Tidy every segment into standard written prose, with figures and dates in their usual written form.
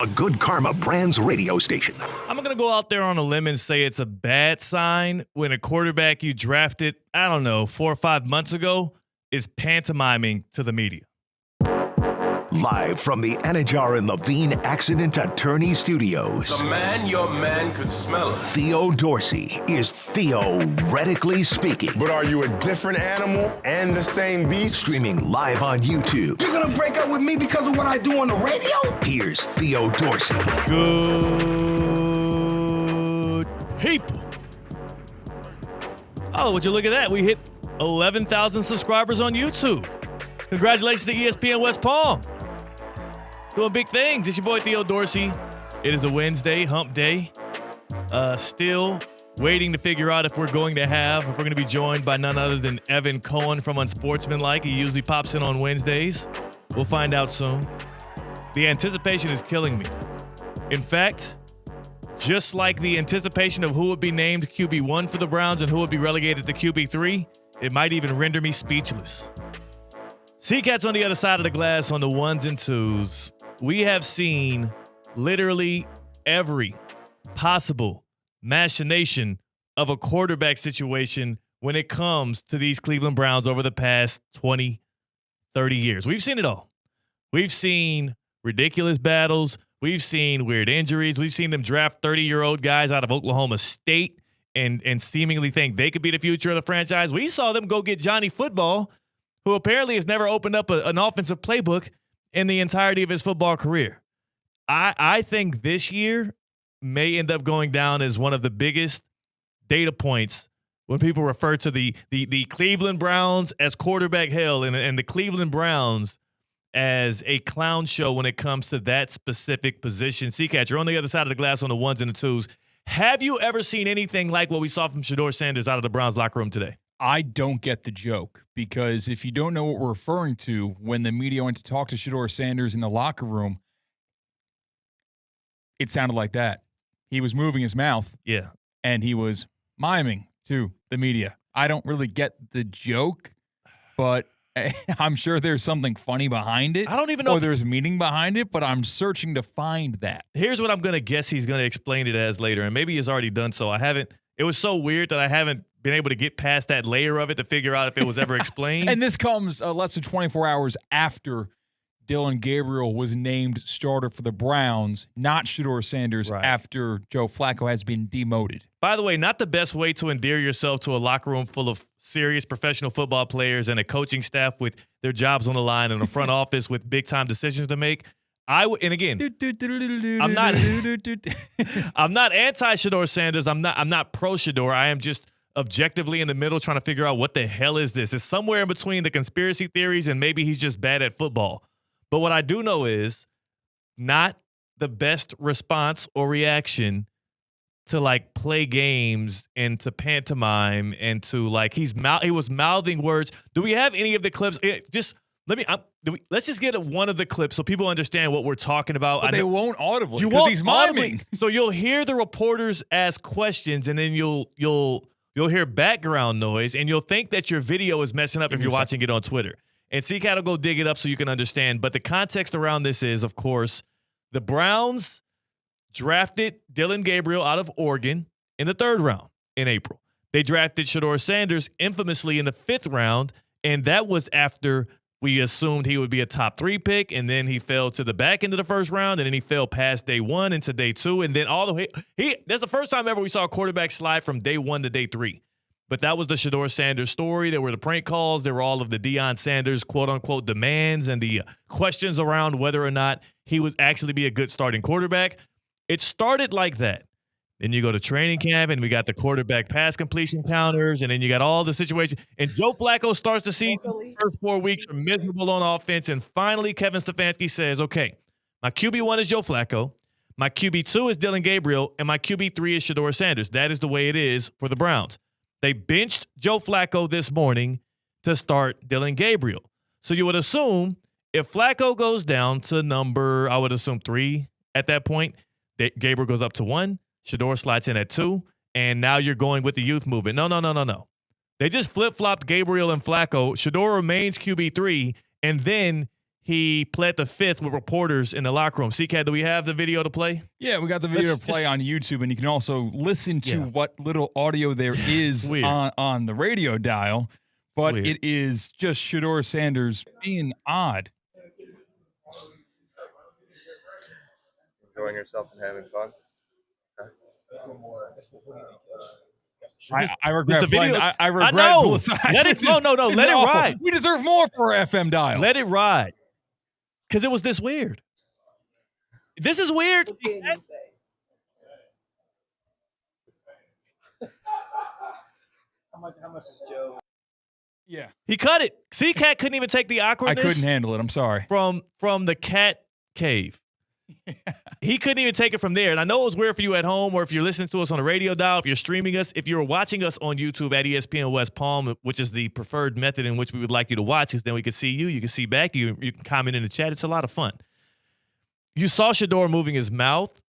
A Good Karma Brands radio station. I'm going to go out there on a limb and say it's a bad sign when a quarterback you drafted, 4 or 5 months ago, is pantomiming to the media. Live from the Anajar and Levine Accident Attorney Studios. The man your man could smell. Theo Dorsey is theoretically speaking. But are you a different animal and the same beast? Streaming live on YouTube. You're gonna break up with me because of what I do on the radio? Here's Theo Dorsey. Good people. Oh, would you look at that? We hit 11,000 subscribers on YouTube. Congratulations to ESPN West Palm. Doing big things. It's your boy Theo Dorsey. It is a Wednesday, hump day. Still waiting to figure out if we're going to be joined by none other than Evan Cohen from Unsportsmanlike. He usually pops in on Wednesdays. We'll find out soon. The anticipation is killing me. In fact, just like the anticipation of who would be named QB1 for the Browns and who would be relegated to QB3, it might even render me speechless. Seacats on the other side of the glass on the ones and twos. We have seen literally every possible machination of a quarterback situation when it comes to these Cleveland Browns over the past 20, 30 years. We've seen it all. We've seen ridiculous battles. We've seen weird injuries. We've seen them draft 30-year-old guys out of Oklahoma State and seemingly think they could be the future of the franchise. We saw them go get Johnny Football, who apparently has never opened up an offensive playbook in the entirety of his football career. I think this year may end up going down as one of the biggest data points when people refer to the Cleveland Browns as quarterback hell and the Cleveland Browns as a clown show when it comes to that specific position. Seacat, you're on the other side of the glass on the ones and the twos. Have you ever seen anything like what we saw from Shedeur Sanders out of the Browns locker room today? I don't get the joke, because if you don't know what we're referring to, when the media went to talk to Shedeur Sanders in the locker room, it sounded like that. He was moving his mouth. Yeah. And he was miming to the media. I don't really get the joke, but I'm sure there's something funny behind it. I don't even know. Or there's meaning behind it, but I'm searching to find that. Here's what I'm going to guess he's going to explain it as later, and maybe he's already done so. It was so weird that I haven't been able to get past that layer of it to figure out if it was ever explained. And this comes less than 24 hours after Dillon Gabriel was named starter for the Browns, not Shedeur Sanders, right, after Joe Flacco has been demoted. By the way, not the best way to endear yourself to a locker room full of serious professional football players and a coaching staff with their jobs on the line and a front office with big-time decisions to make. I'm not anti-Shedeur Sanders. I'm not pro-Shedeur. I am just objectively in the middle trying to figure out what the hell is this. It's somewhere in between the conspiracy theories and maybe he's just bad at football. But what I do know is not the best response or reaction to like play games and to pantomime and to like he was mouthing words. Do we have any of the clips? Let's just get one of the clips so people understand what we're talking about. But they won't audibly. You won't he's audibly. miming. So you'll hear the reporters ask questions, and then you'll hear background noise, and you'll think that your video is messing up if you're watching it on Twitter. And Seacat will go dig it up so you can understand. But the context around this is, of course, the Browns drafted Dillon Gabriel out of Oregon in the 3rd round in April. They drafted Shedeur Sanders infamously in the 5th round, and that was after we assumed he would be a top 3 pick, and then he fell to the back end of the 1st round, and then he fell past day 1 into day 2, and then all the way that's the first time ever we saw a quarterback slide from day 1 to day 3. But that was the Shedeur Sanders story. There were the prank calls. There were all of the Deion Sanders quote-unquote demands and the questions around whether or not he would actually be a good starting quarterback. It started like that. Then you go to training camp, and we got the quarterback pass completion counters, and then you got all the situation. And Joe Flacco starts to see the first 4 weeks are miserable on offense, and finally Kevin Stefanski says, okay, my QB1 is Joe Flacco, my QB2 is Dillon Gabriel, and my QB3 is Shedeur Sanders. That is the way it is for the Browns. They benched Joe Flacco this morning to start Dillon Gabriel. So you would assume if Flacco goes down to number, I would assume 3 at that point, that Gabriel goes up to 1, Shedeur slides in at 2, and now you're going with the youth movement. No. They just flip-flopped Gabriel and Flacco. Shedeur remains QB3, and then he pled the fifth with reporters in the locker room. C-Cat, do we have the video to play? Yeah, we got the video to play on YouTube, and you can also listen to what little audio there is on the radio dial. But it is just Shedeur Sanders being odd. Enjoying yourself and having fun. I regret the playing. videos- I regret. I know. both sides. Let it- no, This is let it awful. ride. We deserve more for our FM dial. Let it ride. Because it was this weird. This is weird. How much is Joe? Yeah, He cut it. C-Cat couldn't even take the I awkwardness couldn't handle it. I'm sorry. from the cat cave. He couldn't even take it from there. And I know it was weird for you at home, or if you're listening to us on a radio dial, if you're streaming us, if you're watching us on YouTube at ESPN West Palm, which is the preferred method in which we would like you to watch, because then we can see you can see back, you can comment in the chat. It's a lot of fun. You saw Shedeur moving his mouth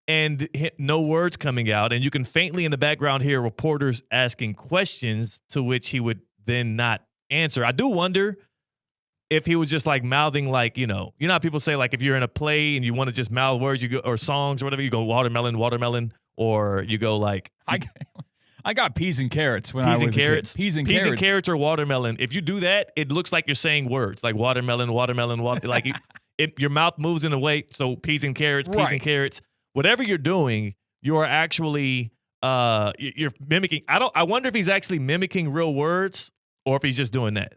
and no words coming out, and you can faintly in the background hear reporters asking questions to which he would then not answer. I do wonder if he was just like mouthing, like, you know how people say, like, if you're in a play and you want to just mouth words, you go, or songs or whatever, you go watermelon, or you go like I got peas and carrots when I was peas and carrots. a kid. Peas and carrots or watermelon. If you do that, it looks like you're saying words like watermelon, like your mouth moves in a way. So peas and carrots, whatever you're doing, you are actually you're mimicking. I wonder if he's actually mimicking real words or if he's just doing that.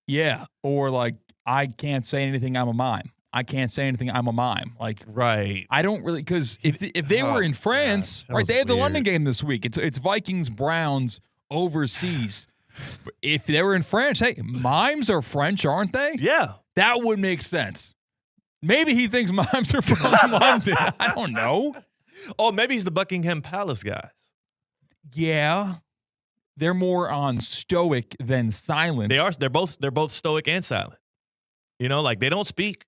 Yeah, or like, I can't say anything, I'm a mime. I can't say anything, I'm a mime. Like, right. I don't really, because if they were in France, God, right, they have the weird. London game this week. It's Vikings Browns overseas. But if they were in France, hey, mimes are French, aren't they? Yeah. That would make sense. Maybe he thinks mimes are from London. I don't know. Oh, maybe he's the Buckingham Palace guys. Yeah. They're more on stoic than silent. They are. They're both stoic and silent. Like they don't speak.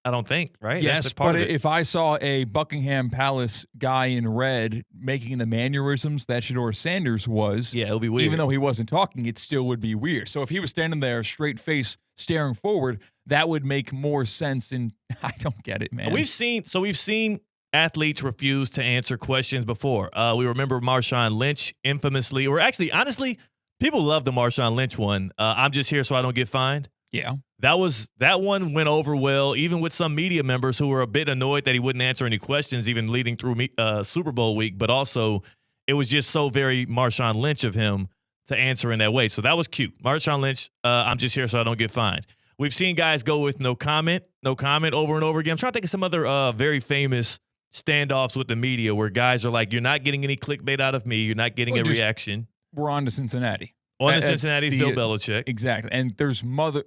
I don't think. Right. Yes, That's part but of it. if I saw a Buckingham Palace guy in red making the mannerisms that Shedeur Sanders was, Yeah, it'll be weird. even though he wasn't talking, it still would be weird. So if he was standing there, straight face, staring forward, that would make more sense. And I don't get it, man. We've seen athletes refuse to answer questions before. We remember Marshawn Lynch infamously, or actually, honestly, people love the Marshawn Lynch one. I'm just here so I don't get fined. Yeah. That one went over well, even with some media members who were a bit annoyed that he wouldn't answer any questions, even leading through Super Bowl week. But also, it was just so very Marshawn Lynch of him to answer in that way. So that was cute. Marshawn Lynch, I'm just here so I don't get fined. We've seen guys go with no comment over and over again. I'm trying to think of some other very famous standoffs with the media where guys are like, you're not getting any clickbait out of me. You're not getting a reaction. We're on to Cincinnati. On to Cincinnati's Bill Belichick. Exactly. And there's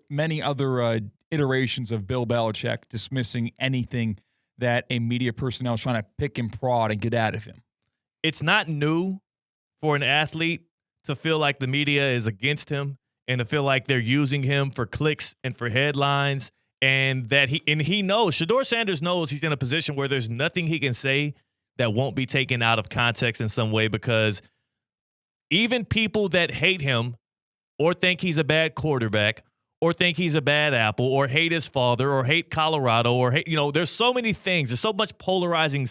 many other iterations of Bill Belichick dismissing anything that a media personnel is trying to pick and prod and get out of him. It's not new for an athlete to feel like the media is against him and to feel like they're using him for clicks and for headlines, and that he knows, Shedeur Sanders knows he's in a position where there's nothing he can say that won't be taken out of context in some way, because even people that hate him or think he's a bad quarterback or think he's a bad apple or hate his father or hate Colorado or hate, there's so many things. There's so much polarizing,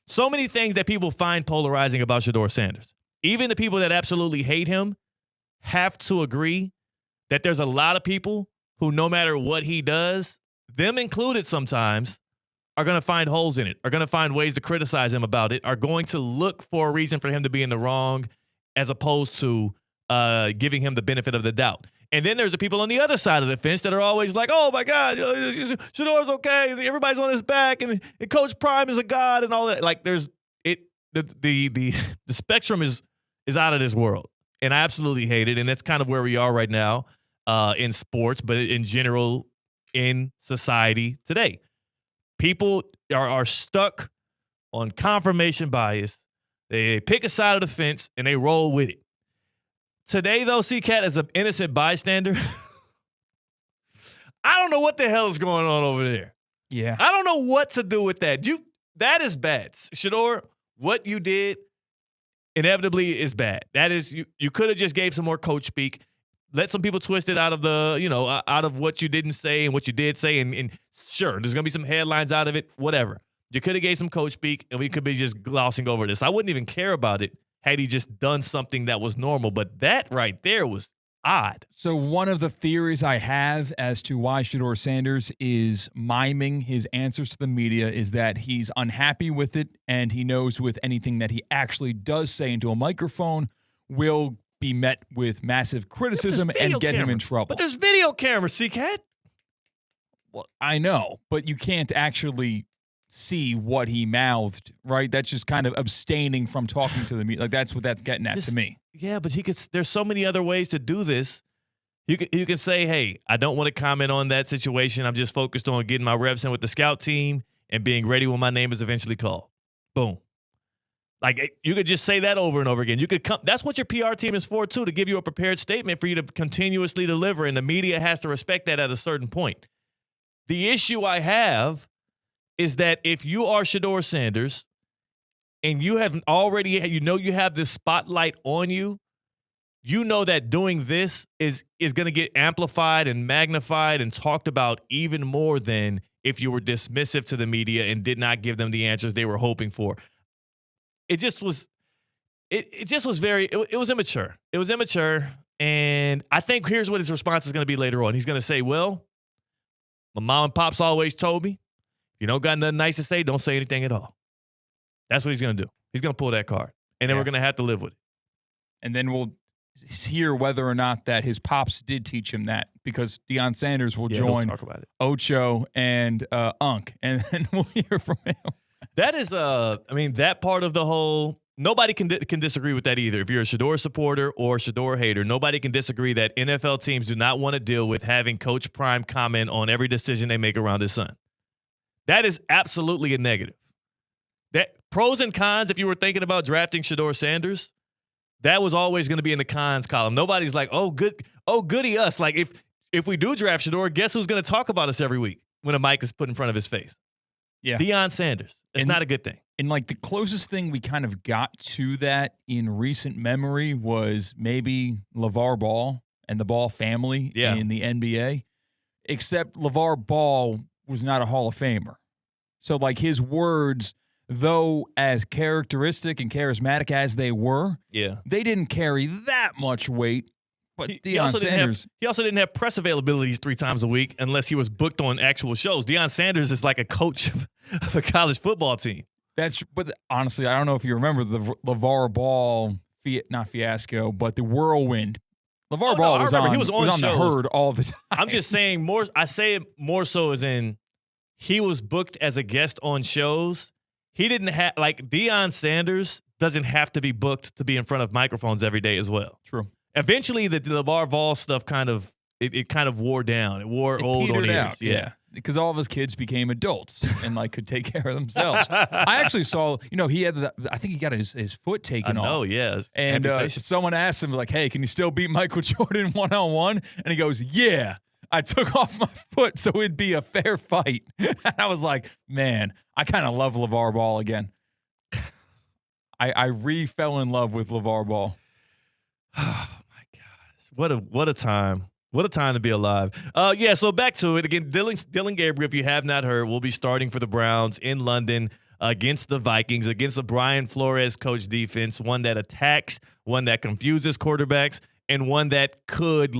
so many things that people find polarizing about Shedeur Sanders. Even the people that absolutely hate him have to agree that there's a lot of people who, no matter what he does, them included sometimes, are going to find holes in it, are going to find ways to criticize him about it, are going to look for a reason for him to be in the wrong as opposed to giving him the benefit of the doubt. And then there's the people on the other side of the fence that are always like, oh, my God, Shedeur's okay. Everybody's on his back. And Coach Prime is a god and all that. Like, there's it. The spectrum is out of this world. And I absolutely hate it. And that's kind of where we are right now in sports, but in general in society today. People are stuck on confirmation bias. They pick a side of the fence and they roll with it. Today, though, C-Cat, as an innocent bystander, I don't know what the hell is going on over there. Yeah. I don't know what to do with that. That is bad. Shedeur, what you did inevitably is bad. That is, you could have just gave some more coach speak. let some people twist it out of out of what you didn't say and what you did say. And sure, there's going to be some headlines out of it, whatever. You could have gave some coach speak, and we could be just glossing over this. I wouldn't even care about it had he just done something that was normal. But that right there was odd. So one of the theories I have as to why Shedeur Sanders is miming his answers to the media is that he's unhappy with it, and he knows with anything that he actually does say into a microphone will be met with massive criticism and get him in trouble. But there's video cameras, C-Cat. Well, I know, but you can't actually see what he mouthed, right? That's just kind of abstaining from talking to the media. Like, that's what that's getting at to me. Yeah, but there's so many other ways to do this. You can say, hey, I don't want to comment on that situation. I'm just focused on getting my reps in with the scout team and being ready when my name is eventually called. Boom. Like, you could just say that over and over again. You could come. That's what your PR team is for, too, to give you a prepared statement for you to continuously deliver, and the media has to respect that at a certain point. The issue I have is that if you are Shedeur Sanders and you have already, you have this spotlight on you, you know that doing this is going to get amplified and magnified and talked about even more than if you were dismissive to the media and did not give them the answers they were hoping for. It just was very immature. It was immature. And I think here's what his response is going to be later on. He's going to say, well, my mom and pops always told me, if you don't got nothing nice to say, don't say anything at all. That's what he's going to do. He's going to pull that card. And then we're going to have to live with it. And then we'll hear whether or not that his pops did teach him that, because Deion Sanders will join talk about it. Ocho and Unk, and then we'll hear from him. That is, that part of the whole, nobody can disagree with that either. If you're a Shedeur supporter or Shedeur hater, nobody can disagree that NFL teams do not want to deal with having Coach Prime comment on every decision they make around his son. That is absolutely a negative. That pros and cons, if you were thinking about drafting Shedeur Sanders, that was always going to be in the cons column. Nobody's like, goody us. Like, if we do draft Shedeur, guess who's going to talk about us every week when a mic is put in front of his face? Yeah. Deion Sanders. It's not a good thing. And like the closest thing we kind of got to that in recent memory was maybe LeVar Ball and the Ball family in the NBA, except LeVar Ball was not a Hall of Famer. So like his words, though as characteristic and charismatic as they were, they didn't carry that much weight. But Deion Sanders, he also didn't have press availabilities 3 times a week unless he was booked on actual shows. Deion Sanders is like a coach of a college football team. But honestly, I don't know if you remember the LeVar Ball, not fiasco, but the whirlwind. LeVar Ball was on the herd all the time. I'm just saying more. I say it more so as in he was booked as a guest on shows. He didn't have, like, Deion Sanders doesn't have to be booked to be in front of microphones every day as well. True. Eventually, the LeVar Ball stuff kind of wore down. It wore old on ears. Yeah. Because all of his kids became adults and like could take care of themselves. I actually saw, he had I think he got his foot taken off. Oh, yeah. And someone asked him like, hey, can you still beat Michael Jordan 1-on-1? And he goes, yeah, I took off my foot so it'd be a fair fight. And I was like, man, I kind of love LeVar Ball again. I fell in love with LeVar Ball. Oh my gosh. What a time. What a time to be alive. So back to it. Again, Dillon Gabriel, if you have not heard, will be starting for the Browns in London against the Vikings, against the Brian Flores coach defense, one that attacks, one that confuses quarterbacks, and one that could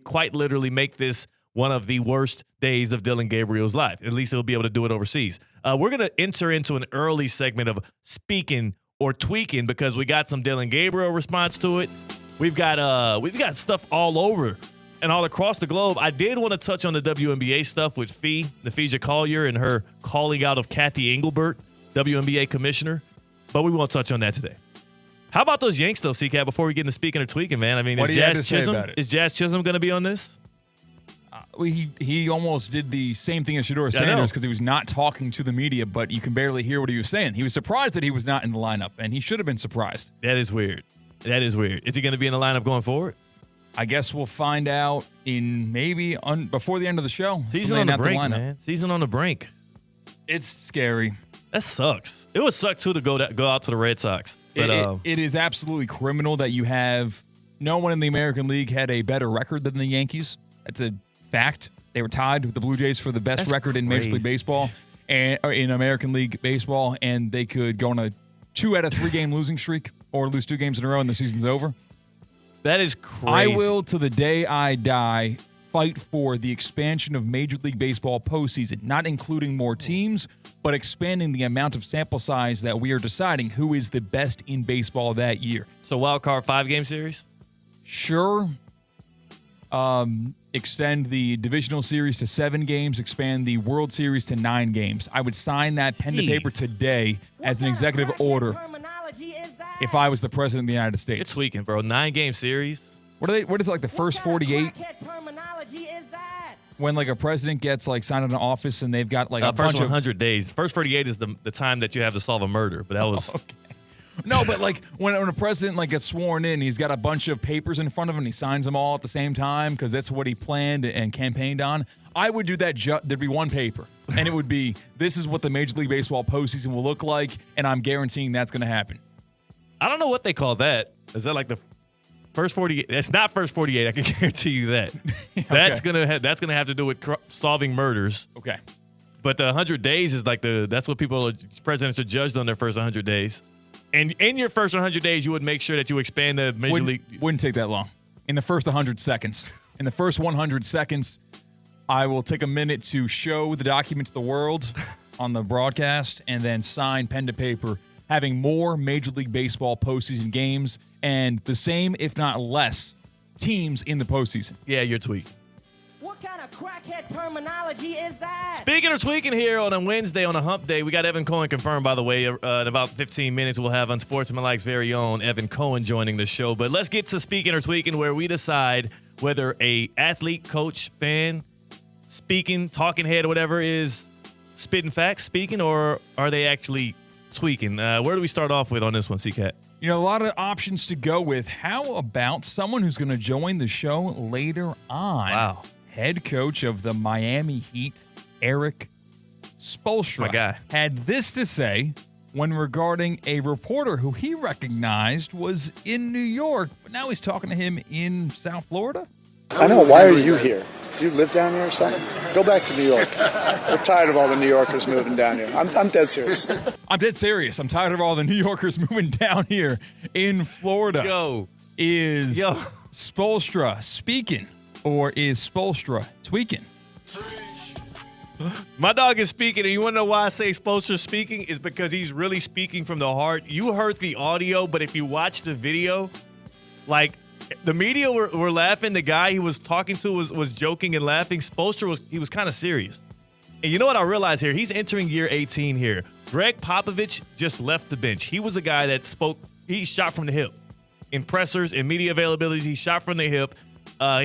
quite literally make this one of the worst days of Dillon Gabriel's life. At least he'll be able to do it overseas. We're going to enter into an early segment of speaking or tweaking because we got some Dillon Gabriel response to it. We've got stuff all over and all across the globe. I did want to touch on the WNBA stuff with Nafisa Collier and her calling out of Kathy Engelbert, WNBA commissioner, but we won't touch on that today. How about those Yanks, though, C-Cat, before we get into speaking or tweaking, man? I mean, is Jazz Chisholm going to be on this? He almost did the same thing as Shedeur Sanders because he was not talking to the media, but you can barely hear what he was saying. He was surprised that he was not in the lineup, and he should have been surprised. That is weird. Is he going to be in the lineup going forward? I guess we'll find out in maybe before the end of the show. Season on the brink, man. Season on the brink. It's scary. That sucks. It would suck, too, to go out to the Red Sox. But it is absolutely criminal that you have No one in the American League had a better record than the Yankees. That's a fact. They were tied with the Blue Jays for the best record in Major League Baseball and in American League Baseball, and they could go on a 2 out of 3 game losing streak or lose 2 games in a row and the season's over. That is crazy. I will, to the day I die, fight for the expansion of Major League Baseball postseason, not including more teams, but expanding the amount of sample size that we are deciding who is the best in baseball that year. So wild card 5-game series? Sure. Extend the divisional series to 7 games, expand the World Series to 9 games. I would sign that pen to paper today as an executive order if I was the president of the United States. It's tweaking, bro. 9-game series? What is it, like the first 48? When like a president gets like signed into office and they've got like a first bunch 100 days. First 48 is the time that you have to solve a murder, but that was... Okay. No, but like when a president like gets sworn in, he's got a bunch of papers in front of him and he signs them all at the same time because that's what he planned and campaigned on. I would do that. There'd be one paper, and it would be, this is what the Major League Baseball postseason will look like, and I'm guaranteeing that's going to happen. I don't know what they call that. Is that like the first 48? It's not first 48. I can guarantee you that. Okay. That's gonna have to do with solving murders. Okay. But the 100 days is like that's what presidents are judged on their first 100 days. And in your first 100 days, you would make sure that you expand the Major League. Wouldn't take that long. In the first 100 seconds. In the first 100 seconds, I will take a minute to show the document to the world on the broadcast and then sign pen to paper, having more Major League Baseball postseason games and the same, if not less, teams in the postseason. Yeah, you're tweaking. What kind of crackhead terminology is that? Speaking of tweaking here on a Wednesday on a hump day, we got Evan Cohen confirmed, by the way. In about 15 minutes, we'll have Unsportsmanlike's very own Evan Cohen joining the show. But let's get to speaking or tweaking, where we decide whether a athlete, coach, fan, speaking, talking head, or whatever is spitting facts, speaking, or are they actually tweaking? Where do we start off with on this one, C-Cat? You know, a lot of options to go with. How about someone who's going to join the show later on? Wow. Head coach of the Miami Heat, Eric Spoelstra, My guy, had this to say when regarding a reporter who he recognized was in New York, but now he's talking to him in South Florida. I know. Why are you here? Do you live down here or something? Go back to New York. We're tired of all the New Yorkers moving down here. I'm dead serious. I'm dead serious. I'm tired of all the New Yorkers moving down here in Florida. Is Spoelstra speaking? Or is Spoelstra tweaking? My dog is speaking, and you want to know why I say Spoelstra speaking? Is because he's really speaking from the heart. You heard the audio, but if you watch the video, like the media were laughing. The guy he was talking to was joking and laughing. Spoelstra was kind of serious. And you know what I realized here? He's entering year 18 here. Greg Popovich just left the bench. He was a guy that spoke. He shot from the hip. In pressers and media availabilities, he shot from the hip.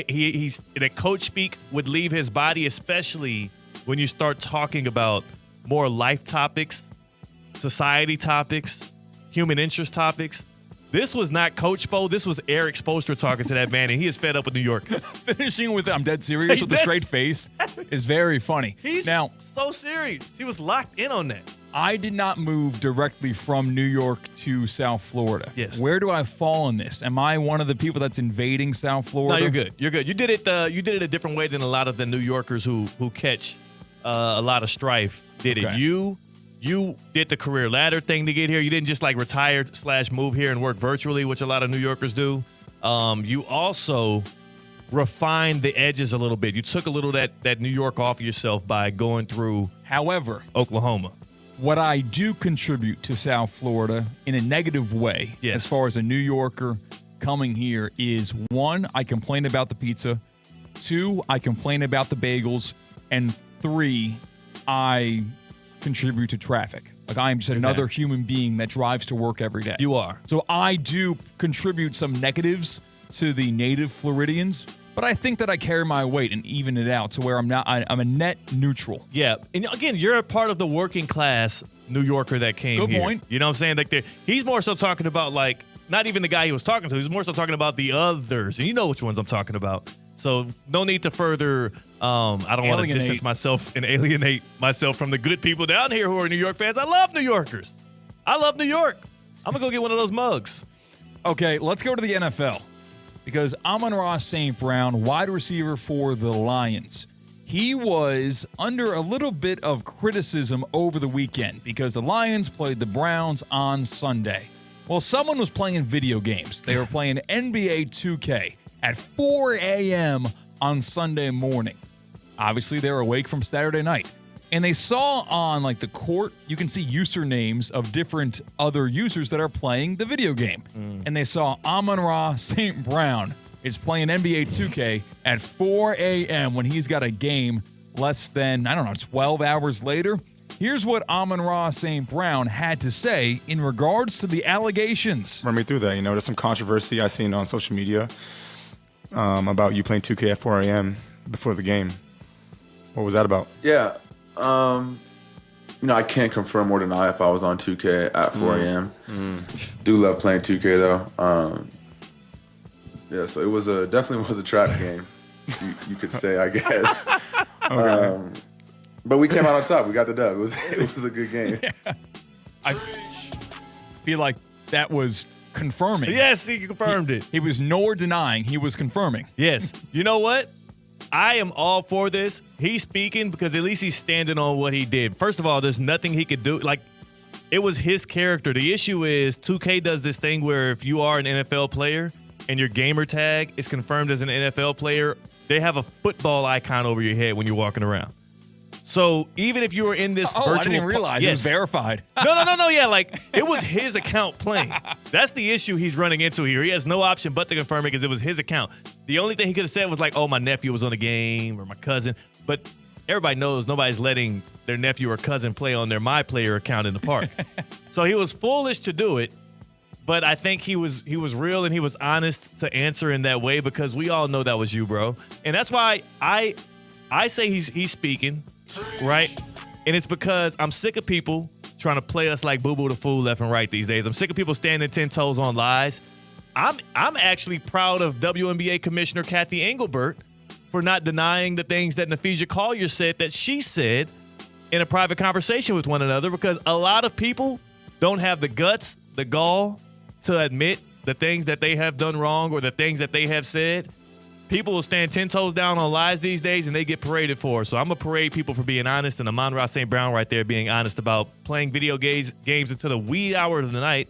He's that coach speak would leave his body, especially when you start talking about more life topics, society topics, human interest topics. This was not Coach Spo. This was Eric Spoelstra talking to that man, and he is fed up with New York. Finishing with I'm dead serious with a straight face is very funny. He's now so serious. He was locked in on that. I did not move directly from New York to South Florida. Yes. Where do I fall in this? Am I one of the people that's invading South Florida? No, you're good. You're good. You did it a different way than a lot of the New Yorkers who catch a lot of strife did it. You did the career ladder thing to get here. You didn't just like retire / move here and work virtually, which a lot of New Yorkers do. You also refined the edges a little bit. You took a little that New York off yourself by going through, however, Oklahoma. What I do contribute to South Florida in a negative way, as far as a New Yorker coming here, is 1, I complain about the pizza. 2, I complain about the bagels. And 3, I contribute to traffic. Like I am just another human being that drives to work every day. You are. So I do contribute some negatives to the native Floridians, but I think that I carry my weight and even it out to where I'm a net neutral. Yeah. And again, you're a part of the working class New Yorker that came here. Good point. You know what I'm saying? Like he's more so talking about like not even the guy he was talking to. He's more so talking about the others. And you know which ones I'm talking about. So no need to further, I don't want to distance myself and alienate myself from the good people down here who are New York fans. I love New Yorkers. I love New York. I'm going to go get one of those mugs. Okay, let's go to the NFL. because Amon-Ra St. Brown, wide receiver for the Lions, he was under a little bit of criticism over the weekend because the Lions played the Browns on Sunday. Well, someone was playing video games. They were playing NBA 2K at 4 a.m. on Sunday morning. Obviously, they're awake from Saturday night. And they saw on like the court, you can see usernames of different other users that are playing the video game. And they saw Amon-Ra St. Brown is playing NBA 2K at 4 a.m. when he's got a game less than, 12 hours later. Here's what Amon-Ra St. Brown had to say in regards to the allegations. Run me through that. There's some controversy I've seen on social media about you playing 2K at 4 a.m. before the game. What was that about? Yeah. I can't confirm or deny if I was on 2K at 4 a.m. Do love playing 2K though. So it was definitely was a trap game, you could say, I guess. Okay. But we came out on top. We got the dub. It was a good game. Yeah. I feel like that was confirming. Yes, he confirmed it. He was nor denying. He was confirming. Yes. You know what? I am all for this. He's speaking because at least he's standing on what he did. First of all, there's nothing he could do. Like, it was his character. The issue is 2K does this thing where if you are an NFL player and your gamer tag is confirmed as an NFL player, they have a football icon over your head when you're walking around. So even if you were in this virtual... I didn't even realize it was verified. No. Yeah, like, it was his account playing. That's the issue he's running into here. He has no option but to confirm it because it was his account. The only thing he could have said was like, oh, my nephew was on the game or my cousin. But everybody knows nobody's letting their nephew or cousin play on their My Player account in the park. So he was foolish to do it. But I think he was real and he was honest to answer in that way because we all know that was you, bro. And that's why I say he's speaking, right? And it's because I'm sick of people trying to play us like Boo Boo the Fool left and right these days. I'm sick of people standing 10 toes on lies. I'm actually proud of WNBA Commissioner Kathy Engelbert for not denying the things that Naphesia Collier said that she said in a private conversation with one another because a lot of people don't have the guts, the gall, to admit the things that they have done wrong or the things that they have said. People will stand 10 toes down on lies these days, and they get paraded for. So I'm going to parade people for being honest, and Amon-Ra St. Brown right there being honest about playing video games until the wee hours of the night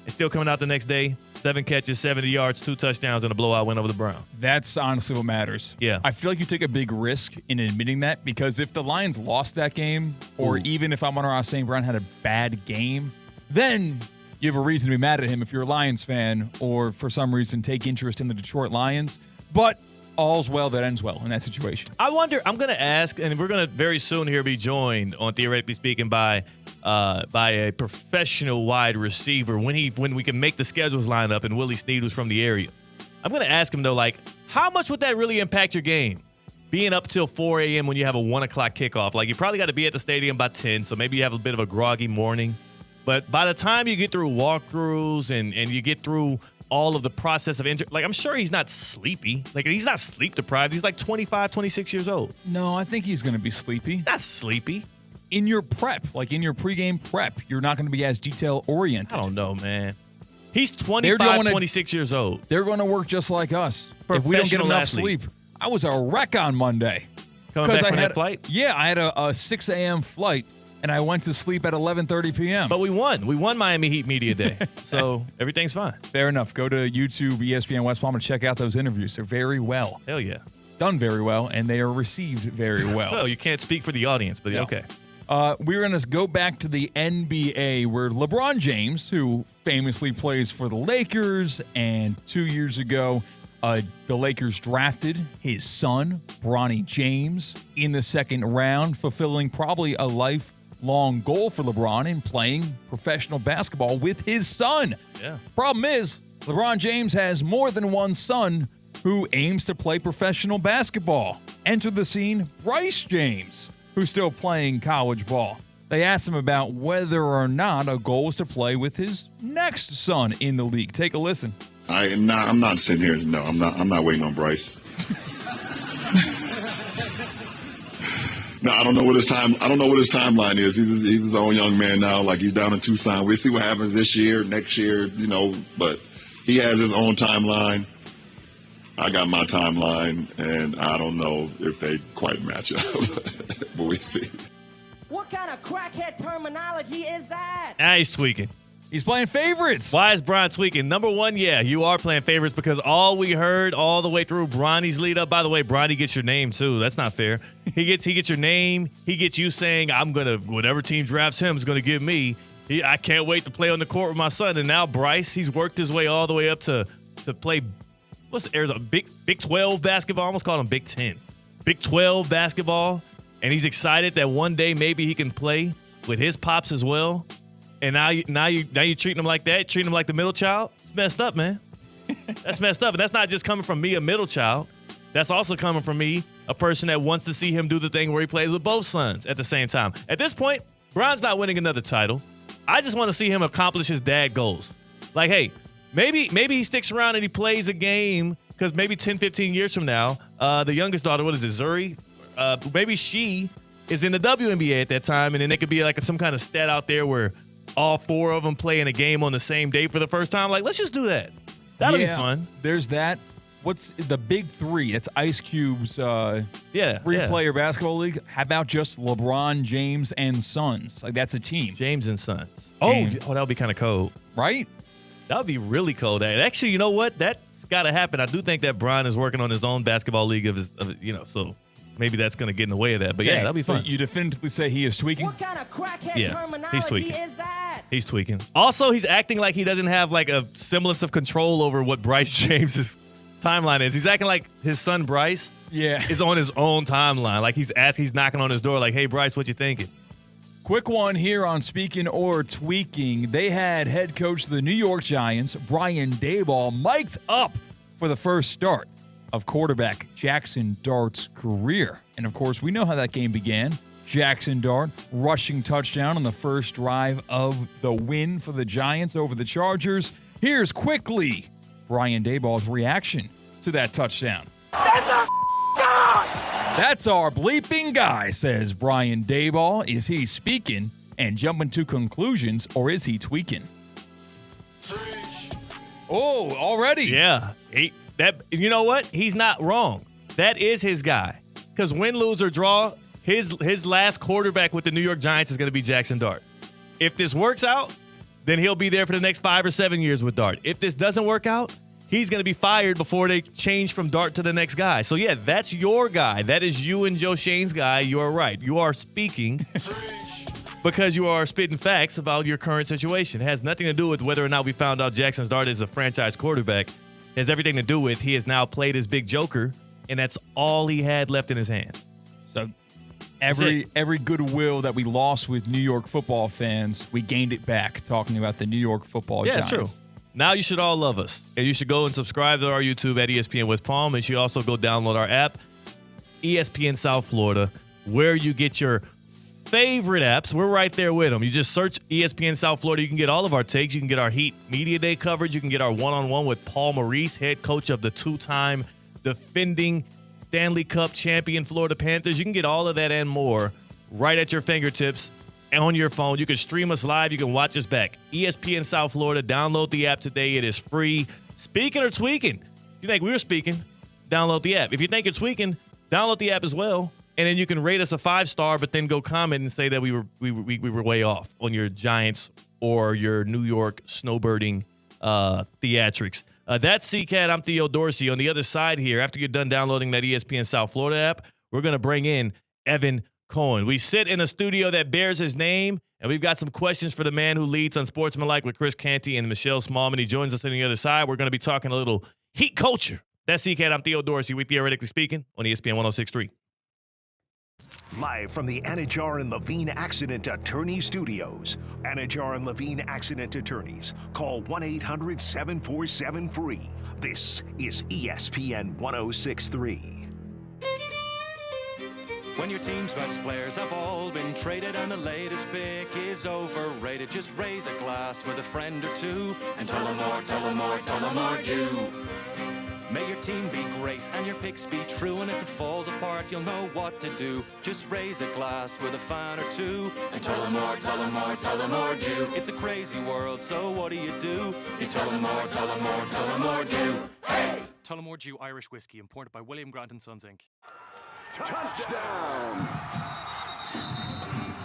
and still coming out the next day, 7 catches, 70 yards, 2 touchdowns, and a blowout win over the Browns. That's honestly what matters. Yeah. I feel like you take a big risk in admitting that because if the Lions lost that game or even if Amon-Ra St. Brown had a bad game, then you have a reason to be mad at him if you're a Lions fan or for some reason take interest in the Detroit Lions. But all's well that ends well in that situation. I wonder, I'm going to ask, and we're going to very soon here be joined on Theoretically Speaking by a professional wide receiver when we can make the schedules line up and Willie Snead was from the area. I'm going to ask him, though, like, how much would that really impact your game? Being up till 4 a.m. when you have a 1 o'clock kickoff. Like, you probably got to be at the stadium by 10, so maybe you have a bit of a groggy morning. But by the time you get through walkthroughs and you get through all of the process of injury, like, I'm sure he's not sleepy. Like, he's not sleep deprived. He's like 25, 26 years old. No, I think he's going to be sleepy. He's not sleepy. In your prep, like in your pregame prep, you're not going to be as detail-oriented. I don't know, man. He's 25, 26 years old. They're going to work just like us. If we don't get enough sleep. I was a wreck on Monday. Coming back from that flight? Yeah, I had a 6 a.m. flight, and I went to sleep at 11:30 p.m. But we won. We won Miami Heat Media Day, so everything's fine. Fair enough. Go to YouTube, ESPN West Palm, and check out those interviews. They're very well. Hell yeah. Done very well, and they are received very well. Well, you can't speak for the audience, but okay. We're going to go back to the NBA where LeBron James, who famously plays for the Lakers, and 2 years ago, the Lakers drafted his son, Bronny James, in the second round, fulfilling probably a lifelong goal for LeBron in playing professional basketball with his son. Yeah. Problem is, LeBron James has more than one son who aims to play professional basketball. Enter the scene, Bryce James, who's still playing college ball. They asked him about whether or not a goal is to play with his next son in the league. Take a listen. I'm not sitting here. No, I'm not waiting on Bryce. No, I don't know what his timeline is. He's his own young man now. Like, he's down in Tucson. We'll see what happens this year, next year, but he has his own timeline. I got my timeline, and I don't know if they quite match up, but we see. What kind of crackhead terminology is that? He's tweaking. He's playing favorites. Why is Brian tweaking? Number one, yeah, you are playing favorites because all we heard all the way through Bronny's lead up. By the way, Bronny gets your name too. That's not fair. He gets your name. He gets you saying, "I'm gonna whatever team drafts him is gonna give me." I can't wait to play on the court with my son. And now Bryce, he's worked his way all the way up to play. What's Arizona Big 12 basketball? I almost called him Big 10. Big 12 basketball, and he's excited that one day maybe he can play with his pops as well. And now you treating him like that, treating him like the middle child. It's messed up, man. That's messed up. And that's not just coming from me, a middle child. That's also coming from me, a person that wants to see him do the thing where he plays with both sons at the same time. At this point, Brian's not winning another title. I just want to see him accomplish his dad goals. Like, hey, maybe he sticks around and he plays a game because maybe 10, 15 years from now, the youngest daughter, what is it, Zuri? Maybe she is in the WNBA at that time, and then there could be like some kind of stat out there where all four of them play in a game on the same day for the first time. Like, let's just do that. That'll be fun. There's that. What's the big three? That's Ice Cube's three-player basketball league. How about just LeBron, James, and Sons? Like, that's a team. James and Sons. Oh, that would be kind of cold. Right? That would be really cold. Actually, you know what? That's got to happen. I do think that Brian is working on his own basketball league of so maybe that's going to get in the way of that. But yeah, that'll be fun. So you definitively say he is tweaking? What kind of crackhead terminology is that? He's tweaking. Also, he's acting like he doesn't have like a semblance of control over what Bryce James's timeline is. He's acting like his son Bryce is on his own timeline. Like he's knocking on his door like, "Hey Bryce, what you thinking?" Quick one here on Speaking or Tweaking. They had head coach of the New York Giants, Brian Daboll, mic'd up for the first start of quarterback Jackson Dart's career. And of course, we know how that game began. Jackson Dart rushing touchdown on the first drive of the win for the Giants over the Chargers. Here's quickly Brian Daboll's reaction to that touchdown. That's our bleeping guy, says Brian Daboll. Is he speaking and jumping to conclusions, or is he tweaking? Oh, already? Yeah. You know what? He's not wrong. That is his guy. Because win, lose, or draw, his last quarterback with the New York Giants is going to be Jackson Dart. If this works out, then he'll be there for the next 5 or 7 years with Dart. If this doesn't work out, he's going to be fired before they change from Dart to the next guy. So, yeah, that's your guy. That is you and Joe Shane's guy. You are right. You are speaking because you are spitting facts about your current situation. It has nothing to do with whether or not we found out Jackson Dart is a franchise quarterback. It has everything to do with he has now played his big joker, and that's all he had left in his hand. So every goodwill that we lost with New York football fans, we gained it back talking about the New York football Giants. Yeah, it's true. Now you should all love us. And you should go and subscribe to our YouTube at ESPN West Palm. And you should also go download our app, ESPN South Florida, where you get your favorite apps. We're right there with them. You just search ESPN South Florida. You can get all of our takes. You can get our Heat Media Day coverage. You can get our one-on-one with Paul Maurice, head coach of the two-time defending Stanley Cup champion Florida Panthers. You can get all of that and more right at your fingertips on your phone. You can stream us live. You can watch us back. ESPN South Florida. Download the app today. It is free. Speaking or tweaking? If you think we were speaking, download the app. If you think you're tweaking, download the app as well. And then you can rate us a 5-star, but then go comment and say that we were way off on your Giants or your New York snowbirding theatrics. That's CCAT. I'm Theo Dorsey. On the other side here, after you're done downloading that ESPN South Florida app, we're going to bring in Evan Cohen. We sit in a studio that bears his name, and we've got some questions for the man who leads Unsportsmanlike with Chris Canty and Michelle Smallman. He joins us on the other side. We're going to be talking a little Heat culture. That's CCAT. I'm Theo Dorsey. We Theoretically Speaking on ESPN 106.3. Live from the Anajar and Levine Accident Attorney Studios. Anajar and Levine Accident Attorneys. Call 1-800-747-FREE. This is ESPN 106.3. When your team's best players have all been traded and the latest pick is overrated, just raise a glass with a friend or two and tell them more, tell them more, tell them more, do. May your team be great and your picks be true, and if it falls apart, you'll know what to do. Just raise a glass with a fan or two and tell them more, tell them more, tell them more, do. It's a crazy world, so what do? You tell them more, tell them more, tell them more, do. Hey! Tullamore Dew Irish Whiskey, imported by William Grant & Sons, Inc. Touchdown!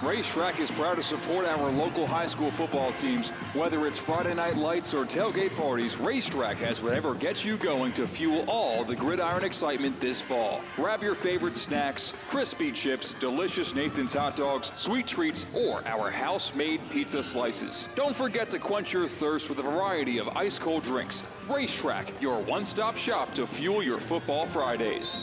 Racetrack is proud to support our local high school football teams. Whether it's Friday night lights or tailgate parties, Racetrack has whatever gets you going to fuel all the gridiron excitement this fall. Grab your favorite snacks, crispy chips, delicious Nathan's hot dogs, sweet treats, or our house-made pizza slices. Don't forget to quench your thirst with a variety of ice-cold drinks. Racetrack, your one-stop shop to fuel your football Fridays.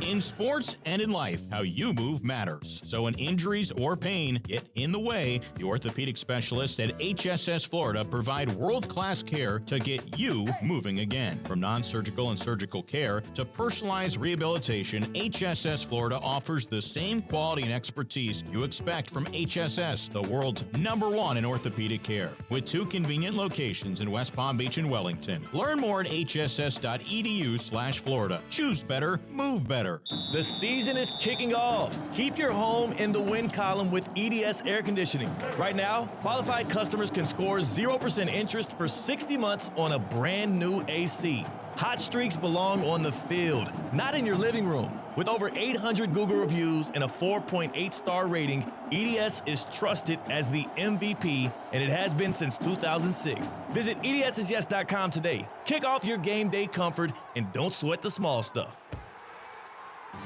In sports and in life, how you move matters. So when injuries or pain get in the way, the orthopedic specialists at HSS Florida provide world-class care to get you moving again. From non-surgical and surgical care to personalized rehabilitation, HSS Florida offers the same quality and expertise you expect from HSS, the world's #1 in orthopedic care. With 2 convenient locations in West Palm Beach and Wellington. Learn more at hss.edu/Florida. Choose better, move better. The season is kicking off. Keep your home in the win column with EDS Air Conditioning. Right now, qualified customers can score 0% interest for 60 months on a brand new AC. Hot streaks belong on the field, not in your living room. With over 800 Google reviews and a 4.8-star rating, EDS is trusted as the MVP, and it has been since 2006. Visit EDSIsYes.com today. Kick off your game day comfort and don't sweat the small stuff.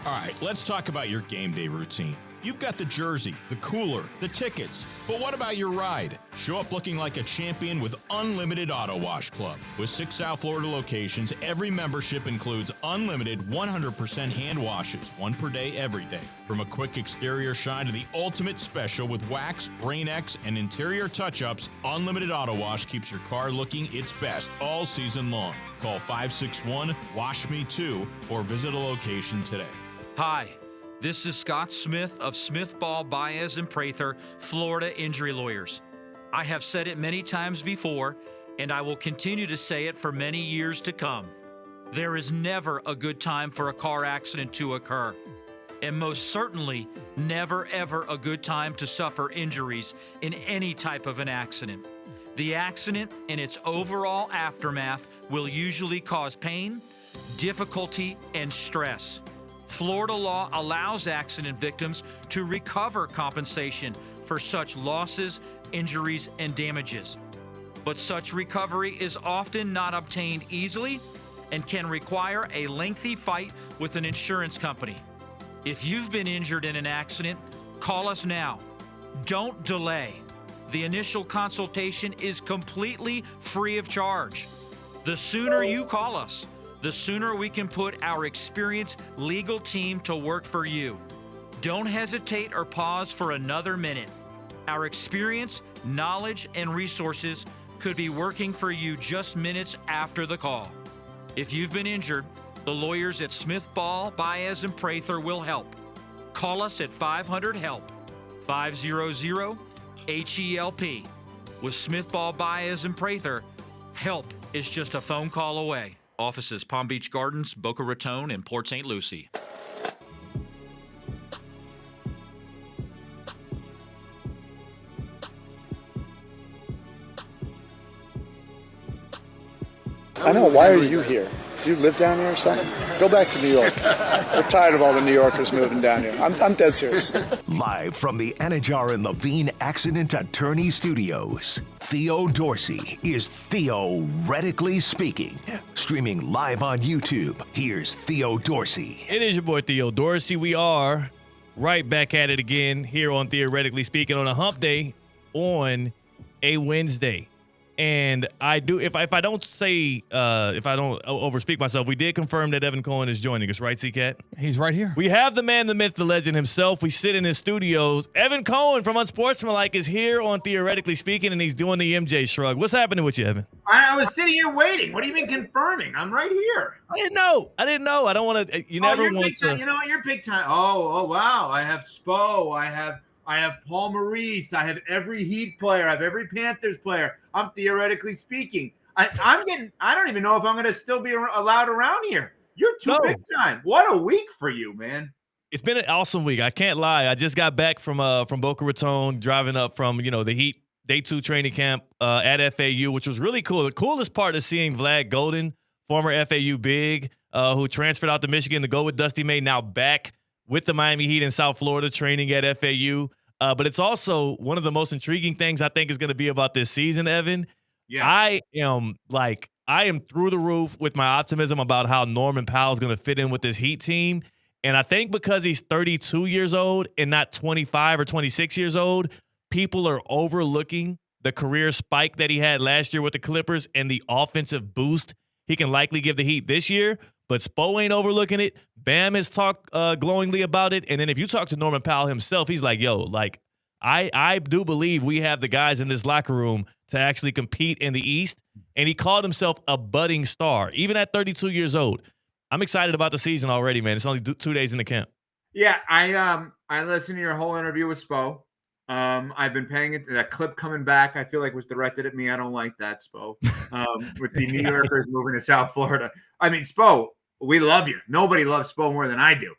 All right, let's talk about your game day routine. You've got the jersey, the cooler, the tickets, but what about your ride? Show up looking like a champion with Unlimited Auto Wash Club. With 6 South Florida locations, every membership includes unlimited 100% hand washes, 1 per day, every day. From a quick exterior shine to the ultimate special with wax, Rain-X, and interior touch-ups, Unlimited Auto Wash keeps your car looking its best all season long. Call 561-WASH-ME-TOO or visit a location today. Hi, this is Scott Smith of Smith Ball, Baez, and Prather, Florida Injury Lawyers. I have said it many times before, and I will continue to say it for many years to come. There is never a good time for a car accident to occur, and most certainly never ever a good time to suffer injuries in any type of an accident. The accident and its overall aftermath will usually cause pain, difficulty, and stress. Florida law allows accident victims to recover compensation for such losses, injuries, and damages. But such recovery is often not obtained easily and can require a lengthy fight with an insurance company. If you've been injured in an accident, call us now. Don't delay. The initial consultation is completely free of charge. The sooner you call us, the sooner we can put our experienced legal team to work for you. Don't hesitate or pause for another minute. Our experience, knowledge, and resources could be working for you just minutes after the call. If you've been injured, the lawyers at Smith Ball, Baez, and Prather will help. Call us at 500-HELP, 500-HELP. With Smith Ball, Baez, and Prather, help is just a phone call away. Offices Palm Beach Gardens, Boca Raton, and Port St. Lucie. I know. Why are you here? Do you live down here or something? Go back to New York. We're tired of all the New Yorkers moving down here. I'm dead serious. Live from the Anajar and Levine Accident Attorney Studios, Theo Dorsey is theoretically speaking. Streaming live on YouTube, here's Theo Dorsey. It is your boy Theo Dorsey. We are right back at it again here on Theoretically Speaking on a hump day on a Wednesday. And I do, if I don't say, if I don't overspeak myself, we did confirm that Evan Cohen is joining us, right, C-Cat? He's right here. We have the man, the myth, the legend himself. We sit in his studios. Evan Cohen from Unsportsmanlike is here on Theoretically Speaking, and he's doing the MJ shrug. What's happening with you, Evan? I was sitting here waiting. What do you mean confirming? I'm right here. I didn't know. I don't want to. You never want to. You know what? You're big time. Oh, wow. I have Spo. I have Paul Maurice. I have every Heat player. I have every Panthers player. I'm Theoretically Speaking. I don't even know if I'm going to still be allowed around here. You're too big time. What a week for you, man. It's been an awesome week. I can't lie. I just got back from Boca Raton, driving up from, the Heat Day 2 training camp at FAU, which was really cool. The coolest part is seeing Vlad Golden former FAU big, who transferred out to Michigan to go with Dusty May, now back with the Miami Heat in South Florida training at FAU. But it's also one of the most intriguing things I think is going to be about this season, Evan. Yeah. I am through the roof with my optimism about how Norman Powell is going to fit in with this Heat team. And I think because he's 32 years old and not 25 or 26 years old, people are overlooking the career spike that he had last year with the Clippers and the offensive boost he can likely give the Heat this year. But Spo ain't overlooking it. Bam has talked glowingly about it. And then if you talk to Norman Powell himself, he's like, yo, like, I do believe we have the guys in this locker room to actually compete in the East. And he called himself a budding star, even at 32 years old. I'm excited about the season already, man. It's only 2 days in the camp. Yeah, I listened to your whole interview with Spo. I've been paying it. That clip coming back, I feel like was directed at me. I don't like that, Spo. With the New Yorkers moving to South Florida. I mean, Spo, we love you. Nobody loves Spo more than I do.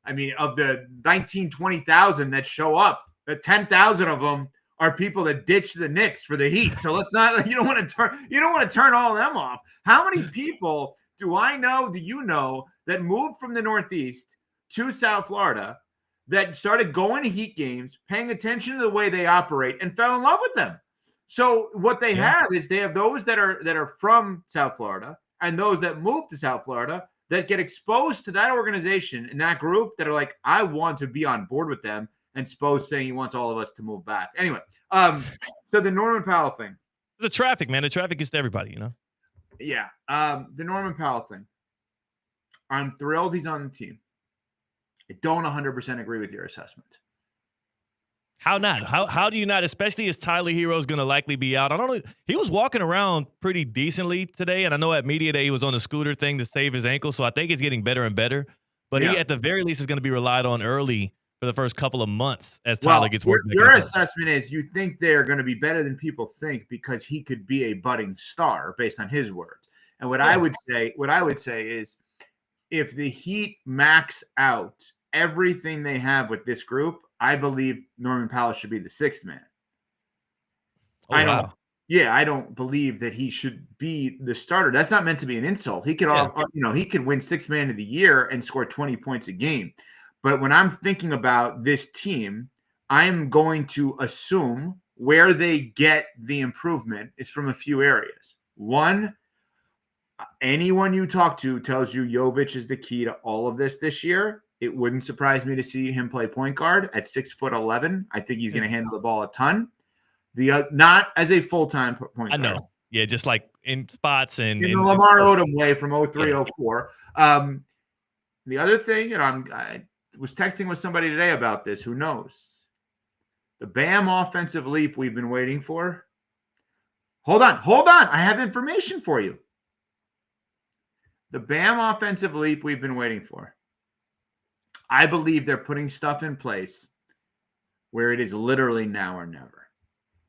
I mean, of the 20,000 that show up, the 10,000 of them are people that ditch the Knicks for the Heat. So let's not. You don't want to turn all of them off. How many people do you know that moved from the Northeast to South Florida that started going to Heat games, paying attention to the way they operate, and fell in love with them? So what they have is they have those that are from South Florida and those that move to South Florida that get exposed to that organization and that group that are like, I want to be on board with them. And Spo's saying he wants all of us to move back. Anyway, so the Norman Powell thing. The traffic, man. The traffic gets to everybody, you know? Yeah. The Norman Powell thing. I'm thrilled he's on the team. I don't 100% agree with your assessment. How not? How do you not, especially as Tyler Hero is going to likely be out? I don't know. He was walking around pretty decently today, and I know at Media Day he was on the scooter thing to save his ankle, so I think it's getting better and better. But he, at the very least, is going to be relied on early for the first couple of months as Tyler gets work. Your assessment is you think they're going to be better than people think because he could be a budding star based on his words. And what I would say is if the Heat max out everything they have with this group, I believe Norman Powell should be the sixth man. I don't believe that he should be the starter. That's not meant to be an insult. He could he could win sixth man of the year and score 20 points a game. But when I'm thinking about this team, I'm going to assume where they get the improvement is from a few areas. One, anyone you talk to tells you Jovic is the key to all of this year. It wouldn't surprise me to see him play point guard at 6'11". I think he's going to handle the ball a ton. Not as a full-time point guard. I know. Yeah, just like in spots and in the Lamar Odom way from 03-04. The other thing, and I was texting with somebody today about this. Who knows? The Bam offensive leap we've been waiting for. Hold on. I have information for you. The Bam offensive leap we've been waiting for. I believe they're putting stuff in place where it is literally now or never.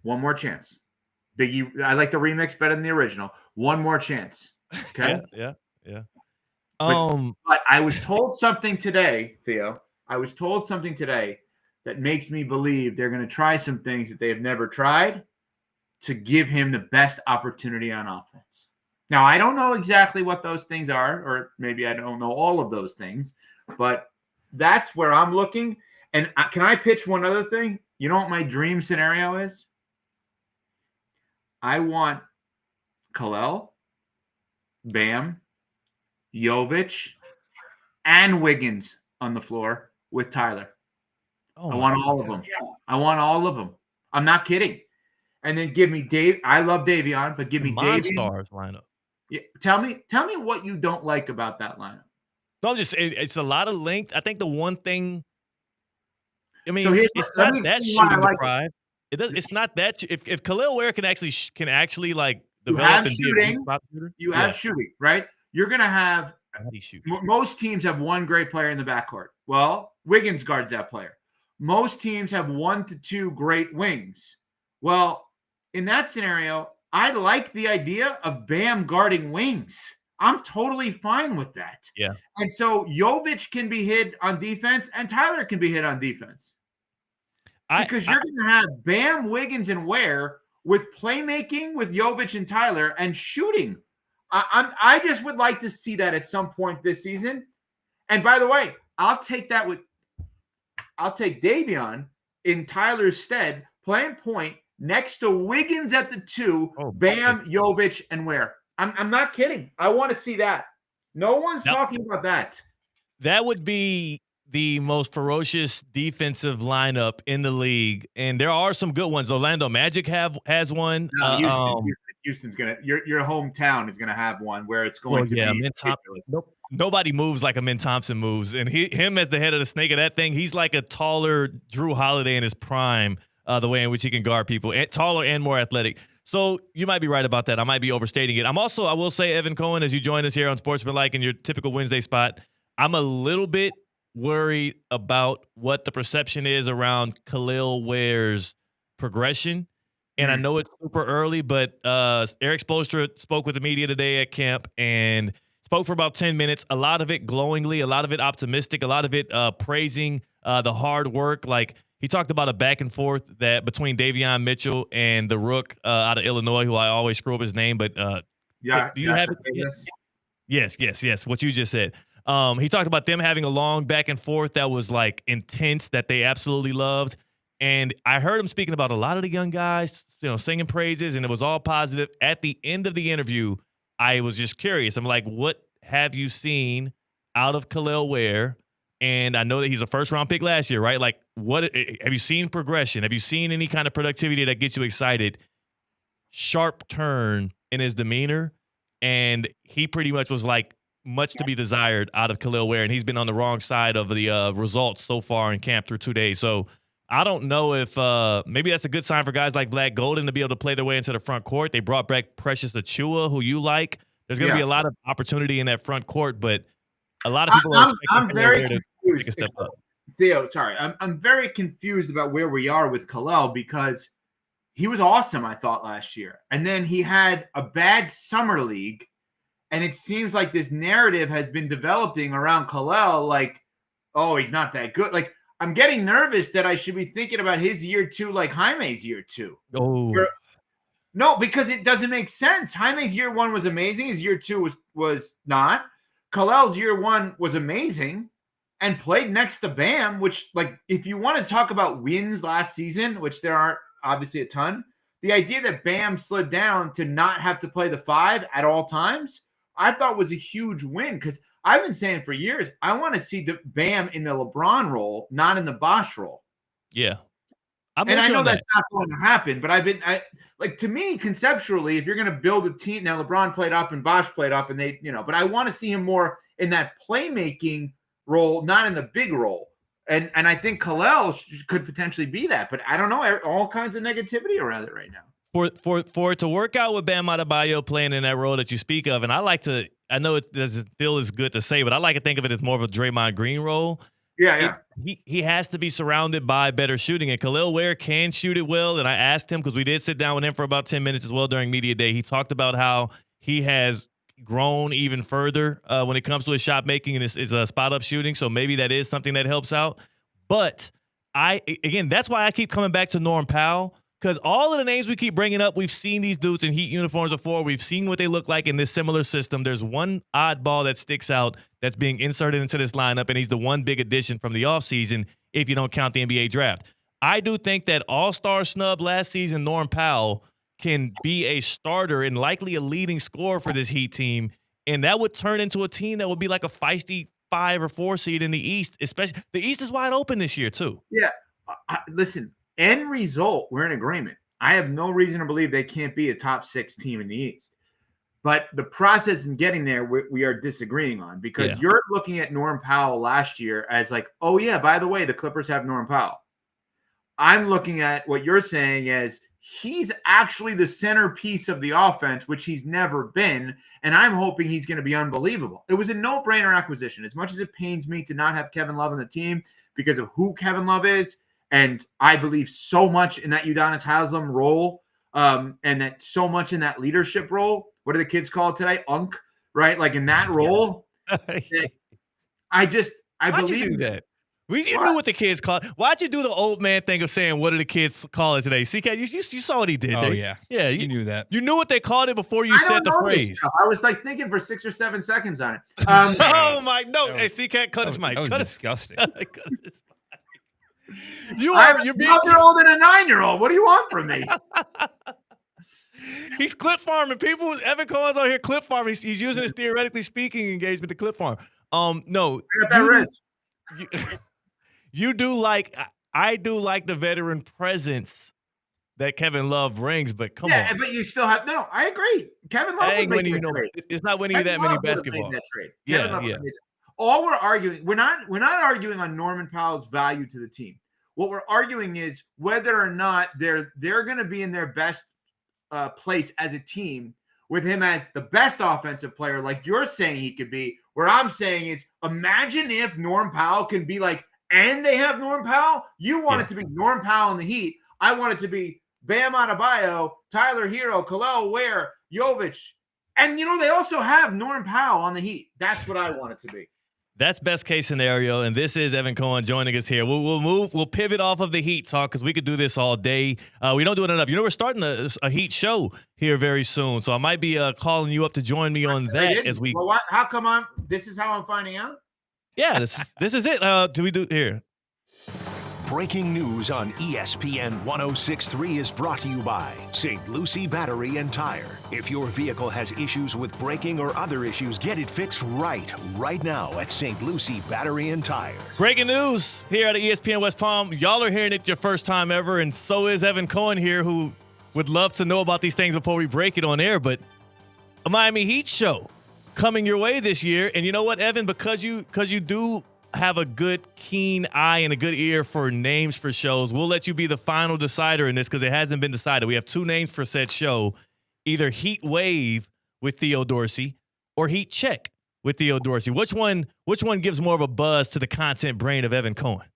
One more chance. Biggie, I like the remix better than the original. One more chance. Okay? Yeah. But I was told something today, Theo. That makes me believe they're going to try some things that they have never tried to give him the best opportunity on offense. Now, I don't know exactly what those things are, or maybe I don't know all of those things, but that's where I'm looking. And can I pitch one other thing? You know what my dream scenario is? I want Kalel, Bam, Jovic, and Wiggins on the floor with Tyler. I want all of them. I want all of them. I'm not kidding. And then give me Dave. I love Davion, but give me Davion. Stars lineup. Yeah, tell me what you don't like about that lineup. No, it's a lot of length. I think the one thing. I mean, it's let not that shooting deprived. It's not that. If Khalil Ware can actually like develop and be a spot shooter, you have shooting, right? You're gonna have. Most teams have one great player in the backcourt. Well, Wiggins guards that player. Most teams have 1 to 2 great wings. Well, in that scenario, I like the idea of Bam guarding wings. I'm totally fine with that. Yeah. And so Jovic can be hit on defense and Tyler can be hit on defense. Because you're going to have Bam, Wiggins, and Ware with playmaking with Jovic and Tyler and shooting. I just would like to see that at some point this season. And by the way, I'll take Davion in Tyler's stead, playing point next to Wiggins at the 2, Bam, Jovic, and Ware. I'm not kidding. I want to see that. No one's talking about that. That would be the most ferocious defensive lineup in the league, and there are some good ones. Orlando Magic has one. No, Houston's gonna. Your hometown is gonna have one where it's going to be ridiculous. Nobody moves like Amin Thompson moves, and him as the head of the snake of that thing, he's like a taller Drew Holiday in his prime. The way in which he can guard people, taller and more athletic. So you might be right about that. I might be overstating it. I will say, Evan Cohen, as you join us here on Sportsmanlike in your typical Wednesday spot, I'm a little bit worried about what the perception is around Khalil Ware's progression. And I know it's super early, but Eric Spoelstra spoke with the media today at camp and spoke for about 10 minutes, a lot of it glowingly, a lot of it optimistic, a lot of it praising the hard work. Like, he talked about a back and forth that between Davion Mitchell and the rook out of Illinois, who I always screw up his name, but do you have it? Yes. What you just said. He talked about them having a long back and forth that was like intense, that they absolutely loved. And I heard him speaking about a lot of the young guys, singing praises, and it was all positive. At the end of the interview, I was just curious. I'm like, what have you seen out of Khalil Ware? And I know that he's a first-round pick last year, right? Like, what have you seen progression? Have you seen any kind of productivity that gets you excited? Sharp turn in his demeanor, and he pretty much was like much to be desired out of Khalil Ware, and he's been on the wrong side of the results so far in camp through 2 days. So I don't know if maybe that's a good sign for guys like Black Golden to be able to play their way into the front court. They brought back Precious Achua, who you like. There's going to be a lot of opportunity in that front court, but a lot of people are expecting Khalil Ware to take a step up. Theo, sorry. I'm very confused about where we are with Khalil because he was awesome, I thought, last year. And then he had a bad summer league, and it seems like this narrative has been developing around Khalil like, oh, he's not that good. Like, I'm getting nervous that I should be thinking about his year 2 like Jaime's year 2. Oh. No, because it doesn't make sense. Jaime's year 1 was amazing. His year 2 was not. Khalil's year 1 was amazing and played next to Bam, which, like, if you want to talk about wins last season, which there aren't obviously a ton, the idea that Bam slid down to not have to play the 5 at all times, I thought was a huge win because I've been saying for years, I want to see the Bam in the LeBron role, not in the Bosh role. Yeah. I know that's not going to happen, but to me, conceptually, if you're going to build a team, now LeBron played up and Bosh played up and they, but I want to see him more in that playmaking role, not in the big role. And I think Khalil could potentially be that, but I don't know, all kinds of negativity around it right now. For it to work out with Bam Adebayo playing in that role that you speak of, and I know it doesn't feel as good to say, but I like to think of it as more of a Draymond Green role. Yeah. He has to be surrounded by better shooting, and Khalil Ware can shoot it well. And I asked him, because we did sit down with him for about 10 minutes as well during media day. He talked about how he has grown even further when it comes to his shot making and his spot up shooting. So maybe that is something that helps out. But that's why I keep coming back to Norm Powell. Because all of the names we keep bringing up, we've seen these dudes in Heat uniforms before. We've seen what they look like in this similar system. There's one oddball that sticks out that's being inserted into this lineup, and he's the one big addition from the offseason if you don't count the NBA draft. I do think that all-star snub last season, Norm Powell, can be a starter and likely a leading scorer for this Heat team, and that would turn into a team that would be like a feisty 5 or 4 seed in the East. Especially the East is wide open this year, too. Yeah. Listen. End result, we're in agreement. I have no reason to believe they can't be a top 6 team in the East. But the process in getting there, we are disagreeing on because you're looking at Norm Powell last year as like, oh, yeah, by the way, the Clippers have Norm Powell. I'm looking at what you're saying as he's actually the centerpiece of the offense, which he's never been, and I'm hoping he's going to be unbelievable. It was a no-brainer acquisition. As much as it pains me to not have Kevin Love on the team because of who Kevin Love is, and I believe so much in that Udonis Haslem role, and that so much in that leadership role. What do the kids call it today? Unk, right? Like in that role. I Why'd believe you do that. You knew what the kids called. Why'd you do the old man thing of saying, what do the kids call it today? CK, you saw what he did. Oh, yeah. Yeah, you knew that. You knew what they called it before you said the phrase. I was like thinking for 6 or 7 seconds on it. Oh, my. No. Hey, CK, cut his mic. That was disgusting. You're 12-year-old and a 9-year-old. What do you want from me? He's clip farming. People, Evan Cohen's on here clip farming. He's using his theoretically speaking engagement to clip farm. No. You do like, I do like the veteran presence that Kevin Love brings, but come on. Yeah, but you still have no. I agree. Kevin Love would make that trade. It's not winning you that many basketball. That trade. Yeah. All we're arguing, we're not arguing on Norman Powell's value to the team. What we're arguing is whether or not they're going to be in their best place as a team with him as the best offensive player, like you're saying he could be. Where I'm saying is, imagine if Norm Powell can be like, and they have Norm Powell. You want it to be Norm Powell in the Heat. I want it to be Bam Adebayo, Tyler Hero, Khalil Ware, Jovic. And, they also have Norm Powell on the Heat. That's what I want it to be. That's best case scenario, and this is Evan Cohen joining us here. We'll pivot off of the Heat talk because we could do this all day. We don't do it enough. We're starting a Heat show here very soon, so I might be calling you up to join me on that as we. Well, how come this is how I'm finding out? Yeah, this is it. Do we do here? Breaking news on ESPN 106.3 is brought to you by St. Lucie Battery and Tire. If your vehicle has issues with braking or other issues, get it fixed right now at St. Lucie Battery and Tire. Breaking news here at ESPN West Palm. Y'all are hearing it your first time ever, and so is Evan Cohen here, who would love to know about these things before we break it on air. But a Miami Heat show coming your way this year. And you know what, Evan? Because you do have a good keen eye and a good ear for names for shows, we'll let you be the final decider in this because it hasn't been decided. We have 2 names for said show, either Heat Wave with Theo Dorsey or Heat Check with Theo Dorsey. Which one gives more of a buzz to the content brain of Evan Cohen?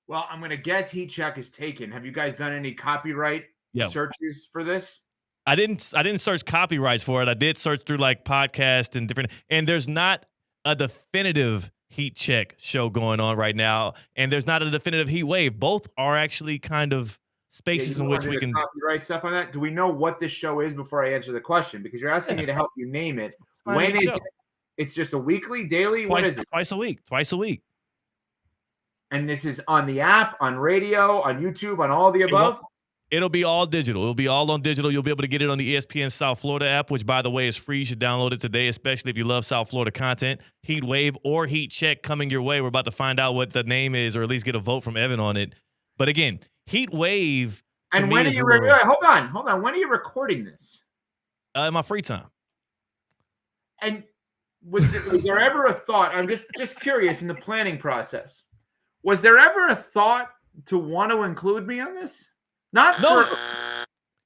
Well, I'm going to guess Heat Check is taken. Have you guys done any copyright searches for this? I didn't search copyrights for it. I did search through like podcast and different, and there's not a definitive Heat Check show going on right now, and there's not a definitive Heat Wave. Both are actually kind of spaces in which we can copyright stuff on that. Do we know what this show is before I answer the question? Because you're asking me to help you name it. When is it? It's just a weekly, daily? What is it? Twice a week. And this is on the app, on radio, on YouTube, on all the above? It'll be all digital. It'll be all on digital. You'll be able to get it on the ESPN South Florida app, which, by the way, is free. You should download it today, especially if you love South Florida content. Heat Wave or Heat Check coming your way. We're about to find out what the name is, or at least get a vote from Evan on it. But again, Heat Wave. And when are you? Hold on. When are you recording this? In my free time. And was there ever a thought? I'm just curious in the planning process. Was there ever a thought to want to include me on this?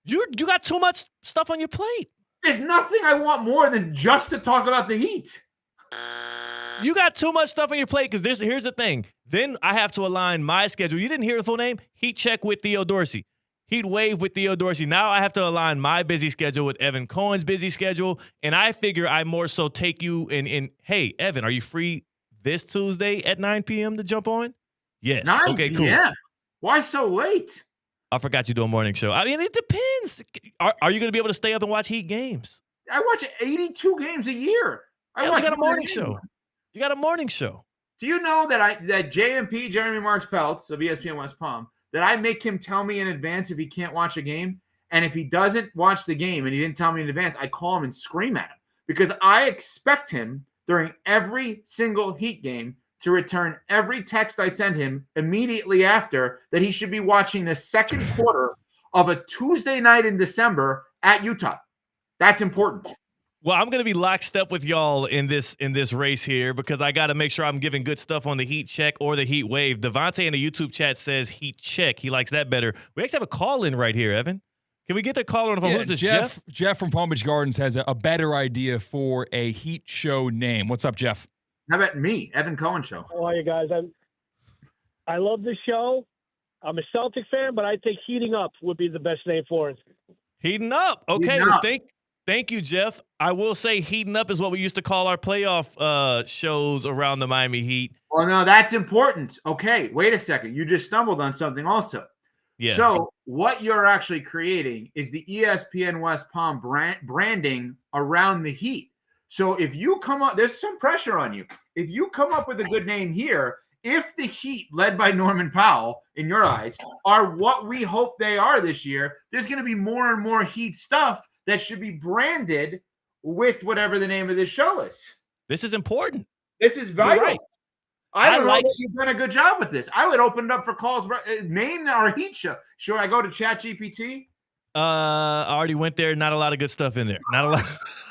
You got too much stuff on your plate. There's nothing I want more than just to talk about the Heat. You got too much stuff on your plate because here's the thing. Then I have to align my schedule. You didn't hear the full name? Heat Check with Theo Dorsey. Heat Wave with Theo Dorsey. Now I have to align my busy schedule with Evan Cohen's busy schedule. And I figure I more so take you in, hey, Evan, are you free this Tuesday at 9 p.m. to jump on? Yes. 9 okay, cool. p.m.? Why so late? I forgot you do a morning show. I mean, it depends. Are you going to be able to stay up and watch Heat games? I watch 82 games a year. You got a morning show. You got a morning show. Do you know that JMP, Jeremy Marks Peltz of ESPN West Palm, that I make him tell me in advance if he can't watch a game? And if he doesn't watch the game and he didn't tell me in advance, I call him and scream at him because I expect him during every single Heat game to return every text I send him immediately after that he should be watching the second quarter of a Tuesday night in December at Utah. That's important. Well, I'm going to be lockstep with y'all in this race here because I got to make sure I'm giving good stuff on the Heat Check or the Heat Wave. Devontae in the YouTube chat says Heat Check. He likes that better. We actually have a call-in right here, Evan. Can we get the caller on the phone? Who's this, Jeff? Jeff from Palm Beach Gardens has a better idea for a Heat show name. What's up, Jeff? How about me, Evan Cohen Show? How are you guys? I love the show. I'm a Celtic fan, but I think Heating Up would be the best name for it. Heating Up. Okay. Heating well, up. Thank you, Jeff. I will say heating up is what we used to call our playoff shows around the Miami Heat. Well, no, that's important. Okay, wait a second. You just stumbled on something also. Yeah. So what you're actually creating is the ESPN West Palm branding around the Heat. So if you come up, there's some pressure on you. If you come up with a good name here, if the Heat, led by Norman Powell, in your eyes, are what we hope they are this year, there's going to be more and more Heat stuff that should be branded with whatever the name of this show is. This is important. This is vital. Right. I would hope that you've done a good job with this. I would open it up for calls. Name our Heat show. Should I go to ChatGPT? I already went there. Not a lot of good stuff in there. Not a lot.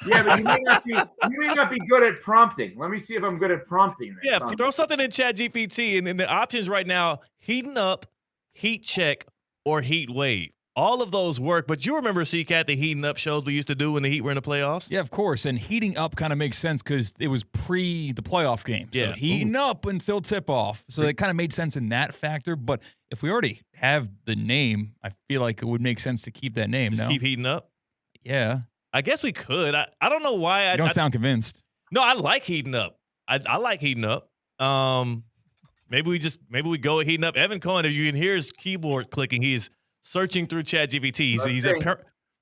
Yeah, but you may not be good at prompting. Let me see if I'm good at prompting this. Yeah, throw something in ChatGPT, and then the options right now: heating up, heat check, or heat wave. All of those work, but you remember, CCAT, the heating up shows we used to do when the Heat were in the playoffs? Yeah, of course. And heating up kind of makes sense because it was pre the playoff game. Yeah. So heating up until tip off. So it kind of made sense in that factor. But if we already have the name, I feel like it would make sense to keep that name. Just keep heating up? Yeah. I guess we could. I don't know why. You don't sound convinced. No, I like heating up. I like heating up. Maybe we go with heating up. Evan Cohen, if you can hear his keyboard clicking, he's searching through ChatGPT. He's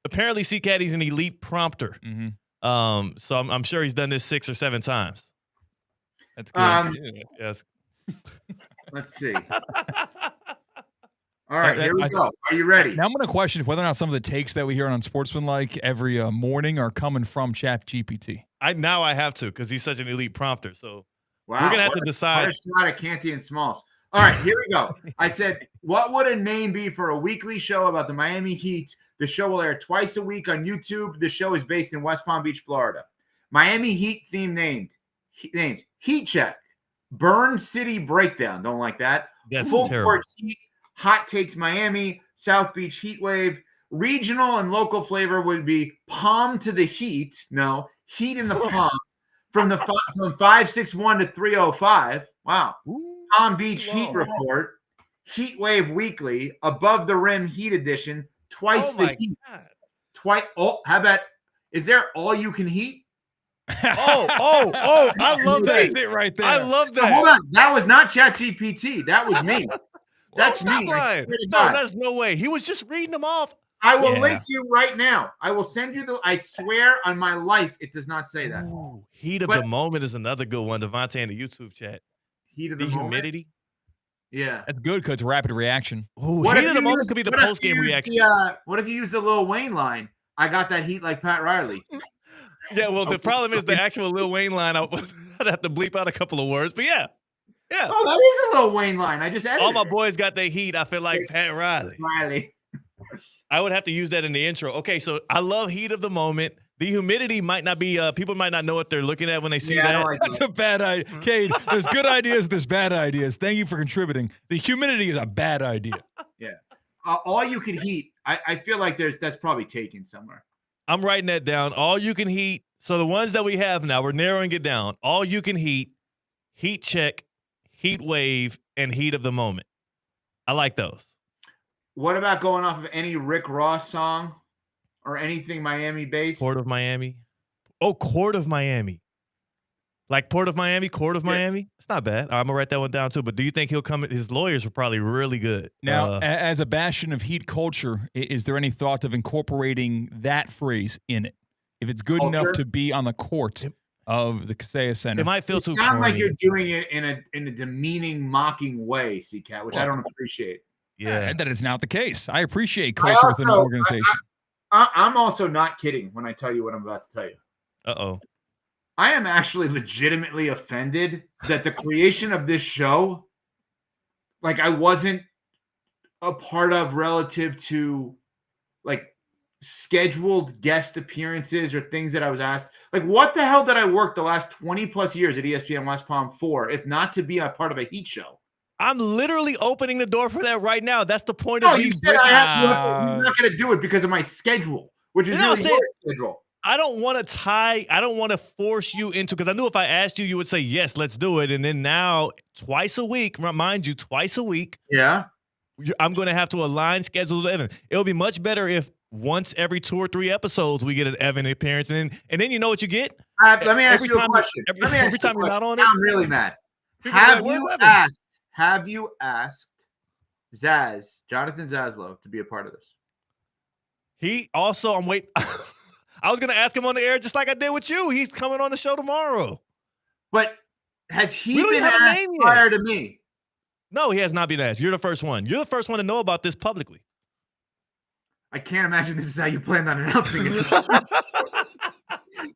apparently CCAT. He's an elite prompter. Mm-hmm. So I'm sure he's done this 6 or 7 times. That's good. Yes. Let's see. All right, here we go. Are you ready? Now I'm going to question whether or not some of the takes that we hear on Sportsmanlike every morning are coming from ChatGPT. I have to because he's such an elite prompter. So wow, we're gonna have to decide. What a shot at Canty and Smalls. All right, here we go. I said, what would a name be for a weekly show about the Miami Heat? The show will air twice a week on YouTube. The show is based in West Palm Beach, Florida. Miami Heat theme names: Heat Check, Burn City Breakdown. Don't like that. That's Full terrible. Court Heat, Hot Takes Miami, South Beach Heat Wave. Regional and local flavor would be Palm to the Heat. No, Heat in the Palm. From 561 to 305. Wow. Palm Beach Heat Report, Heat Wave Weekly, Above the Rim Heat Edition, Twice the Heat. How about, is there All You Can Heat? I love that. That's it right there. I love that. Hold on. That was not ChatGPT. That was me. That's me. No, there's no way. He was just reading them off. I will link you right now. I will send you I swear on my life, it does not say that. Ooh, Heat of the Moment is another good one. Devontae in the YouTube chat. Heat of the humidity. Yeah. That's good because it's rapid reaction. Ooh, Heat of the Moment could be the post-game reaction. What if you use the Lil Wayne line? I got that heat like Pat Riley. Yeah, well, the problem is the actual Lil Wayne line. I'd have to bleep out a couple of words, but yeah. Yeah. Oh, that is a Lil Wayne line. I just edited all my boys got their heat. I feel like Pat Riley. I would have to use that in the intro. Okay, so I love Heat of the Moment. The humidity might not be, people might not know what they're looking at when they see that. That's a bad idea. Cade, there's good ideas, there's bad ideas. Thank you for contributing. The humidity is a bad idea. Yeah. All You Can Heat, I feel like that's probably taken somewhere. I'm writing that down. All You Can Heat. So the ones that we have now, we're narrowing it down. All You Can Heat, Heat Check, Heat Wave, and Heat of the Moment. I like those. What about going off of any Rick Ross song or anything Miami-based? Port of Miami. Oh, Court of Miami. Like Port of Miami, Court of Miami? It's not bad. I'm going to write that one down too. But do you think he'll come? His lawyers are probably really good. Now, as a bastion of Heat culture, is there any thought of incorporating that phrase in it? If it's good enough to be on the court of the Kaseya Center. It might feel too sound like you're doing it in a demeaning, mocking way, CCAT, which I don't appreciate. Yeah, that is not the case. I appreciate culture within an organization. I'm also not kidding when I tell you what I'm about to tell you. Uh-oh. I am actually legitimately offended that the creation of this show, like I wasn't a part of relative to like scheduled guest appearances or things that I was asked. Like, what the hell did I work the last 20 plus years at ESPN West Palm for, if not to be a part of a Heat show? I'm literally opening the door for that right now. That's the point of you said I'm not going to do it because of my schedule, which is really your schedule. I don't want to force you into, because I knew if I asked you, you would say, yes, let's do it. And then now twice a week, remind you, twice a week. Yeah. I'm going to have to align schedules with Evan. It would be much better if once every 2 or 3 episodes, we get an Evan appearance. And then you know what you get? Let me ask you a question. Every time you're not on it. I'm really mad. People are like, "Where's Evan?" Have you asked Jonathan Zaslow, to be a part of this? He also, I'm waiting. I was going to ask him on the air just like I did with you. He's coming on the show tomorrow. But has he been asked prior to me? No, he has not been asked. You're the first one. You're the first one to know about this publicly. I can't imagine this is how you planned on announcing it.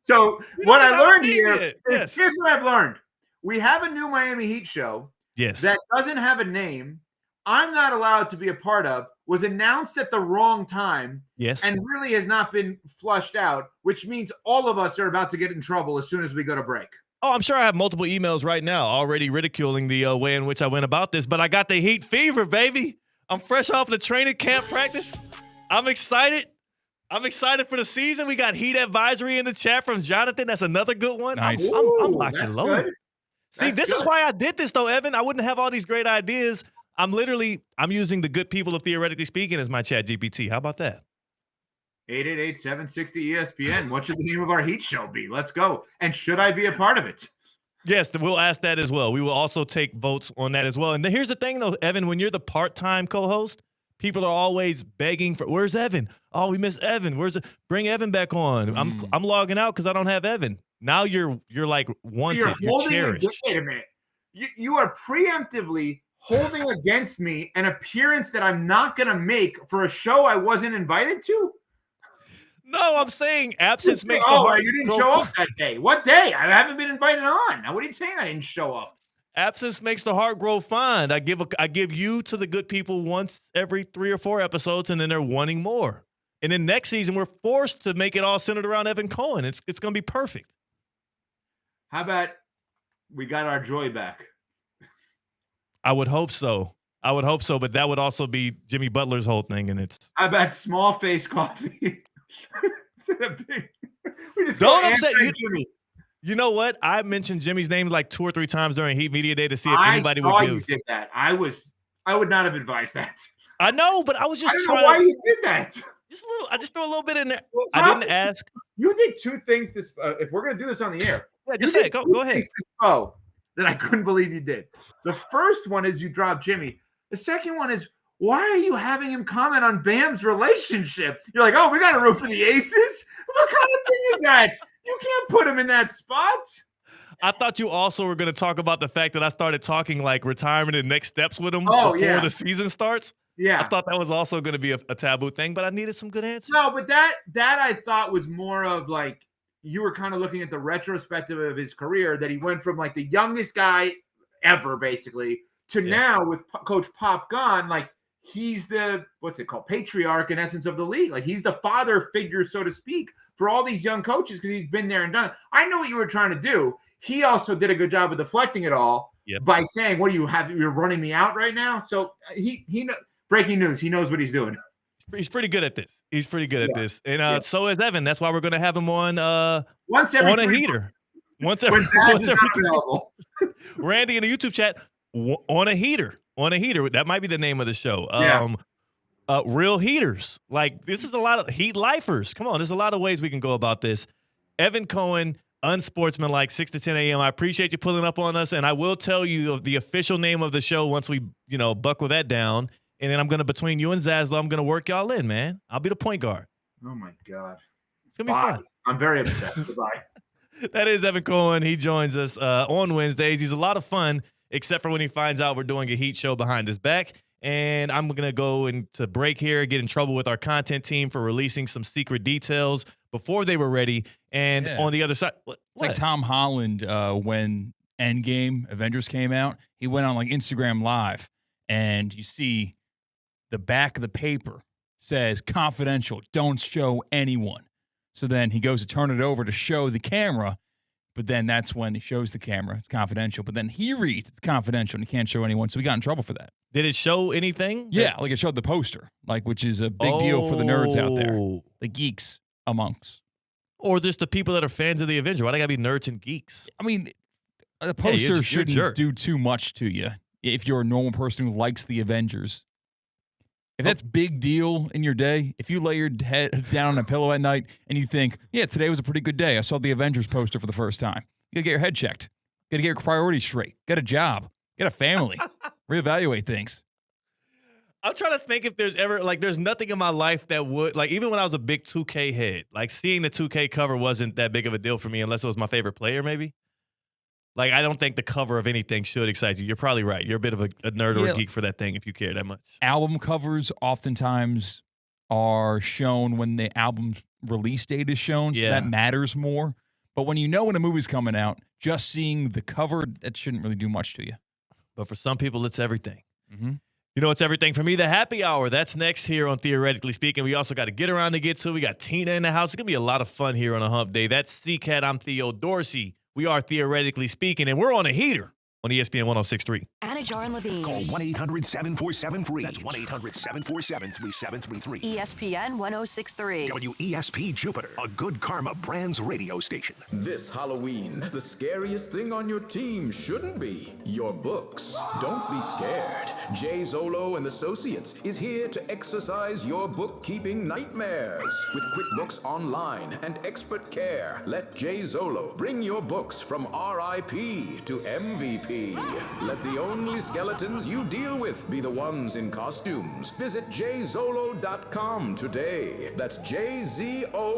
So what I learned here is, here's what I've learned. We have a new Miami Heat show that doesn't have a name. I'm not allowed to be a part of, was announced at the wrong time, and really has not been flushed out, which means all of us are about to get in trouble as soon as we go to break. Oh, I'm sure I have multiple emails right now already ridiculing the way in which I went about this, but I got the Heat fever, baby. I'm fresh off the training camp practice. I'm excited. I'm excited for the season. We got Heat advisory in the chat from Jonathan. That's another good one. Nice. I'm locked and loaded. See, this is why I did this, though, Evan. I wouldn't have all these great ideas. I'm using the good people of Theoretically Speaking as my chat GPT. How about that? 888-760-ESPN. What should the name of our Heat show be? Let's go. And should I be a part of it? Yes, we'll ask that as well. We will also take votes on that as well. And here's the thing, though, Evan. When you're the part-time co-host, people are always begging for, where's Evan? Oh, we miss Evan. Bring Evan back on. I'm logging out because I don't have Evan. Now you're like wanted. You're cherished. Wait a minute. You are preemptively holding against me an appearance that I'm not going to make for a show I wasn't invited to? No, I'm saying absence makes the heart. You didn't show up that day. What day? I haven't been invited on. Now, what are you saying? I didn't show up. Absence makes the heart grow fond. I give you to the good people once every 3 or 4 episodes, and then they're wanting more. And then next season, we're forced to make it all centered around Evan Cohen. It's going to be perfect. How about we got our joy back? I would hope so. But that would also be Jimmy Butler's whole thing, and it's. How about small face coffee? Don't upset Jimmy. You know what? I mentioned Jimmy's name like 2 or 3 times during Heat Media Day to see if anybody would give. You did that. I would not have advised that. I know, but I was just trying. I don't know why you did that. Just a little. I just threw a little bit in there. I didn't ask. You did 2 things. If we're gonna do this on the air, just say it. Go ahead. That I couldn't believe you did. The first one is you dropped Jimmy. The second one is, why are you having him comment on Bam's relationship? You're like, oh, we got to root for the Aces? What kind of thing is that? You can't put him in that spot. I thought you also were going to talk about the fact that I started talking like retirement and next steps with him before the season starts. Yeah. I thought that was also going to be a taboo thing, but I needed some good answers. No, but that I thought was more of like, you were kind of looking at the retrospective of his career, that he went from like the youngest guy ever, basically, to now with Coach Pop gone, like he's the, what's it called, patriarch in essence of the league. Like he's the father figure, so to speak, for all these young coaches because he's been there and done it. I know what you were trying to do. He also did a good job of deflecting it all by saying, what do you have? You're running me out right now. So he breaking news. He knows what he's doing. He's pretty good at this. And so is Evan. That's why we're going to have him on once every on a heater. Once every Randy in the YouTube chat, on a heater. That might be the name of the show. Real heaters. Like, this is a lot of Heat lifers. Come on, there's a lot of ways we can go about this. Evan Cohen, unsportsmanlike, 6 to 10 a.m. I appreciate you pulling up on us, and I will tell you the official name of the show once we, buckle that down. And then I'm going to, between you and Zaslow, I'm going to work y'all in, man. I'll be the point guard. Oh, my God. It's going to be fun. I'm very upset. Goodbye. That is Evan Cohen. He joins us on Wednesdays. He's a lot of fun, except for when he finds out we're doing a Heat show behind his back. And I'm going to go into break here, get in trouble with our content team for releasing some secret details before they were ready. And on the other side, it's like Tom Holland when Endgame Avengers came out. He went on like Instagram Live, and you see the back of the paper says confidential, don't show anyone. So then he goes to turn it over to show the camera, but then that's when he shows the camera. It's confidential. But then he reads it's confidential, and he can't show anyone. So we got in trouble for that. Did it show anything? Yeah, like it showed the poster, like, which is a big deal for the nerds out there, the geeks amongst. Or just the people that are fans of the Avenger. Why they gotta be nerds and geeks? I mean, the poster shouldn't do too much to you if you're a normal person who likes the Avengers. If that's big deal in your day, if you lay your head down on a pillow at night and you think, yeah, today was a pretty good day. I saw the Avengers poster for the first time. You got to get your head checked. You got to get your priorities straight. Get a job. Get a family. Reevaluate things. I'm trying to think if there's ever, like, there's nothing in my life that would, like, even when I was a big 2K head, like, seeing the 2K cover wasn't that big of a deal for me unless it was my favorite player, maybe. Like, I don't think the cover of anything should excite you. You're probably right. You're a bit of a nerd or a geek for that thing if you care that much. Album covers oftentimes are shown when the album's release date is shown, so that matters more. But when you know when a movie's coming out, just seeing the cover, that shouldn't really do much to you. But for some people, it's everything. Mm-hmm. You know, it's everything for me. The happy hour, that's next here on Theoretically Speaking. We also got to get around to get to. We got Tina in the house. It's going to be a lot of fun here on a hump day. That's C-Cat. I'm Theo Dorsey. We are Theoretically Speaking, and we're on a heater on ESPN 106.3. Anajar and Levine. Call 1-800-747-FREE. That's 1-800-747-3733. ESPN 106.3. WESP Jupiter, a Good Karma Brands radio station. This Halloween, the scariest thing on your team shouldn't be your books. Don't be scared. Jay Zolo and Associates is here to exercise your bookkeeping nightmares. With QuickBooks Online and expert care, let Jay Zolo bring your books from RIP to MVP. Let the only skeletons you deal with be the ones in costumes. Visit jzolo.com today. That's JZOLLO.com.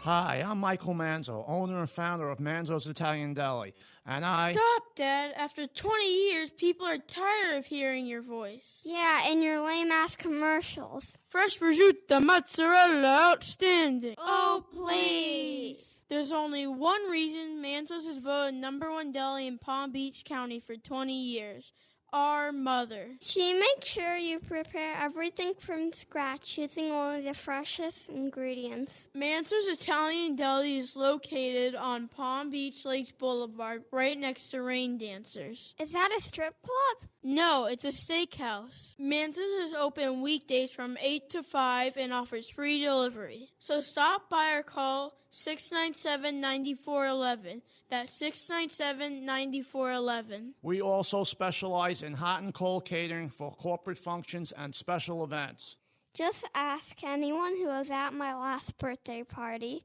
Hi, I'm Michael Manzo, owner and founder of Manzo's Italian Deli, and I... Stop, Dad. After 20 years, people are tired of hearing your voice. Yeah, and your lame-ass commercials. Fresh prosciutto, mozzarella, outstanding. Oh, please. There's only one reason Manzo's has voted #1 deli in Palm Beach County for 20 years. Our mother. She makes sure you prepare everything from scratch using only the freshest ingredients. Manzo's Italian Deli is located on Palm Beach Lakes Boulevard, right next to Rain Dancers. Is that a strip club? No, it's a steakhouse. Manzo's is open weekdays from 8 to 5 and offers free delivery. So stop by or call 697-9411. That's 697-9411. We also specialize in hot and cold catering for corporate functions and special events. Just ask anyone who was at my last birthday party.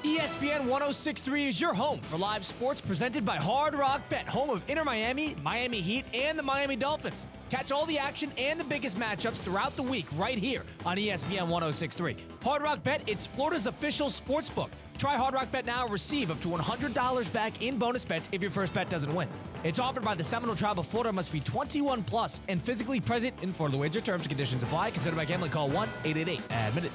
ESPN 106.3 is your home for live sports presented by Hard Rock Bet, home of Inter Miami, Miami Heat, and the Miami Dolphins. Catch all the action and the biggest matchups throughout the week right here on ESPN 106.3. Hard Rock Bet, it's Florida's official sports book. Try Hard Rock Bet now and receive up to $100 back in bonus bets if your first bet doesn't win. It's offered by the Seminole Tribe of Florida, must be 21 plus and physically present in Florida. Wager terms and conditions apply. Consider by gambling. Call 1-888-ADMITTED.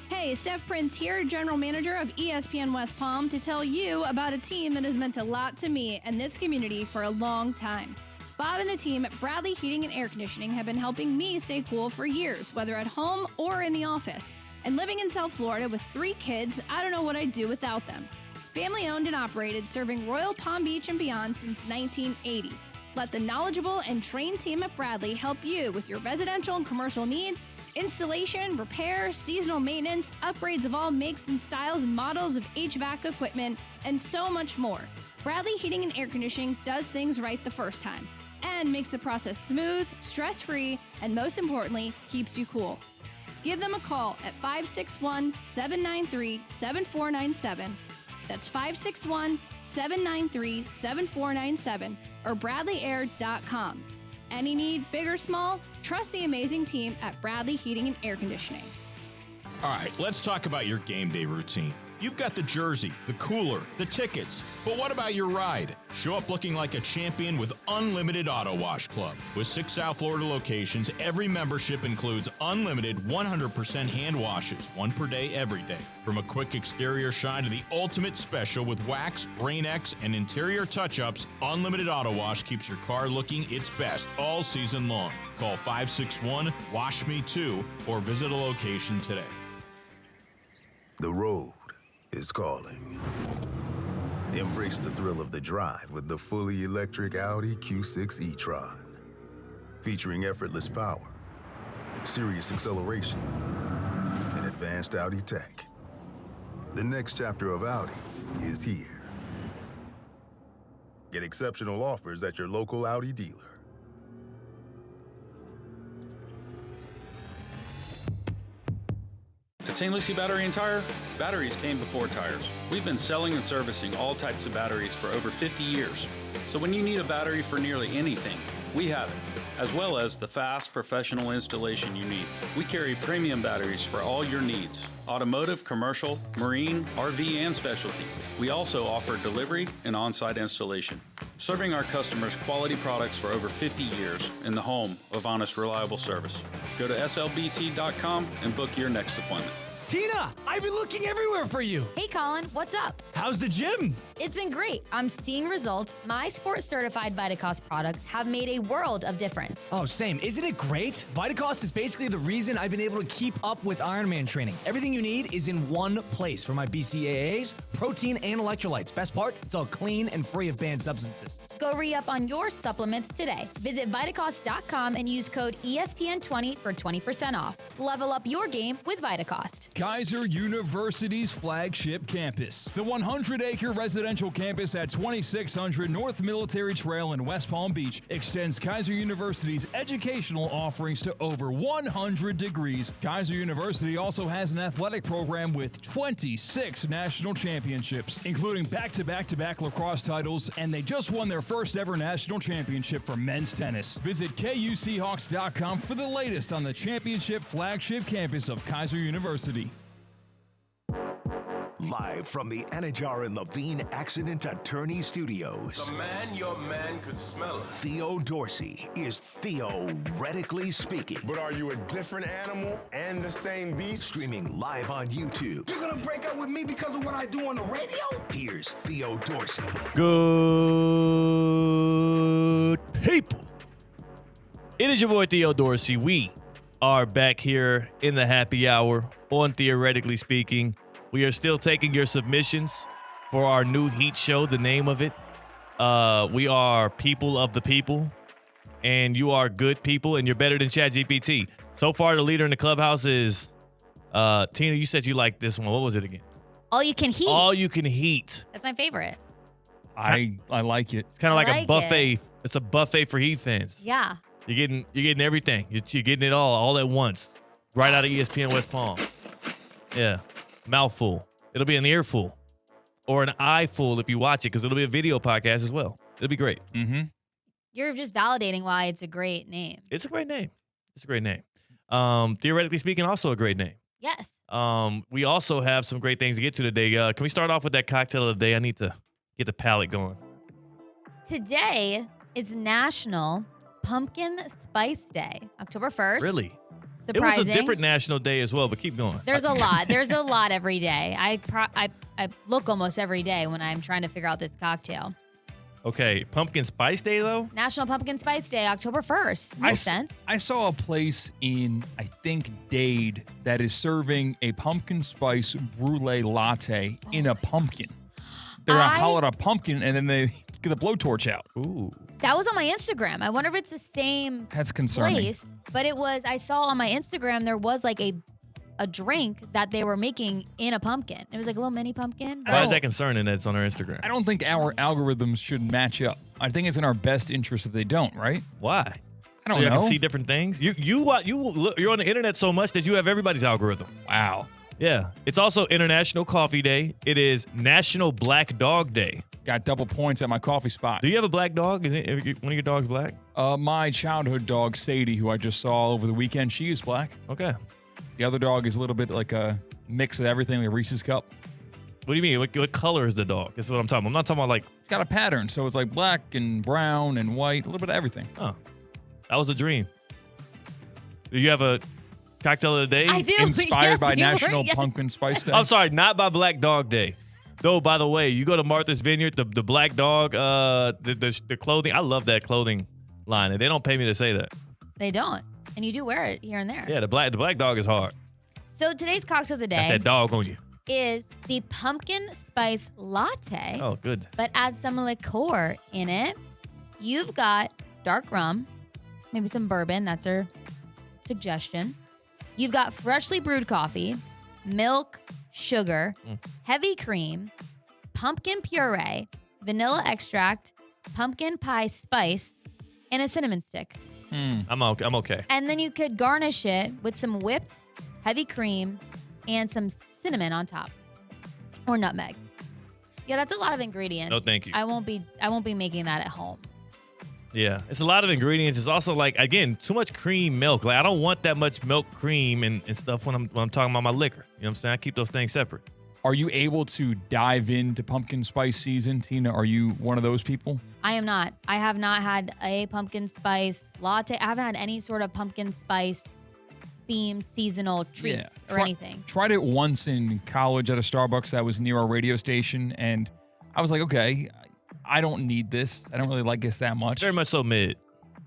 Hey, Steph Prince here, General Manager of ESPN West Palm, to tell you about a team that has meant a lot to me and this community for a long time. Bob and the team at Bradley Heating and Air Conditioning have been helping me stay cool for years, whether at home or in the office. And living in South Florida with 3 kids, I don't know what I'd do without them. Family owned and operated, serving Royal Palm Beach and beyond since 1980. Let the knowledgeable and trained team at Bradley help you with your residential and commercial needs, installation, repair, seasonal maintenance, upgrades of all makes and styles and models of HVAC equipment, and so much more. Bradley Heating and Air Conditioning does things right the first time and makes the process smooth, stress-free, and most importantly, keeps you cool. Give them a call at 561-793-7497. That's 561-793-7497 or bradleyair.com. Any need, big or small, trust the amazing team at Bradley Heating and Air Conditioning. All right, let's talk about your game day routine. You've got the jersey, the cooler, the tickets, but what about your ride? Show up looking like a champion with Unlimited Auto Wash Club. With 6 South Florida locations, every membership includes unlimited 100% hand washes, 1 per day, every day. From a quick exterior shine to the ultimate special with wax, Rain-X, and interior touch-ups, Unlimited Auto Wash keeps your car looking its best all season long. Call 561-WASH-ME-TOO or visit a location today. The road is calling. Embrace the thrill of the drive with the fully electric Audi Q6 e-tron. Featuring effortless power, serious acceleration, and advanced Audi tech. The next chapter of Audi is here. Get exceptional offers at your local Audi dealer. At St. Lucie Battery and Tire, batteries came before tires. We've been selling and servicing all types of batteries for over 50 years. So when you need a battery for nearly anything, we have it, as well as the fast, professional installation you need. We carry premium batteries for all your needs: automotive, commercial, marine, RV, and specialty. We also offer delivery and on-site installation, serving our customers quality products for over 50 years in the home of honest, reliable service. Go to slbt.com and book your next appointment. Tina, I've been looking everywhere for you. Hey, Colin, what's up? How's the gym? It's been great. I'm seeing results. My sports-certified Vitacost products have made a world of difference. Oh, same. Isn't it great? Vitacost is basically the reason I've been able to keep up with Ironman training. Everything you need is in one place for my BCAAs, protein, and electrolytes. Best part, it's all clean and free of banned substances. Go re-up on your supplements today. Visit Vitacost.com and use code ESPN20 for 20% off. Level up your game with Vitacost. Kaiser University's flagship campus. The 100-acre residential campus at 2600 North Military Trail in West Palm Beach extends Kaiser University's educational offerings to over 100 degrees. Kaiser University also has an athletic program with 26 national championships, including back-to-back-to-back lacrosse titles, and they just won their first ever national championship for men's tennis. Visit KUSeahawks.com for the latest on the championship flagship campus of Kaiser University. Live from the Anajar and Levine Accident Attorney Studios. The man your man could smell it. Theo Dorsey is theoretically speaking. But are you a different animal and the same beast? Streaming live on YouTube. You're gonna break up with me because of what I do on the radio? Here's Theo Dorsey. Good people. It is your boy Theo Dorsey. We are back here in the happy hour on Theoretically Speaking. We are still taking your submissions for our new Heat show, the name of it. We are people of the people, and you are good people, and you're better than ChatGPT. So far, the leader in the clubhouse is Tina. You said you liked this one. What was it again? All You Can Heat. All You Can Heat. That's my favorite. I like it. It's kind of like a like buffet. it. It's a buffet for Heat fans. Yeah. You're getting everything. You're getting it all at once, right out of ESPN West Palm. Yeah. Mouthful. It'll be an earful or an eyeful if you watch it, because it'll be a video podcast as well. It'll be great. Mm-hmm. You're just validating why it's a great name. It's a great name. It's a great name. Theoretically Speaking, also a great name. Yes. We also have some great things to get to today. Can we start off with that cocktail of the day? I need to get the palate going. Today is National Pumpkin Spice Day, October 1st. Really? Surprising. It was a different national day as well, but keep going. There's a lot. There's a lot every day. I look almost every day when I'm trying to figure out this cocktail. Okay, Pumpkin Spice Day, though? National Pumpkin Spice Day, October 1st. Makes sense. I saw a place in, I think, Dade that is serving a pumpkin spice brulee latte in a pumpkin. They're going to hollow out a pumpkin, and then they get the blowtorch out. Ooh. That was on my Instagram. I wonder if it's the same That's concerning. place. But it was, I saw on my Instagram, there was like a drink that they were making in a pumpkin. It was like a little mini pumpkin. Why is that concerning that it's on our Instagram? I don't think our algorithms should match up. I think it's in our best interest that they don't, right? Why? I don't so you know. can see different things. You're on the internet so much that you have everybody's algorithm. Wow. Yeah. It's also International Coffee Day. It is National Black Dog Day. Got double points at my coffee spot. Do you have a black dog? Is one of your dogs black? My childhood dog, Sadie, who I just saw over the weekend, she is black. Okay. The other dog is a little bit like a mix of everything, like a Reese's Cup. What do you mean? What color is the dog? That's what I'm talking about. I'm not talking about like... It's got a pattern, so it's like black and brown and white, a little bit of everything. Oh, that was a dream. Do you have a cocktail of the day? I do. Inspired by National Pumpkin Spice Day? I'm sorry, not by Black Dog Day. Though, by the way, you go to Martha's Vineyard, the Black Dog, the clothing. I love that clothing line, and they don't pay me to say that. They don't. And you do wear it here and there. Yeah, the black dog is hard. So today's cocktail of the day Got that dog on you. is the pumpkin spice latte. Oh, goodness. But add some liqueur in it. You've got dark rum, maybe some bourbon. That's our suggestion. You've got freshly brewed coffee, milk, sugar, heavy cream, pumpkin puree, vanilla extract, pumpkin pie spice, and a cinnamon stick. I'm okay. And then you could garnish it with some whipped heavy cream and some cinnamon on top, or nutmeg. Yeah, that's a lot of ingredients. No, thank you. I won't be making that at home. Yeah, it's a lot of ingredients. It's also like, again, too much cream milk. Like I don't want that much milk, cream, and stuff when I'm talking about my liquor. You know what I'm saying? I keep those things separate. Are you able to dive into pumpkin spice season, Tina? Are you one of those people? I am not. I have not had a pumpkin spice latte. I haven't had any sort of pumpkin spice themed seasonal treats or anything. Tried it once in college at a Starbucks that was near our radio station, and I was like, okay, I don't need this. I don't really like this that much. Very much so mid.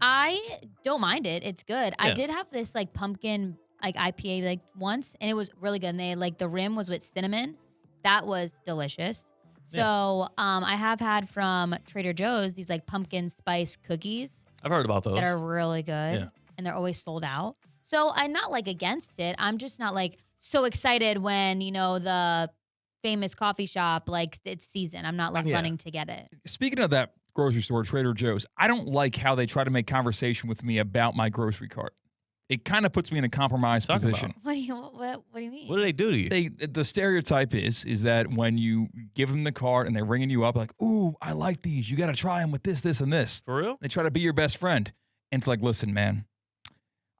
I don't mind it. It's good. I Yeah. did have this like pumpkin like IPA like once, and it was really good. And they like the rim was with cinnamon. That was delicious. So I have had from Trader Joe's these like pumpkin spice cookies. I've heard about those. That are really good. Yeah. And they're always sold out. So I'm not like against it. I'm just not like so excited when, you know, the famous coffee shop, like it's season. I'm not like running to get it. Speaking of that grocery store, Trader Joe's, I don't like how they try to make conversation with me about my grocery cart. It kind of puts me in a compromised position. What do you mean? What do they do to you? The stereotype is that when you give them the cart and they're ringing you up like, ooh, I like these. You got to try them with this, this, and this. For real? They try to be your best friend. And it's like, listen, man,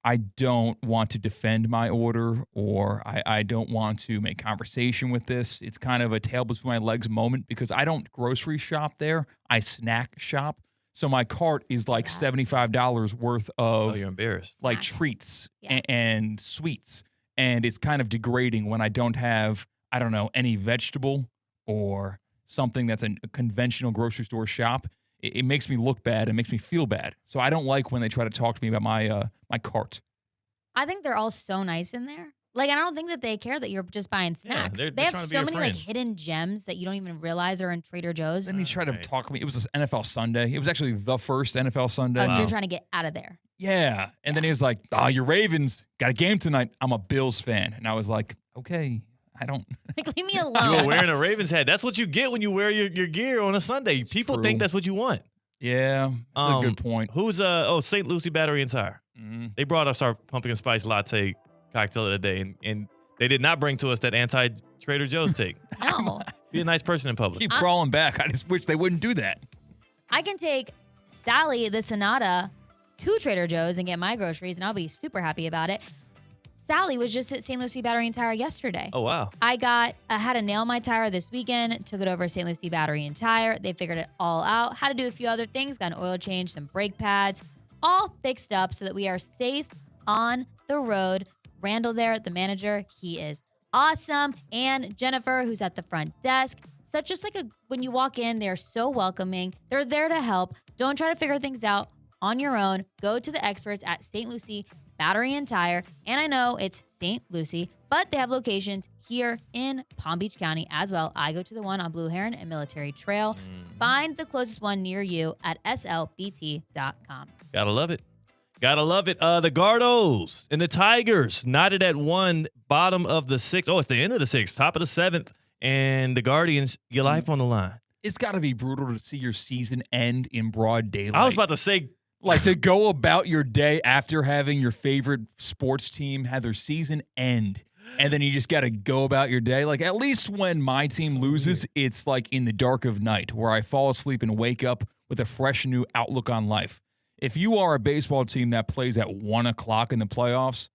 I don't want to defend my order, or I don't want to make conversation with this. It's kind of a tail between my legs moment because I don't grocery shop there. I snack shop. So my cart is like $75 worth of you're embarrassed. like treats and sweets. And it's kind of degrading when I don't have, I don't know, any vegetable or something that's a conventional grocery store shop. It makes me look bad. It makes me feel bad. So I don't like when they try to talk to me about my cart. I think they're all so nice in there. Like, I don't think that they care that you're just buying snacks. they're they have trying to be so your many like friend. hidden gems that you don't even realize are in Trader Joe's. Then he tried to talk to me. It was an NFL Sunday. It was actually the first NFL Sunday. Oh, so you're trying to get out of there. Yeah. And then he was like, your Ravens got a game tonight. I'm a Bills fan. And I was like, okay, I don't. Like, leave me You alone. were wearing a Ravens hat. That's what you get when you wear your gear on a Sunday. People true. think that's what you want. Yeah, that's a good point. Who's St. Lucie Battery and Tire. They brought us our pumpkin spice latte cocktail of the day, and they did not bring to us that anti-Trader Joe's take. No. Be a nice person in public. Keep crawling back. I just wish they wouldn't do that. I can take Sally the Sonata to Trader Joe's and get my groceries, and I'll be super happy about it. Sally was just at St. Lucie Battery and Tire yesterday. Oh, wow. I had to nail my tire this weekend, took it over to St. Lucie Battery and Tire. They figured it all out. Had to do a few other things, got an oil change, some brake pads, all fixed up so that we are safe on the road. Randall there, the manager, he is awesome. And Jennifer, who's at the front desk. Such just like when you walk in, they're so welcoming. They're there to help. Don't try to figure things out on your own. Go to the experts at St. Lucie Battery and Tire. And I know it's St. Lucie, but they have locations here in Palm Beach County as well. I go to the one on Blue Heron and Military Trail. Find the closest one near you at slbt.com. Gotta love it. Gotta love it. The Gardos and the Tigers knotted at one, bottom of the sixth. Oh, it's the end of the sixth, top of the seventh. And the Guardians, your life on the line. It's got to be brutal to see your season end in broad daylight. I was about to say, like, to go about your day after having your favorite sports team have their season end, and then you just got to go about your day. Like, at least when my team loses, it's like in the dark of night where I fall asleep and wake up with a fresh new outlook on life. If you are a baseball team that plays at 1 o'clock in the playoffs,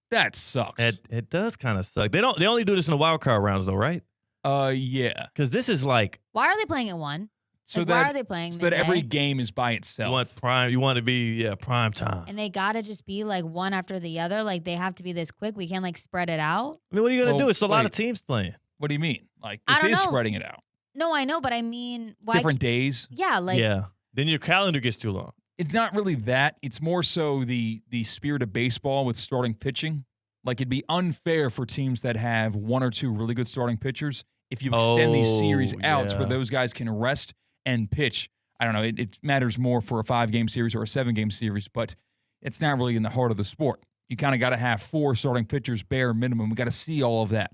that sucks. It does kind of suck. They only do this in the wild card rounds though, right? Yeah. Because this is like, Why are they playing at 1? So Like, that, why are they playing so that every midday? game is by itself. you want to be prime time. And they got to just be like one after the other. Like they have to be this quick. We can't like spread it out. I mean, what are you gonna Well, do? It's a lot of wait. teams playing. What do you mean? Like, I this don't is know. spreading it out. No, I know, but I mean, why? Different days. Yeah, like Yeah. Then your calendar gets too long. It's not really that. It's more so the spirit of baseball with starting pitching. Like, it'd be unfair for teams that have 1 or 2 really good starting pitchers if you extend these series out where those guys can rest and pitch. I don't know. It matters more for a 5-game series or a 7-game series, but it's not really in the heart of the sport. You kind of got to have 4 starting pitchers bare minimum. We got to see all of that.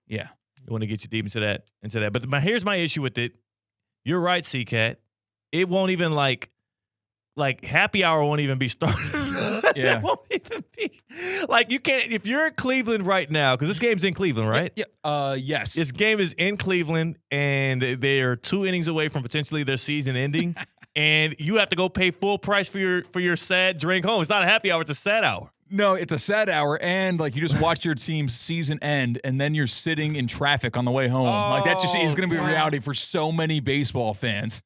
Yeah. I want to get you deep into that. But here's my issue with it. You're right, C-Cat. it won't even like happy hour won't even be started. Yeah. That won't even be. Like you can't if you're in Cleveland right now, because this game's in Cleveland, right? Yeah. Yes. This game is in Cleveland, and they're 2 innings away from potentially their season ending. And you have to go pay full price for your sad drink home. It's not a happy hour, it's a sad hour. No, it's a sad hour, and like you just watched your team's season end, and then you're sitting in traffic on the way home. Like that just is going to be a reality for so many baseball fans.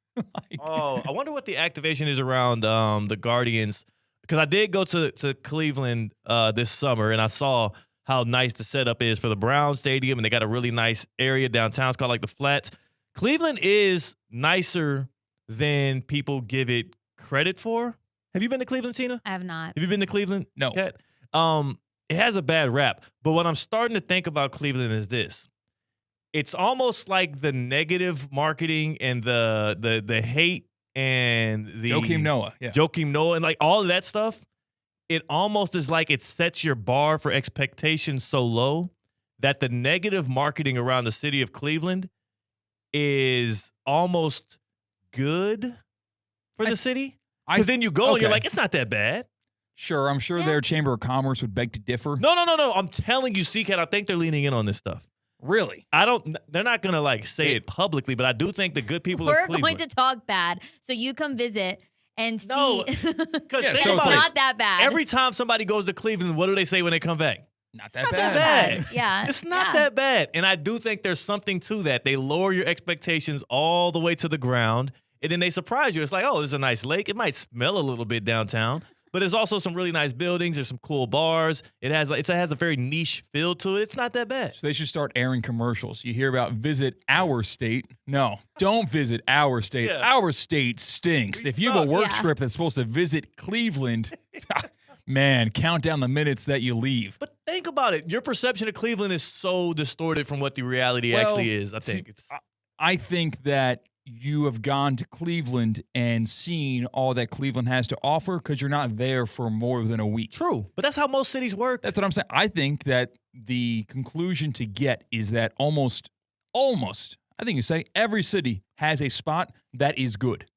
I wonder what the activation is around the Guardians, because I did go to Cleveland this summer, and I saw how nice the setup is for the Browns Stadium, and they got a really nice area downtown. It's called like the Flats. Cleveland is nicer than people give it credit for. Have you been to Cleveland, Tina? I have not. Have you been to Cleveland? No. Kat? It has a bad rap, but what I'm starting to think about Cleveland is this. It's almost like the negative marketing and the hate and the Joakim Noah. Yeah. Joakim Noah and like all of that stuff. It almost is like it sets your bar for expectations so low that the negative marketing around the city of Cleveland is almost good for the city. Because then you go and you're like, it's not that bad. Sure, I'm sure their Chamber of Commerce would beg to differ. No. I'm telling you, CCAT, I think they're leaning in on this stuff. Really? They're not going to like say it publicly, but I do think the good people of We're Cleveland. going to talk bad, so you come visit and see. No, because it's not that bad. Every time somebody goes to Cleveland, what do they say when they come back? Not that Not bad. that bad. Yeah. It's not that bad. And I do think there's something to that. They lower your expectations all the way to the ground, and then they surprise you. It's like, oh, there's a nice lake. It might smell a little bit downtown, but there's also some really nice buildings. There's some cool bars. It has a very niche feel to it. It's not that bad. So they should start airing commercials. You hear about visit our state. No, don't visit our state. Yeah. Our state stinks. If you have a work trip that's supposed to visit Cleveland, man, count down the minutes that you leave. But think about it. Your perception of Cleveland is so distorted from what the reality actually is, I think. I think that you have gone to Cleveland and seen all that Cleveland has to offer because you're not there for more than a week. True, but that's how most cities work. That's what I'm saying. I think that the conclusion to get is that almost, I think you say every city has a spot that is good.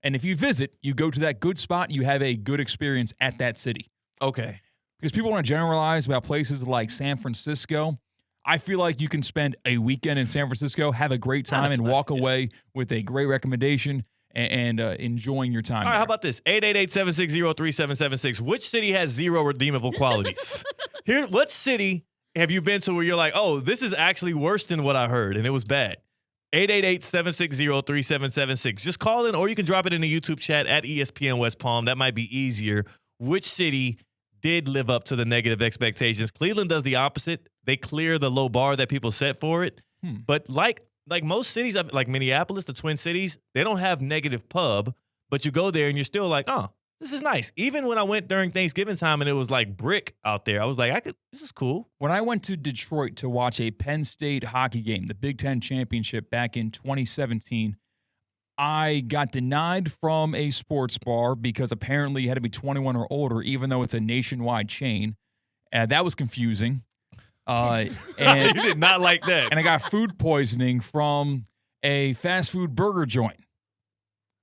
And if you visit, you go to that good spot, you have a good experience at that city. Okay. Because people want to generalize about places like San Francisco. I feel like you can spend a weekend in San Francisco, have a great time, and walk away with a great recommendation and enjoying your time. All right, how about this? 888-760-3776. Which city has zero redeemable qualities? What city have you been to where you're like, oh, this is actually worse than what I heard, and it was bad? 888-760-3776. Just call in, or you can drop it in the YouTube chat at ESPN West Palm. That might be easier. Which city did live up to the negative expectations? Cleveland does the opposite. They clear the low bar that people set for it. But like most cities, like Minneapolis, the Twin Cities, they don't have negative pub, but you go there and you're still like, oh, this is nice. Even when I went during Thanksgiving time and it was like brick out there, I was like, this is cool. When I went to Detroit to watch a Penn State hockey game, the Big Ten Championship back in 2017, I got denied from a sports bar because apparently you had to be 21 or older, even though it's a nationwide chain. That was confusing. And you did not like that. And I got food poisoning from a fast food burger joint.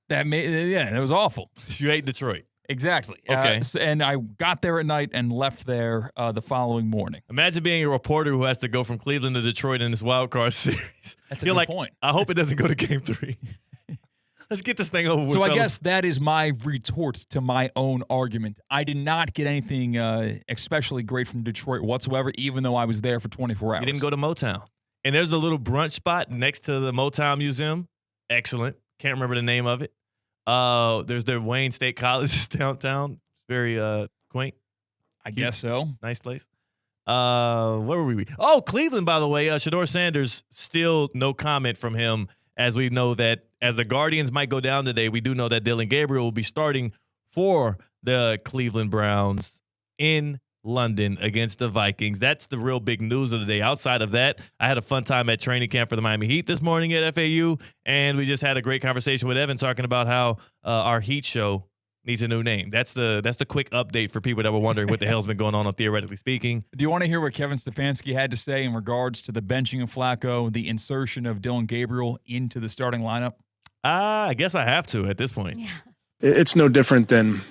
That was awful. You ate Detroit. Exactly. Okay. And I got there at night and left there the following morning. Imagine being a reporter who has to go from Cleveland to Detroit in this wild card series. That's a You're good like, point. I hope it doesn't go to game 3. Let's get this thing over with. So I fellas. guess that is my retort to my own argument. I did not get anything especially great from Detroit whatsoever, even though I was there for 24 hours. You didn't go to Motown. And there's the little brunch spot next to the Motown Museum. Excellent. Can't remember the name of it. There's the Wayne State College downtown. Very quaint. I guess so. Nice place. Where were we? Oh, Cleveland, by the way. Shedeur Sanders, still no comment from him, as we know that as the Guardians might go down today, we do know that Dillon Gabriel will be starting for the Cleveland Browns in London against the Vikings. That's the real big news of the day. Outside of that, I had a fun time at training camp for the Miami Heat this morning at FAU, and we just had a great conversation with Evan talking about how our Heat show needs a new name. That's the quick update for people that were wondering what the hell's been going on Theoretically Speaking. Do you want to hear what Kevin Stefanski had to say in regards to the benching of Flacco, the insertion of Dillon Gabriel into the starting lineup? I guess I have to at this point. Yeah. It's no different than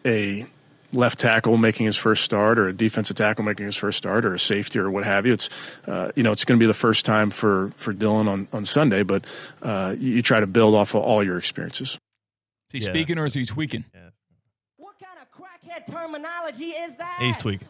a left tackle making his first start, or a defensive tackle making his first start, or a safety, or what have you. It's it's going to be the first time for Dylan on Sunday, but you try to build off of all your experiences. Is he speaking or is he tweaking? Yeah. What kind of crackhead terminology is that? He's tweaking.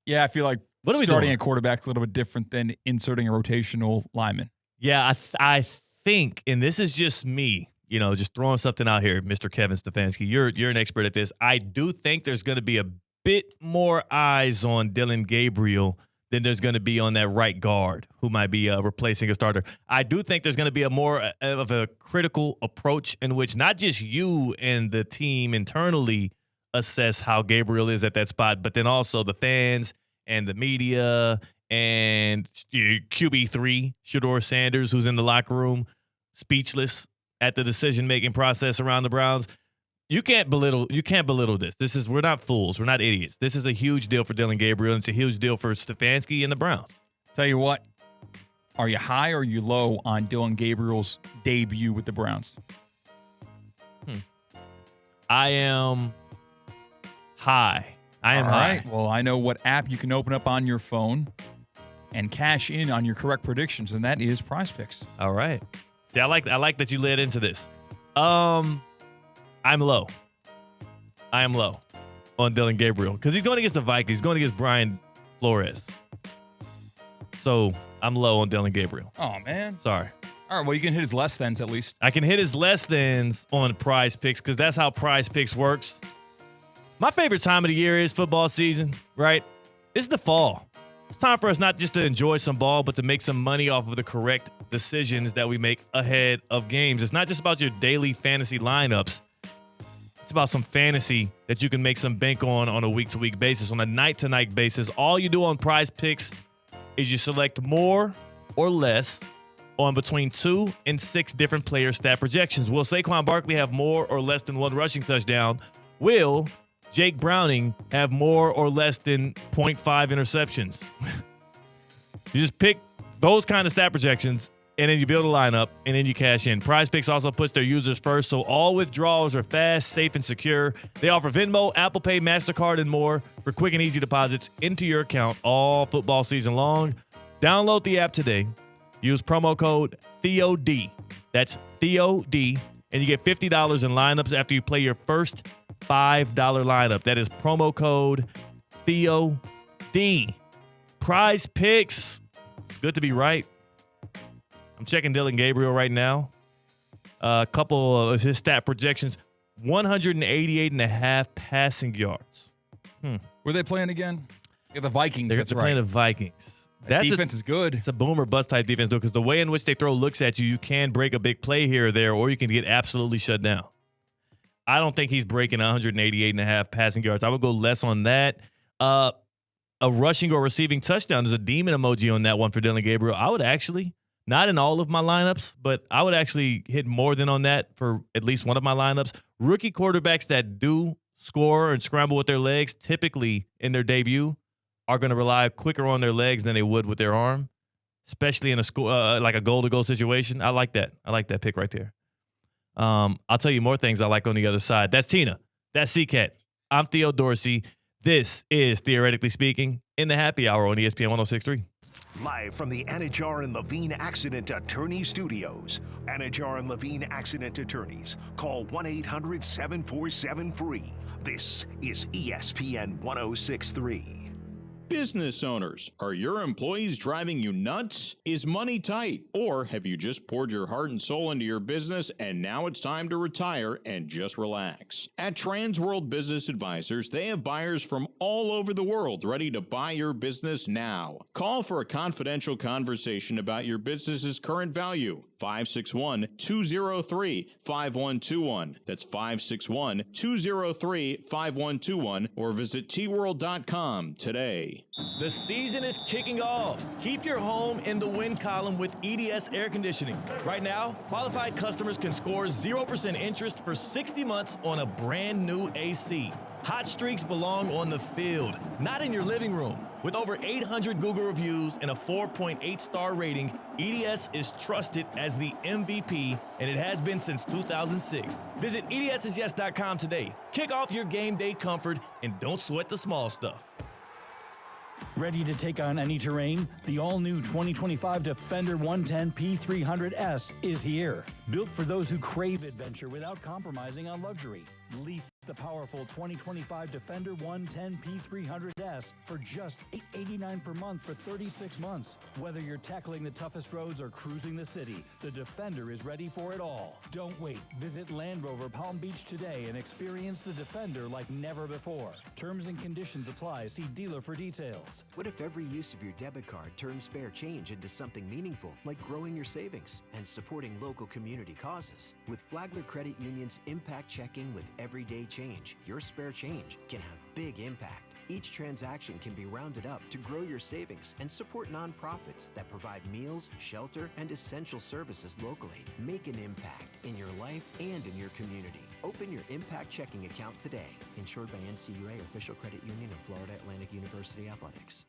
Yeah, I feel like what are we starting doing? a quarterback is a little bit different than inserting a rotational lineman. Yeah, I think, and this is just me, just throwing something out here, Mr. Kevin Stefanski. You're an expert at this. I do think there's going to be a bit more eyes on Dylan Gabriel than there's going to be on that right guard who might be replacing a starter. I do think there's going to be a more of a critical approach in which not just you and the team internally assess how Gabriel is at that spot, but then also the fans and the media and QB3, Shedeur Sanders, who's in the locker room, speechless at the decision-making process around the Browns. You can't belittle this. We're not fools. We're not idiots. This is a huge deal for Dylan Gabriel, and it's a huge deal for Stefanski and the Browns. Tell you what, are you high or are you low on Dylan Gabriel's debut with the Browns? I am high. I am All high. right. Well, I know what app you can open up on your phone and cash in on your correct predictions, and that is Prize Picks. All right. See, I like that you led into this. I'm low. I am low on Dylan Gabriel because he's going against the Vikings. He's going against Brian Flores. So I'm low on Dylan Gabriel. Oh, man. Sorry. All right. Well, you can hit his less thans at least. I can hit his less thans on Prize Picks because that's how Prize Picks works. My favorite time of the year is football season, right? It's the fall. It's time for us not just to enjoy some ball, but to make some money off of the correct decisions that we make ahead of games. It's not just about your daily fantasy lineups. It's about some fantasy that you can make some bank on a week-to-week basis, on a night-to-night basis. All you do on Prize Picks is you select more or less on between 2 and 6 different player stat projections. Will Saquon Barkley have more or less than 1 rushing touchdown? Will Jake Browning have more or less than 0.5 interceptions? You just pick those kind of stat projections, and then you build a lineup, and then you cash in. Prize Picks also puts their users first, so all withdrawals are fast, safe, and secure. They offer Venmo, Apple Pay, MasterCard, and more for quick and easy deposits into your account all football season long. Download the app today. Use promo code THEOD. That's THEOD, and you get $50 in lineups after you play your first $5 lineup. That is promo code THEOD. Prize Picks. It's good to be right. I'm checking Dylan Gabriel right now. A couple of his stat projections. 188.5 passing yards. Were they playing again? Yeah, the Vikings. They're That's right. playing the Vikings. That defense is good. It's a boom or bust type defense, though, because the way in which they throw looks at you, you can break a big play here or there, or you can get absolutely shut down. I don't think he's breaking 188.5 passing yards. I would go less on that. A rushing or receiving touchdown. There's a demon emoji on that one for Dylan Gabriel. I would actually, not in all of my lineups, but I would actually hit more than on that for at least one of my lineups. Rookie quarterbacks that do score and scramble with their legs, typically in their debut, are going to rely quicker on their legs than they would with their arm, especially in a like a goal-to-goal situation. I like that. I like that pick right there. I'll tell you more things I like on the other side. That's Tina. That's CCAT. I'm Theo Dorsey. This is Theoretically Speaking in the Happy Hour on ESPN 106.3. Live from the Anajar and Levine Accident Attorney Studios. Anajar and Levine Accident Attorneys. Call 1-800-747-FREE. This is ESPN 106.3. Business owners, are your employees driving you nuts? Is money tight? Or have you just poured your heart and soul into your business and now it's time to retire and just relax? At Transworld Business Advisors, they have buyers from all over the world ready to buy your business now. Call for a confidential conversation about your business's current value. 561-203-5121. That's 561-203-5121 or visit tworld.com today. The season is kicking off. Keep your home in the win column with EDS Air Conditioning. Right now, qualified customers can score 0% interest for 60 months on a brand new AC. Hot streaks belong on the field, not in your living room. With over 800 Google reviews and a 4.8 star rating, EDS is trusted as the MVP, and it has been since 2006. Visit EDSIsYes.com today. Kick off your game day comfort and don't sweat the small stuff. Ready to take on any terrain? The all-new 2025 Defender 110 P300S is here. Built for those who crave adventure without compromising on luxury. Lease the powerful 2025 Defender 110 P300S for just $889 per month for 36 months. Whether you're tackling the toughest roads or cruising the city, the Defender is ready for it all. Don't wait. Visit Land Rover Palm Beach today and experience the Defender like never before. Terms and conditions apply. See dealer for details. What if every use of your debit card turns spare change into something meaningful, like growing your savings and supporting local community causes? With Flagler Credit Union's Impact Checking with Everyday Change, your spare change can have big impact. Each transaction can be rounded up to grow your savings and support nonprofits that provide meals, shelter, and essential services locally. Make an impact in your life and in your community. Open your Impact Checking account today. Insured by NCUA, official credit union of Florida Atlantic University Athletics.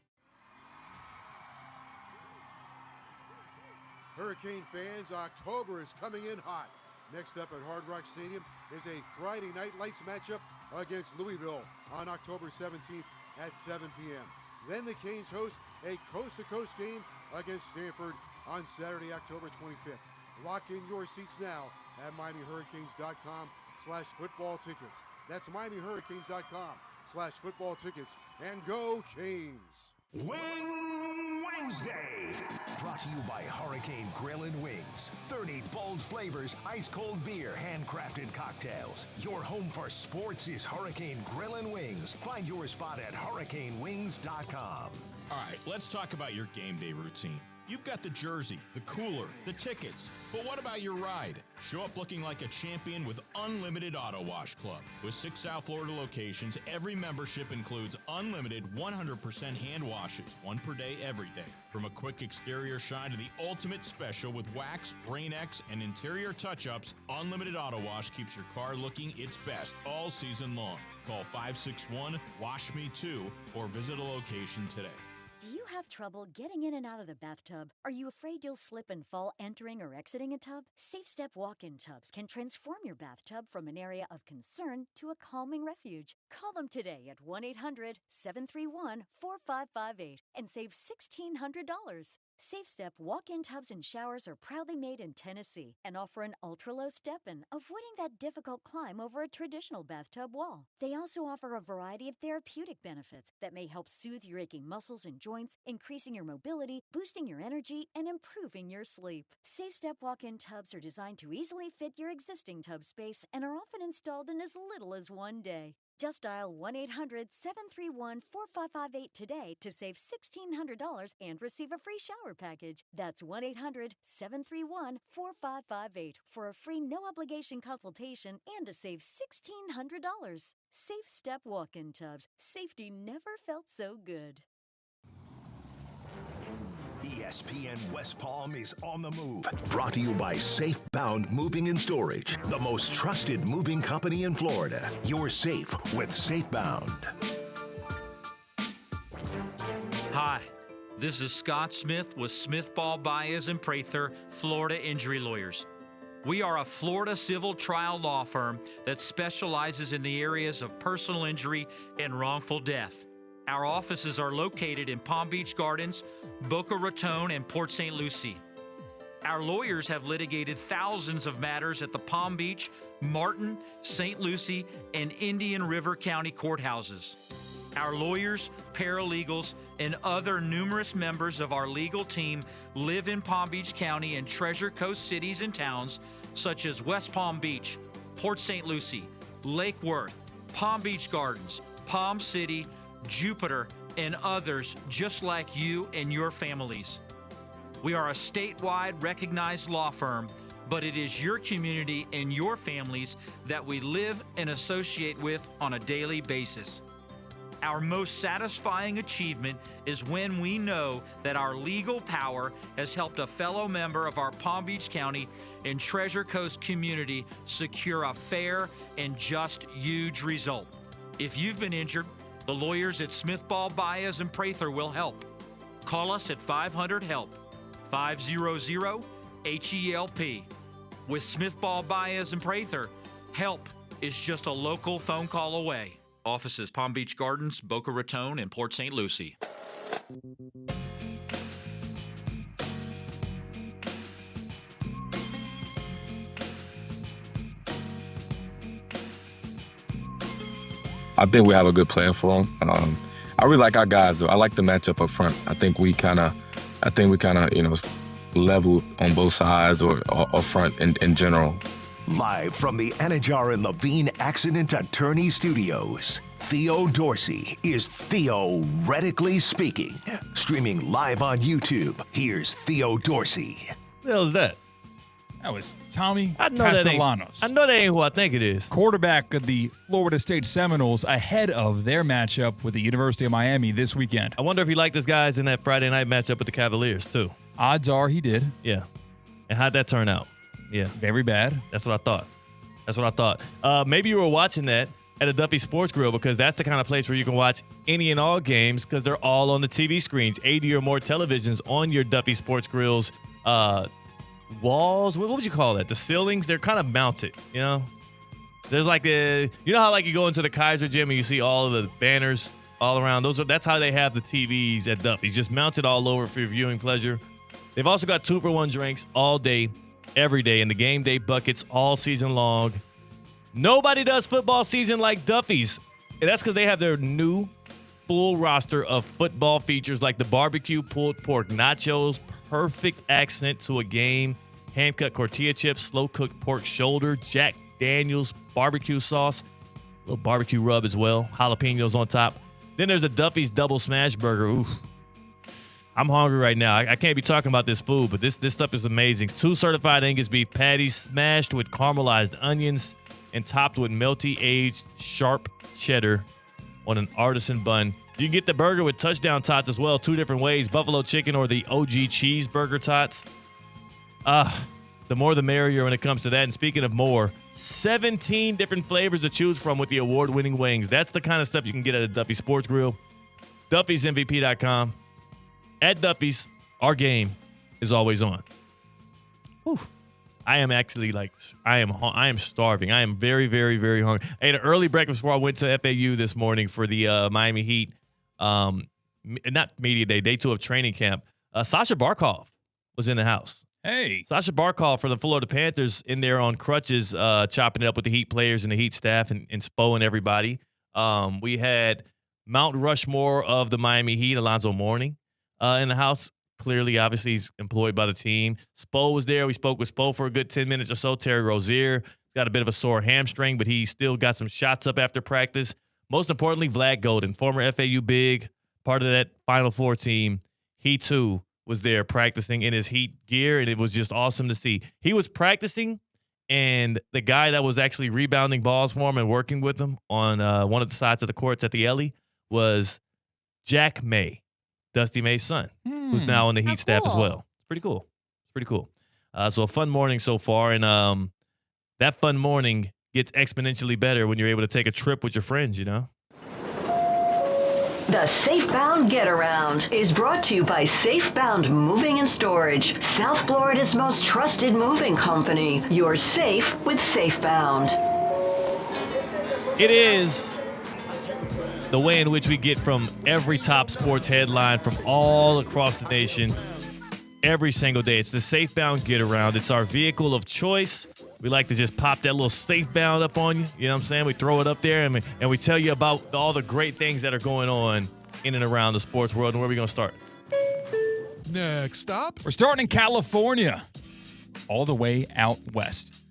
Hurricane fans, October is coming in hot. Next up at Hard Rock Stadium is a Friday night lights matchup against Louisville on October 17th at 7 p.m. Then the Canes host a coast-to-coast game against Stanford on Saturday, October 25th. Lock in your seats now at MiamiHurricanes.com/football tickets. That's MiamiHurricanes.com/football tickets. And go Canes! Wing Wednesday, brought to you by Hurricane Grill and Wings. 30 bold flavors, ice-cold beer, handcrafted cocktails. Your home for sports is Hurricane Grill and Wings. Find your spot at hurricanewings.com. All right, let's talk about your game day routine. You've got the jersey, the cooler, the tickets, but what about your ride? Show up looking like a champion with Unlimited Auto Wash Club. With 6 South Florida locations, every membership includes unlimited 100% hand washes, 1 per day, every day. From a quick exterior shine to the ultimate special with wax, Rain-X, and interior touch-ups, Unlimited Auto Wash keeps your car looking its best all season long. Call 561-WASH-ME-TOO or visit a location today. Do you have trouble getting in and out of the bathtub? Are you afraid you'll slip and fall entering or exiting a tub? Safe Step walk-in tubs can transform your bathtub from an area of concern to a calming refuge. Call them today at 1-800-731-4558 and save $1,600. Safe Step walk-in tubs and showers are proudly made in Tennessee and offer an ultra-low step-in, avoiding that difficult climb over a traditional bathtub wall. They also offer a variety of therapeutic benefits that may help soothe your aching muscles and joints, increasing your mobility, boosting your energy, and improving your sleep. Safe Step walk-in tubs are designed to easily fit your existing tub space and are often installed in as little as 1 day. Just dial 1-800-731-4558 today to save $1,600 and receive a free shower package. That's 1-800-731-4558 for a free no-obligation consultation and to save $1,600. Safe Step walk-in tubs. Safety never felt so good. ESPN West Palm is on the move. Brought to you by Safebound Moving and Storage, the most trusted moving company in Florida. You're safe with Safebound. Hi, this is Scott Smith with Smith Ball Baez and Prather, Florida Injury Lawyers. We are a Florida civil trial law firm that specializes in the areas of personal injury and wrongful death. Our offices are located in Palm Beach Gardens, Boca Raton, and Port St. Lucie. Our lawyers have litigated thousands of matters at the Palm Beach, Martin, St. Lucie, and Indian River County courthouses. Our lawyers, paralegals, and other numerous members of our legal team live in Palm Beach County and Treasure Coast cities and towns such as West Palm Beach, Port St. Lucie, Lake Worth, Palm Beach Gardens, Palm City, Jupiter, and others just like you and your families. We are a statewide recognized law firm, but it is your community and your families that we live and associate with on a daily basis. Our most satisfying achievement is when we know that our legal power has helped a fellow member of our Palm Beach County and Treasure Coast community secure a fair and just huge result. If you've been injured, The lawyers at Smith, Ball, Baez, and Prather will help. Call us at 500-HELP, 500-HELP. With Smith, Ball, Baez, and Prather, help is just a local phone call away. Offices Palm Beach Gardens, Boca Raton, and Port St. Lucie. I think we have a good plan for them. I really like our guys, though. I like the matchup up front. I think we kind of, level on both sides or front in general. Live from the Anajar and Levine Accident Attorney Studios, Theo Dorsey is theoretically speaking. Streaming live on YouTube, here's Theo Dorsey. What the hell is that? That was Tommy Castellanos. I know that ain't who I think it is. Quarterback of the Florida State Seminoles ahead of their matchup with the University of Miami this weekend. I wonder if he liked his guys in that Friday night matchup with the Cavaliers, too. Odds are he did. Yeah. And how'd that turn out? Yeah. Very bad. That's what I thought. Maybe you were watching that at a Duffy Sports Grill because that's the kind of place where you can watch any and all games because they're all on the TV screens. 80 or more televisions on your Duffy Sports Grill's walls. What would you call that? The ceilings? They're kind of mounted, you know? There's like you know how like you go into the Kaiser gym and you see all of the banners all around? That's how they have the TVs at Duffy's, just mounted all over for your viewing pleasure. They've also got 2-for-1 drinks all day, every day, and the game day buckets all season long. Nobody does football season like Duffy's. And that's because they have their new full roster of football features like the barbecue pulled pork nachos, perfect accent to a game, hand-cut tortilla chips, slow-cooked pork shoulder, Jack Daniels barbecue sauce, a little barbecue rub as well, jalapenos on top. Then there's the Duffy's Double Smash Burger. Oof. I'm hungry right now. I can't be talking about this food, but this stuff is amazing. 2 certified Angus beef patties smashed with caramelized onions and topped with melty aged sharp cheddar on an artisan bun. You can get the burger with touchdown tots as well, 2 different ways, buffalo chicken or the OG cheeseburger tots. The more the merrier when it comes to that. And speaking of more, 17 different flavors to choose from with the award-winning wings. That's the kind of stuff you can get at a Duffy Sports Grill. Duffy'sMVP.com. At Duffy's, our game is always on. Whew. I am actually I am starving. I am very, very, very hungry. I ate an early breakfast before I went to FAU this morning for the Miami Heat, not media day 2 of training camp. Sasha Barkov was in the house. Hey. Sasha Barkov for the Florida Panthers in there on crutches, chopping it up with the Heat players and the Heat staff and spoing everybody. We had Mount Rushmore of the Miami Heat, Alonzo Mourning, in the house. Clearly, obviously, he's employed by the team. Spo was there. We spoke with Spo for a good 10 minutes or so. Terry Rozier got a bit of a sore hamstring, but he still got some shots up after practice. Most importantly, Vlad Golden, former FAU big, part of that Final Four team. He, too, was there practicing in his Heat gear, and it was just awesome to see. He was practicing, and the guy that was actually rebounding balls for him and working with him on one of the sides of the courts at the Ellie was Jack May, Dusty May's son, who's now on the Heat staff as well. It's pretty cool. So a fun morning so far, and that fun morning gets exponentially better when you're able to take a trip with your friends, you know? The Safebound Get Around is brought to you by Safebound Moving and Storage, South Florida's most trusted moving company. You're safe with Safebound. It is the way in which we get from every top sports headline from all across the nation every single day. It's the Safebound Get Around. It's our vehicle of choice. We like to just pop that little Safebound up on you. You know what I'm saying? We throw it up there and we tell you about all the great things that are going on in and around the sports world. And where are we going to start? Next stop. We're starting in California, all the way out west,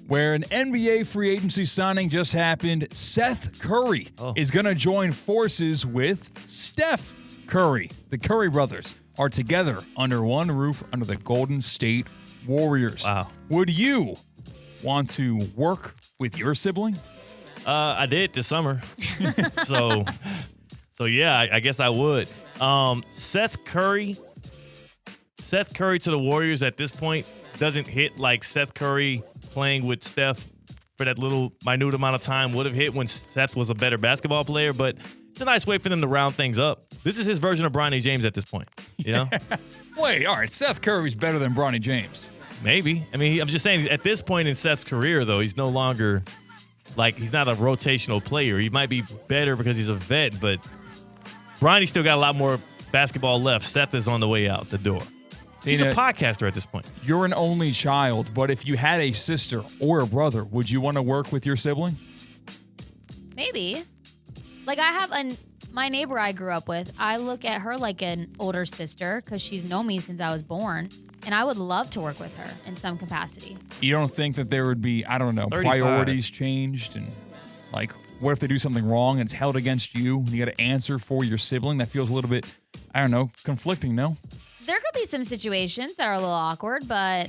where an NBA free agency signing just happened. Seth Curry is going to join forces with Steph Curry. The Curry brothers are together under one roof under the Golden State Warriors. Wow. Would you want to work with your sibling? I did this summer. so yeah, I guess I would. Seth Curry to the Warriors at this point doesn't hit like Seth Curry playing with Steph for that little minute amount of time would have hit when Seth was a better basketball player. But It's a nice way for them to round things up. This is his version of Bronny James at this point. You know? Wait, all right. Seth Curry's better than Bronny James. Maybe. I mean, I'm just saying, at this point in Seth's career, though, he's no longer, he's not a rotational player. He might be better because he's a vet, but Bronny's still got a lot more basketball left. Seth is on the way out the door. He's a podcaster at this point. You're an only child, but if you had a sister or a brother, would you want to work with your sibling? Maybe. Like, I have my neighbor I grew up with, I look at her like an older sister because she's known me since I was born, and I would love to work with her in some capacity. You don't think that there would be, I don't know, 35. priorities changed? And, like, what if they do something wrong and it's held against you and you got to answer for your sibling? That feels a little bit, I don't know, conflicting, no? There could be some situations that are a little awkward, but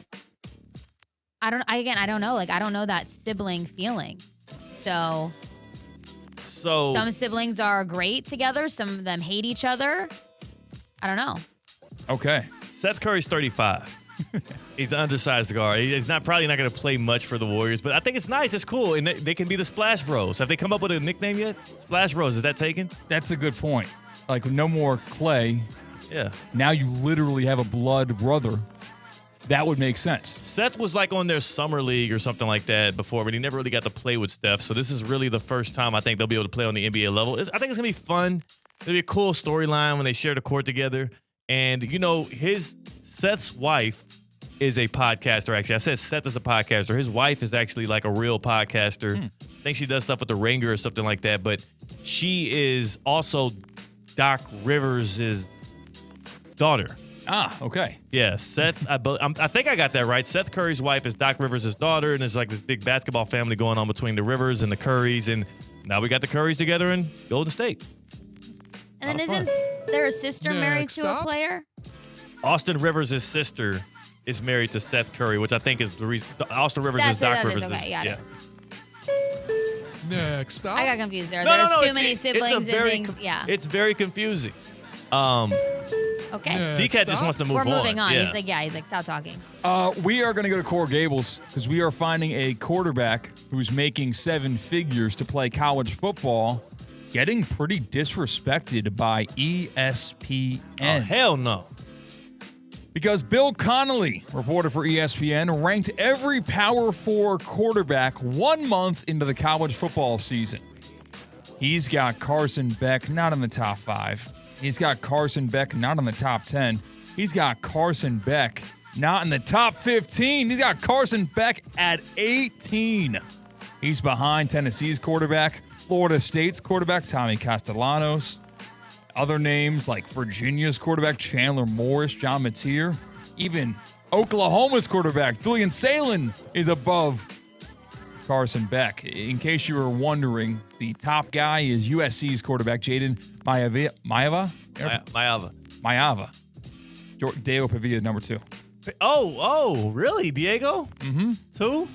I don't know. Like, I don't know that sibling feeling. So some siblings are great together. Some of them hate each other. I don't know. Okay. Seth Curry's 35. He's an undersized guard. He's probably not going to play much for the Warriors, but I think it's nice. It's cool. And they can be the Splash Bros. Have they come up with a nickname yet? Splash Bros. Is that taken? That's a good point. Like, no more Clay. Yeah. Now you literally have a blood brother. That would make sense. Seth was like on their summer league or something like that before, but he never really got to play with Steph. So this is really the first time I think they'll be able to play on the NBA level. I think it's going to be fun. It'll be a cool storyline when they share the court together. And, Seth's wife is a podcaster, actually. I said Seth is a podcaster. His wife is actually like a real podcaster. I think she does stuff with the Ringer or something like that. But she is also Doc Rivers' daughter. Ah, okay. Yeah, Seth, I think I got that right. Seth Curry's wife is Doc Rivers' daughter, and there's like this big basketball family going on between the Rivers and the Currys, and now we got the Currys together in Golden State. And then isn't there a sister married to a player? Austin Rivers' sister is married to Seth Curry, which I think is the reason. Austin Rivers is Doc Rivers' okay, got it. Next up. I got confused there. There's too many siblings and things. Yeah. It's very confusing. Okay. Z-Cat just wants to move on. We're moving on. Yeah. He's like, stop talking. We are going to go to Coral Gables because we are finding a quarterback who's making 7 figures to play college football getting pretty disrespected by ESPN. Oh, hell no. Because Bill Connolly, reporter for ESPN, ranked every Power 4 quarterback 1 month into the college football season. He's got Carson Beck not in the top 5. He's got Carson Beck not in the top 10. He's got Carson Beck not in the top 15. He's got Carson Beck at 18. He's behind Tennessee's quarterback, Florida State's quarterback, Tommy Castellanos. Other names like Virginia's quarterback, Chandler Morris, John Mateer. Even Oklahoma's quarterback, Julian Salen, is above Carson Beck. In case you were wondering, the top guy is USC's quarterback, Jaden Maiava. Diego Pavia is number 2. Oh, really? Diego? Mm-hmm. 2?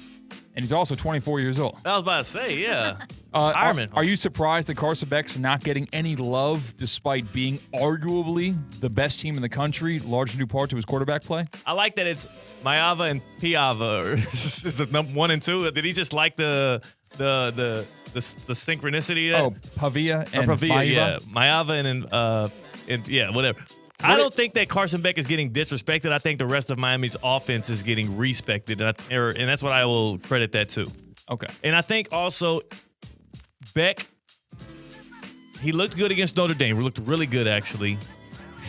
And he's also 24 years old. I was about to say, yeah. Are you surprised that Carson Beck's not getting any love despite being arguably the best team in the country, largely due part to his quarterback play? I like that it's Maiava and Piava. Is the number 1 and 2? Did he just like the synchronicity? Oh, Pavia and Pavia, Maiava? yeah. Maiava and yeah, whatever. I don't think that Carson Beck is getting disrespected. I think the rest of Miami's offense is getting respected, and that's what I will credit that to. Okay. And I think also Beck, he looked good against Notre Dame. He looked really good, actually.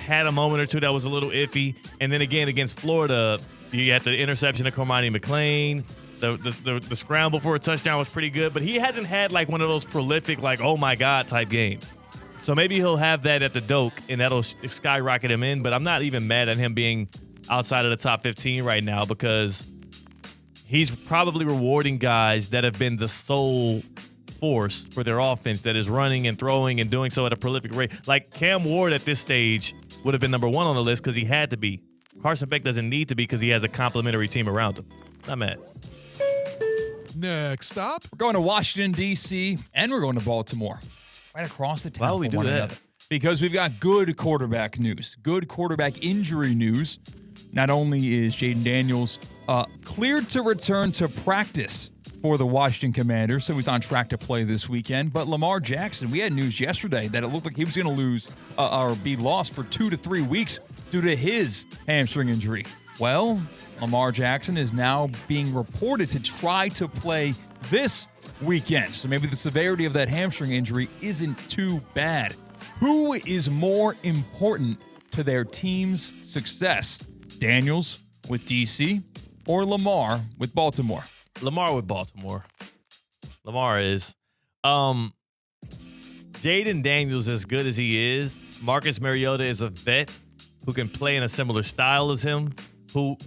Had a moment or two that was a little iffy. And then again against Florida, you had the interception of Cormani McClain. The scramble for a touchdown was pretty good. But he hasn't had like one of those prolific, like, oh, my God type games. So maybe he'll have that at the Doak, and that'll skyrocket him in. But I'm not even mad at him being outside of the top 15 right now because he's probably rewarding guys that have been the sole force for their offense that is running and throwing and doing so at a prolific rate. Like Cam Ward at this stage would have been number 1 on the list because he had to be. Carson Beck doesn't need to be because he has a complimentary team around him. Not mad. Next up. We're going to Washington, D.C., and we're going to Baltimore. Right across the town. Why would we do that? Because we've got good quarterback news, good quarterback injury news. Not only is Jaden Daniels cleared to return to practice for the Washington Commanders, so he's on track to play this weekend, but Lamar Jackson, we had news yesterday that it looked like he was going to lose or be lost for 2 to 3 weeks due to his hamstring injury. Well, Lamar Jackson is now being reported to try to play this weekend, so maybe the severity of that hamstring injury isn't too bad. Who is more important to their team's success? Daniels with DC or Lamar with Baltimore? Lamar with Baltimore. Lamar is. Jaden Daniels, as good as he is, Marcus Mariota is a vet who can play in a similar style as him, who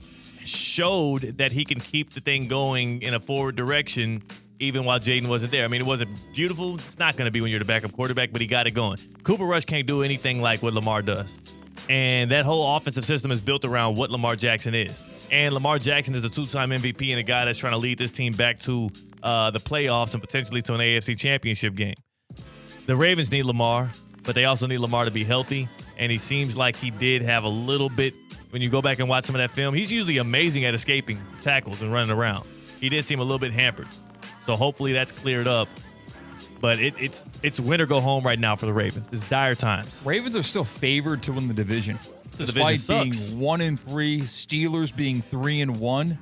showed that he can keep the thing going in a forward direction even while Jaden wasn't there. I mean, it wasn't beautiful. It's not going to be when you're the backup quarterback, but he got it going. Cooper Rush can't do anything like what Lamar does. And that whole offensive system is built around what Lamar Jackson is. And Lamar Jackson is a 2-time MVP and a guy that's trying to lead this team back to the playoffs and potentially to an AFC championship game. The Ravens need Lamar, but they also need Lamar to be healthy. And he seems like he did have a little bit, when you go back and watch some of that film, he's usually amazing at escaping tackles and running around. He did seem a little bit hampered. So hopefully that's cleared up. But it's win or go home right now for the Ravens. It's dire times. Ravens are still favored to win the division. Despite being 1-3, Steelers being 3-1,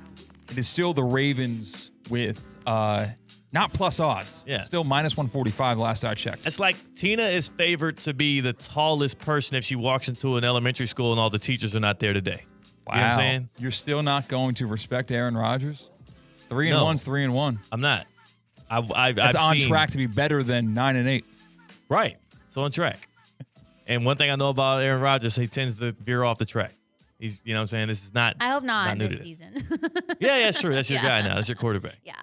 it is still the Ravens with not plus odds. Yeah. Still minus 145 last I checked. It's like Tina is favored to be the tallest person if she walks into an elementary school and all the teachers are not there today. Wow. You know what I'm saying? You're still not going to respect Aaron Rodgers? 3-1's 3-1. I'm not. It's on track to be better than 9-8. Right. It's on track. And one thing I know about Aaron Rodgers, he tends to veer off the track. He's, you know what I'm saying? This is not. I hope not new this to season. Yeah, that's true. That's your guy now. That's your quarterback. Yeah.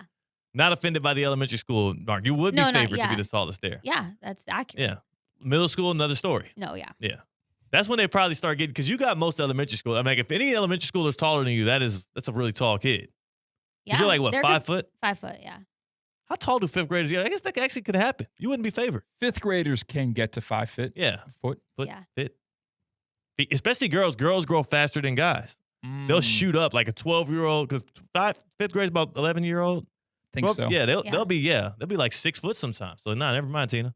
Not offended by the elementary school, Mark. You would be favored to be the tallest there. Yeah, that's accurate. Yeah. Middle school, another story. No, yeah. Yeah. That's when they probably start getting, because you got most elementary school. I mean, if any elementary school is taller than you, that's a really tall kid. Yeah. You're like, what, 5 foot? 5 foot, yeah. How tall do fifth graders get? I guess that actually could happen. You wouldn't be favored. Fifth graders can get to 5 feet. Yeah. Foot. Yeah. Fit. Especially girls. Girls grow faster than guys. They'll shoot up like a 12-year-old, because fifth grade's about 11-year-old. Think so. Yeah, they'll be like 6 foot sometimes. So never mind, Tina.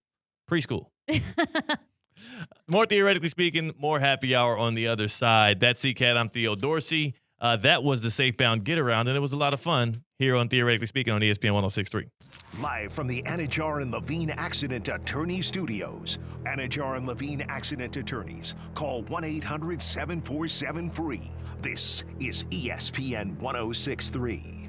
Preschool. More theoretically speaking, more happy hour on the other side. That's CCAT. I'm Theo Dorsey. That was the Safebound Get Around, and it was a lot of fun here on Theoretically Speaking on ESPN 106.3. Live from the Anajar and Levine Accident Attorney Studios. Anajar and Levine Accident Attorneys. Call 1-800-747-FREE. This is ESPN 106.3.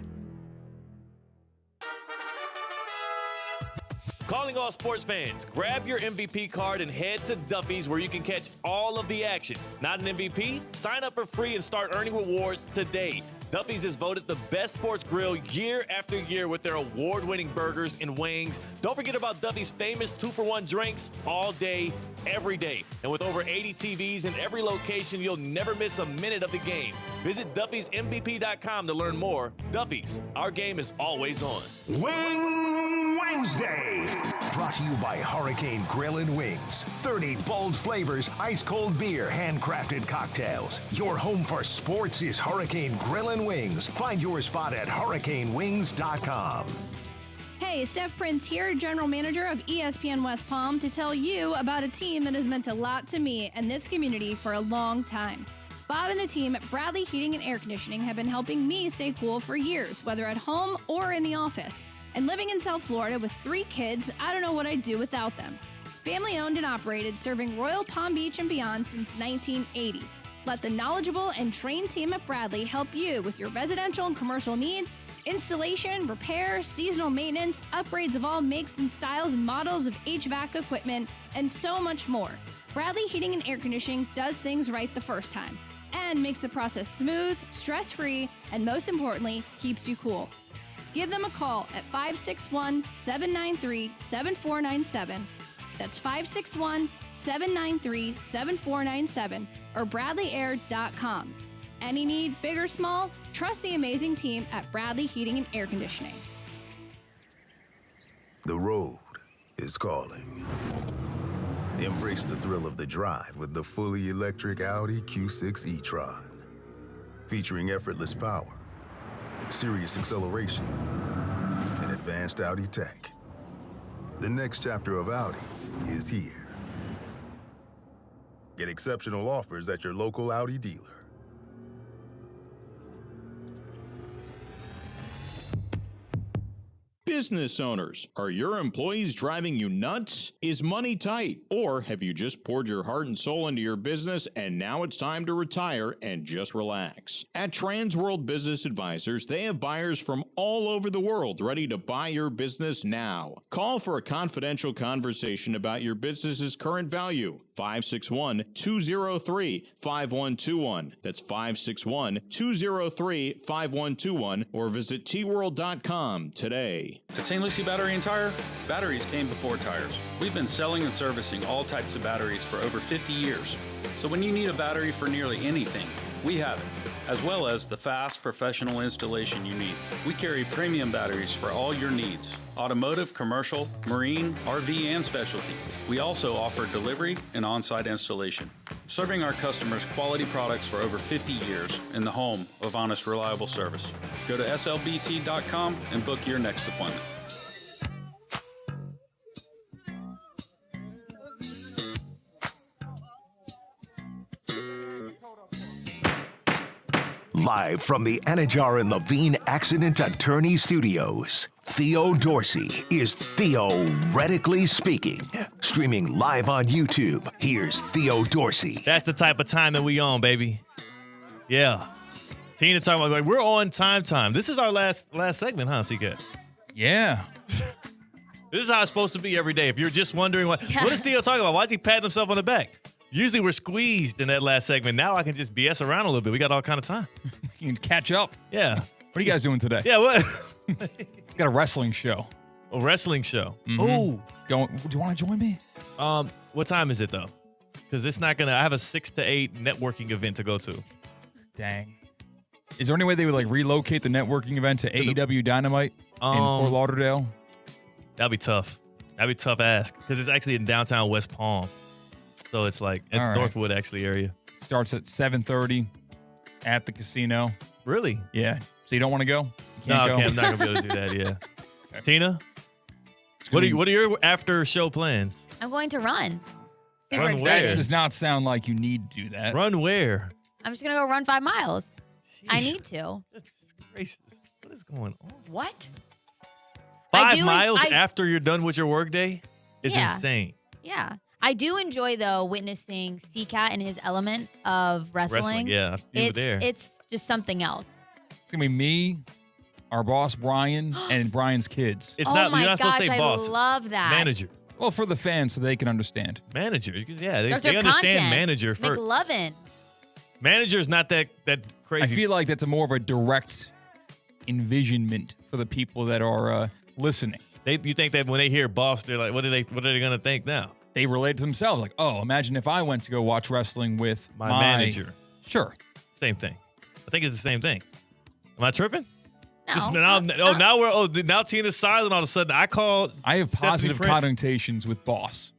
Calling all sports fans, grab your MVP card and head to Duffy's where you can catch all of the action. Not an MVP? Sign up for free and start earning rewards today. Duffy's is voted the best sports grill year after year with their award-winning burgers and wings. Don't forget about Duffy's famous 2-for-1 drinks all day, every day. And with over 80 TVs in every location, you'll never miss a minute of the game. Visit Duffy'sMVP.com to learn more. Duffy's, our game is always on. Wing Wednesday. Brought to you by Hurricane Grill and Wings. 30 bold flavors, ice-cold beer, handcrafted cocktails. Your home for sports is Hurricane Grill and Wings. Find your spot at hurricanewings.com. Hey, Steph Prince here, General Manager of ESPN West Palm, to tell you about a team that has meant a lot to me and this community for a long time. Bob and the team at Bradley Heating and Air Conditioning have been helping me stay cool for years, whether at home or in the office. And living in South Florida with 3 kids, I don't know what I'd do without them. Family owned and operated, serving Royal Palm Beach and beyond since 1980. Let the knowledgeable and trained team at Bradley help you with your residential and commercial needs, installation, repair, seasonal maintenance, upgrades of all makes and styles and models of HVAC equipment, and so much more. Bradley Heating and Air Conditioning does things right the first time and makes the process smooth, stress-free, and most importantly, keeps you cool. Give them a call at 561-793-7497. That's 561-793-7497 or bradleyair.com. Any need, big or small, trust the amazing team at Bradley Heating and Air Conditioning. The road is calling. Embrace the thrill of the drive with the fully electric Audi Q6 e-tron. Featuring effortless power, serious acceleration, and advanced Audi tech. The next chapter of Audi is here. Get exceptional offers at your local Audi dealer. Business owners, are your employees driving you nuts? Is money tight? Or have you just poured your heart and soul into your business and now it's time to retire and just relax? At Transworld Business Advisors, they have buyers from all over the world ready to buy your business now. Call for a confidential conversation about your business's current value. 561-203-5121. That's 561-203-5121 or visit tworld.com today. At St. Lucie Battery and Tire, batteries came before tires. We've been selling and servicing all types of batteries for over 50 years. So when you need a battery for nearly anything, we have it, as well as the fast, professional installation you need. We carry premium batteries for all your needs: automotive, commercial, marine, RV, and specialty. We also offer delivery and on-site installation, serving our customers quality products for over 50 years in the home of honest, reliable service. Go to slbt.com and book your next appointment. Live from the Anajar and Levine Accident Attorney Studios, Theo Dorsey is theoretically speaking. Streaming live on YouTube, here's Theo Dorsey. That's the type of time that we on, baby. Yeah. Tina talking about, like, we're on time. This is our last segment, huh, CK? Yeah. This is how it's supposed to be every day. If you're just wondering, what is Theo talking about? Why is he patting himself on the back? Usually we're squeezed in that last segment. Now I can just BS around a little bit. We got all kind of time. You can catch up. Yeah. What are you guys doing today? Yeah, what? Got a wrestling show. A wrestling show. Mm-hmm. Ooh. Do you want to join me? What time is it, though? Because it's not going to – I have a 6 to 8 networking event to go to. Dang. Is there any way they would, like, relocate the networking event to AEW Dynamite in Fort Lauderdale? That'd be tough. That'd be a tough ask because it's actually in downtown West Palm. So it's like – it's right. Northwood, actually, area. Starts at 7:30 at the casino. Really? Yeah. So you don't want to go? No, I'm not going to be able to do that, yeah. Okay. Tina? What are your after-show plans? I'm going to run. Super Run excited. That does not sound like you need to do that. Run where? I'm just going to go run 5 miles. Jeez. I need to. Goodness gracious. What is going on? What? 5 miles after you're done with your workday is insane. Yeah. I do enjoy, though, witnessing C-Cat in his element of wrestling. Yeah. You were there. It's just something else. It's going to be me, our boss, Brian, and Brian's kids. It's not, you're not supposed to say boss. I love that. Manager. Well, for the fans so they can understand. Manager. Yeah, they Director of understand content, manager first. McLovin. Manager's not that crazy. I feel like that's more of a direct envisionment for the people that are listening. You think that when they hear boss, they're like, what are they going to think now? They relate to themselves. Like, oh, imagine if I went to go watch wrestling with my manager. Sure. Same thing. I think it's the same thing. Am I tripping? No. Now Tina's silent all of a sudden. I have positive connotations with boss.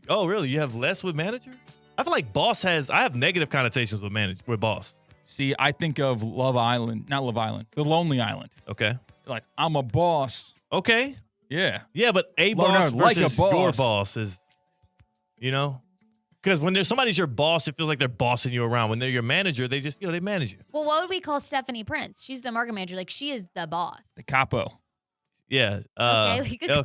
Oh, really? You have less with manager? I feel like I have negative connotations with boss. See, I think of Love Island, not Love Island, The Lonely Island. Okay. Like, I'm a boss. Okay. Yeah. Yeah, but boss versus like a boss. your boss is, because when somebody's your boss, it feels like they're bossing you around. When they're your manager, they just, they manage you. Well, what would we call Stephanie Prince? She's the market manager. Like, she is the boss. The capo. Yeah. Okay, we could El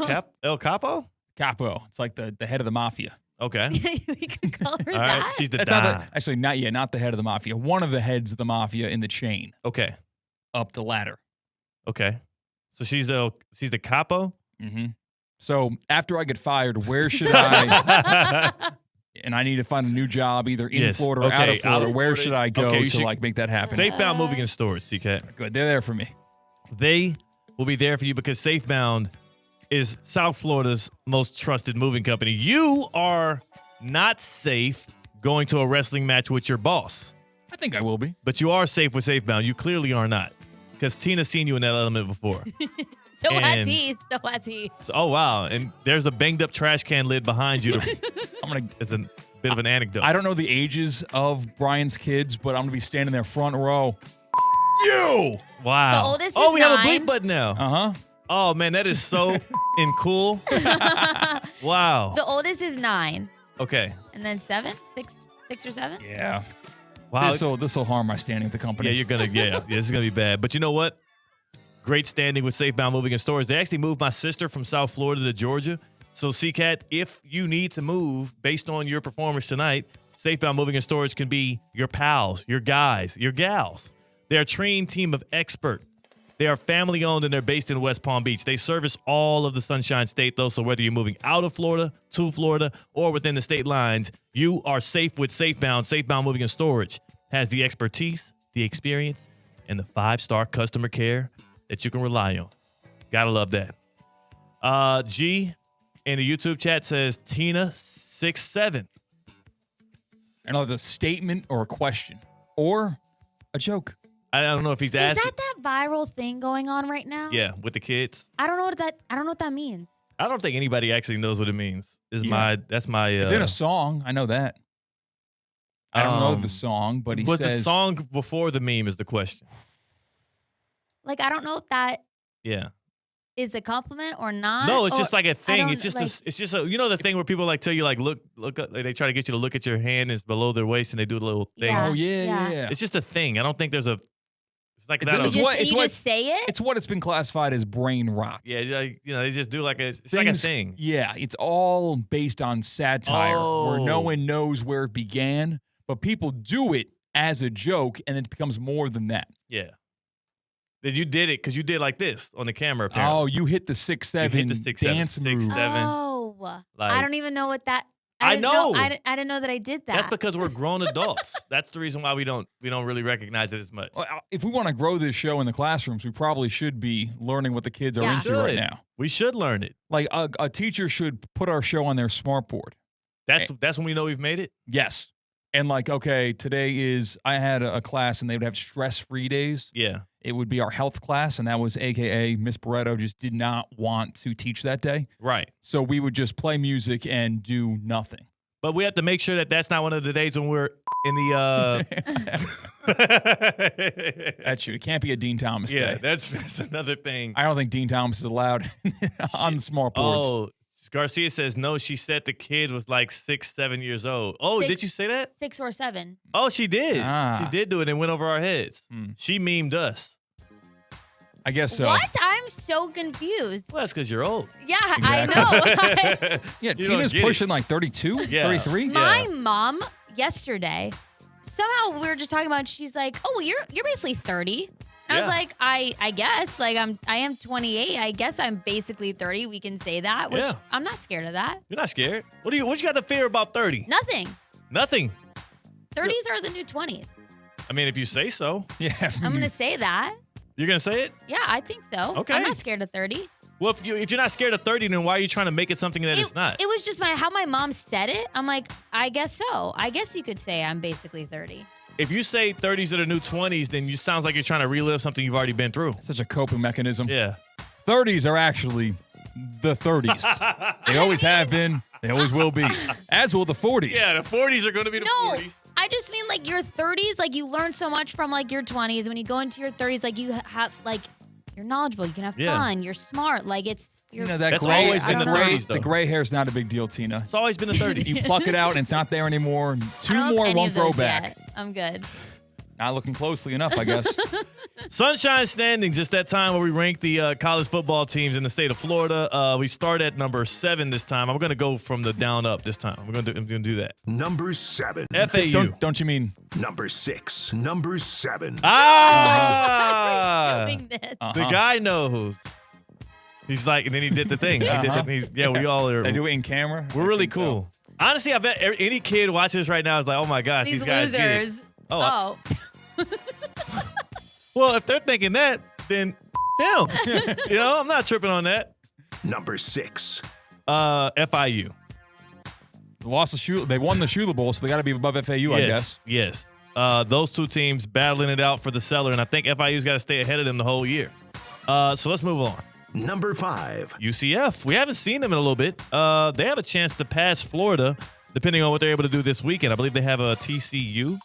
Capo? Capo. It's like the head of the mafia. Okay. We can call her All that. right. She's the actually, not yet. Not the head of the mafia. One of the heads of the mafia in the chain. Okay. Up the ladder. Okay. So she's the capo? Mm-hmm. So after I get fired, where should I? And I need to find a new job, either in Florida or out of Florida. Where should I go to make that happen? Safebound Moving in Stores, CK. Good. They're there for me. They will be there for you because Safebound is South Florida's most trusted moving company. You are not safe going to a wrestling match with your boss. I think I will be. But you are safe with Safebound. You clearly are not because Tina's seen you in that element before. So has he. Oh, wow. And there's a banged up trash can lid behind you. bit of an anecdote. I don't know the ages of Brian's kids, but I'm going to be standing there front row. You! Wow. The oldest oh, is we have a 9. bleep button now. Uh-huh. Oh, man, that is so cool. Wow. The oldest is 9. Okay. And then 7? 6 or 7? Yeah. Wow. This will harm my standing at the company. Yeah, you're going to, this is going to be bad. But you know what? Great standing with Safebound Moving and Storage. They actually moved my sister from South Florida to Georgia. So, CCAT, if you need to move based on your performance tonight, Safebound Moving and Storage can be your pals, your guys, your gals. They're a trained team of experts. They are family-owned, and they're based in West Palm Beach. They service all of the Sunshine State, though, so whether you're moving out of Florida, to Florida, or within the state lines, you are safe with Safebound. Safebound Moving and Storage has the expertise, the experience, and the 5-star customer care that you can rely on. Gotta love that. G in the YouTube chat says Tina67. I know it's a statement or a question or a joke. I don't know if he's Is asking. that viral thing going on right now? Yeah, with the kids. I don't know what that means. I don't think anybody actually knows what it means. That's my. It's in a song. I know that. I don't know the song, but he says. The song before the meme is the question. Like, I don't know if that Yeah. is a compliment or not. No, it's or just like a thing. don't, It's just like, it's just you know the thing where people like tell you like look up, they try to get you to look at your hand is below their waist and they do a little thing. Yeah, Oh, yeah. It's just a thing. I don't think there's a. It's like It's that. you just say it. It's what it's been classified as brain rot. Yeah, like, they just do like it's like a thing. Yeah, it's all based on satire where no Oh. one knows where it began, but people do it as a joke, and it becomes more than that. Yeah. That you did it because you did like this on the camera. Apparently. Oh, you hit the 6'7" You hit the 6'7", dance move. 6'7". Oh, Like- I don't even know what that. I didn't know. I didn't know that I did that. That's because we're grown adults. That's the reason why we don't really recognize it as much. Well, if we want to grow this show in the classrooms, we probably should be learning what the kids are into right now. We should learn it. Like a teacher should put our show on their smartboard. That's when we know we've made it. Yes. And like, okay, today I had a class and they would have stress-free days. Yeah. It would be our health class, and that was AKA Miss Barretto just did not want to teach that day. Right. So we would just play music and do nothing. But we have to make sure that that's not one of the days when we're in the. That's true. It can't be a Dean Thomas Yeah, day. that's another thing. I don't think Dean Thomas is allowed on the smart boards. Oh, Garcia says no. She said the kid was like 6, 7 years old. Oh, did you say that? 6 or 7. Oh, she did. Ah. She did do it and went over our heads. She memed us. I guess so. What? I'm so confused. Well, that's because you're old. Yeah, I know. Yeah, You don't Tina's get it. pushing like 32, Yeah. 33. My mom yesterday, somehow we were just talking about it, she's like, "Oh, well, you're basically 30." I was Yeah. like, I guess, like I am 28. I guess I'm basically 30. We can say that, which Yeah. I'm not scared of that. You're not scared. What you got to fear about 30? Nothing. Nothing. 30s are the new 20s. I mean, if you say so. Yeah. I'm gonna say that. You're gonna say it? Yeah, I think so. Okay. I'm not scared of 30. Well, if you're not scared of 30, then why are you trying to make it something that it's not? It was just how my mom said it. I'm like, I guess so. I guess you could say I'm basically 30. If you say 30s are the new 20s, then you sounds like you're trying to relive something you've already been through. Such a coping mechanism. Yeah. 30s are actually the 30s. They always have been. They always will be. As will the 40s. Yeah, the 40s are going to be the No, 40s. I just mean like your 30s, like you learn so much from like your 20s. When you go into your 30s, like you have like you're knowledgeable, you can have Yeah. fun, you're smart. Like it's You know, that That's gray, always been the the gray, 30s, though. the gray hair's not a big deal, Tina. It's always been the 30s. You pluck it out and it's not there anymore. I 2 don't have more any won't of grow those back. yet. I'm good. Not looking closely enough, I guess. Sunshine Standings. It's that time where we rank the college football teams in the state of Florida. We start at number 7 this time. I'm going to go from the down up this time. I'm going to do that. Number 7. FAU. Don't you mean? Number 6. Number 7. Ah! Doing this. The guy knows. He's like, and then he did the thing. He did the, we all are. They do it in camera. We're really cool. Honestly, I bet any kid watching this right now is like, oh my gosh, these guys get it. losers. Oh. Well, if they're thinking that, then them. I'm not tripping on that. Number 6. FIU. They won the Shula Bowl, so they got to be above FAU, I guess. Yes. Those two teams battling it out for the cellar, and I think FIU's got to stay ahead of them the whole year. So let's move on. Number 5. UCF. We haven't seen them in a little bit. They have a chance to pass Florida depending on what they're able to do this weekend. I believe they have a TCU.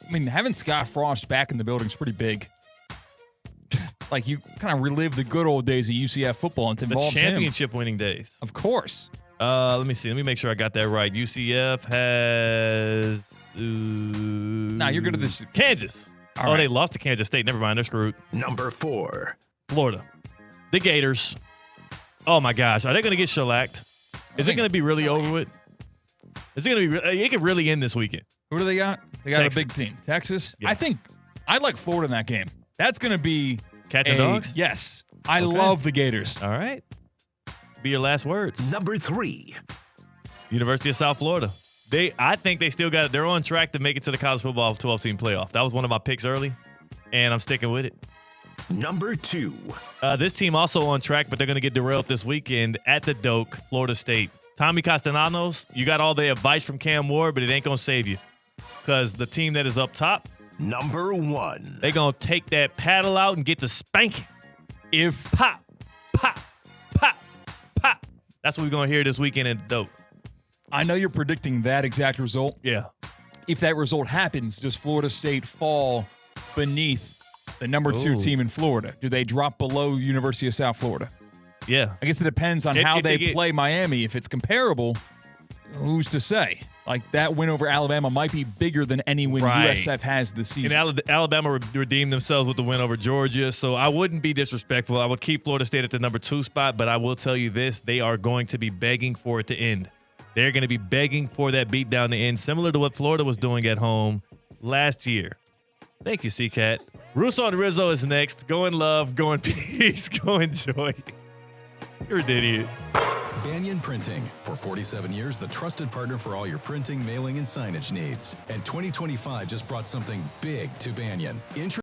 I mean, having Scott Frost back in the building is pretty big. Like, you kind of relive the good old days of UCF football. And it involves the championship winning days. Of course. Let me see. Let me make sure I got that right. UCF has... you're good at this. Kansas. All right. They lost to Kansas State. Never mind. They're screwed. Number 4. Florida. The Gators. Oh, my gosh. Are they going to get shellacked? Is it going to be really over with? Is it going to be... It could really end this weekend. Who do they got? They got Texas. a big team. Texas? Yeah. I like Florida in that game. That's going to be... Cats and dogs? Yes. I love the Gators. All right. Be your last words. Number 3. University of South Florida. I think they still got it. They're on track to make it to the college football 12-team playoff. That was one of my picks early, and I'm sticking with it. Number 2. This team also on track, but they're going to get derailed this weekend at the Doak, Florida State. Tommy Castellanos, you got all the advice from Cam Ward, but it ain't going to save you because the team that is up top, Number 1. they're going to take that paddle out and get the spanking. If pop, pop, pop, pop. That's what we're going to hear this weekend at the Doak. I know you're predicting that exact result. Yeah. If that result happens, does Florida State fall beneath the number 2 team in Florida? Do they drop below University of South Florida? Yeah. I guess it depends on how they play Miami. If it's comparable, who's to say? Like, that win over Alabama might be bigger than any win USF has this season. And Alabama redeemed themselves with the win over Georgia, so I wouldn't be disrespectful. I would keep Florida State at the number 2 spot, but I will tell you this, they are going to be begging for it to end. They're going to be begging for that beatdown to end, similar to what Florida was doing at home last year. Thank you, C-Cat. Russo and Rizzo is next. Go in love, go in peace, go in joy. You're an idiot. Banyan Printing. For 47 years, the trusted partner for all your printing, mailing, and signage needs. And 2025 just brought something big to Banyan.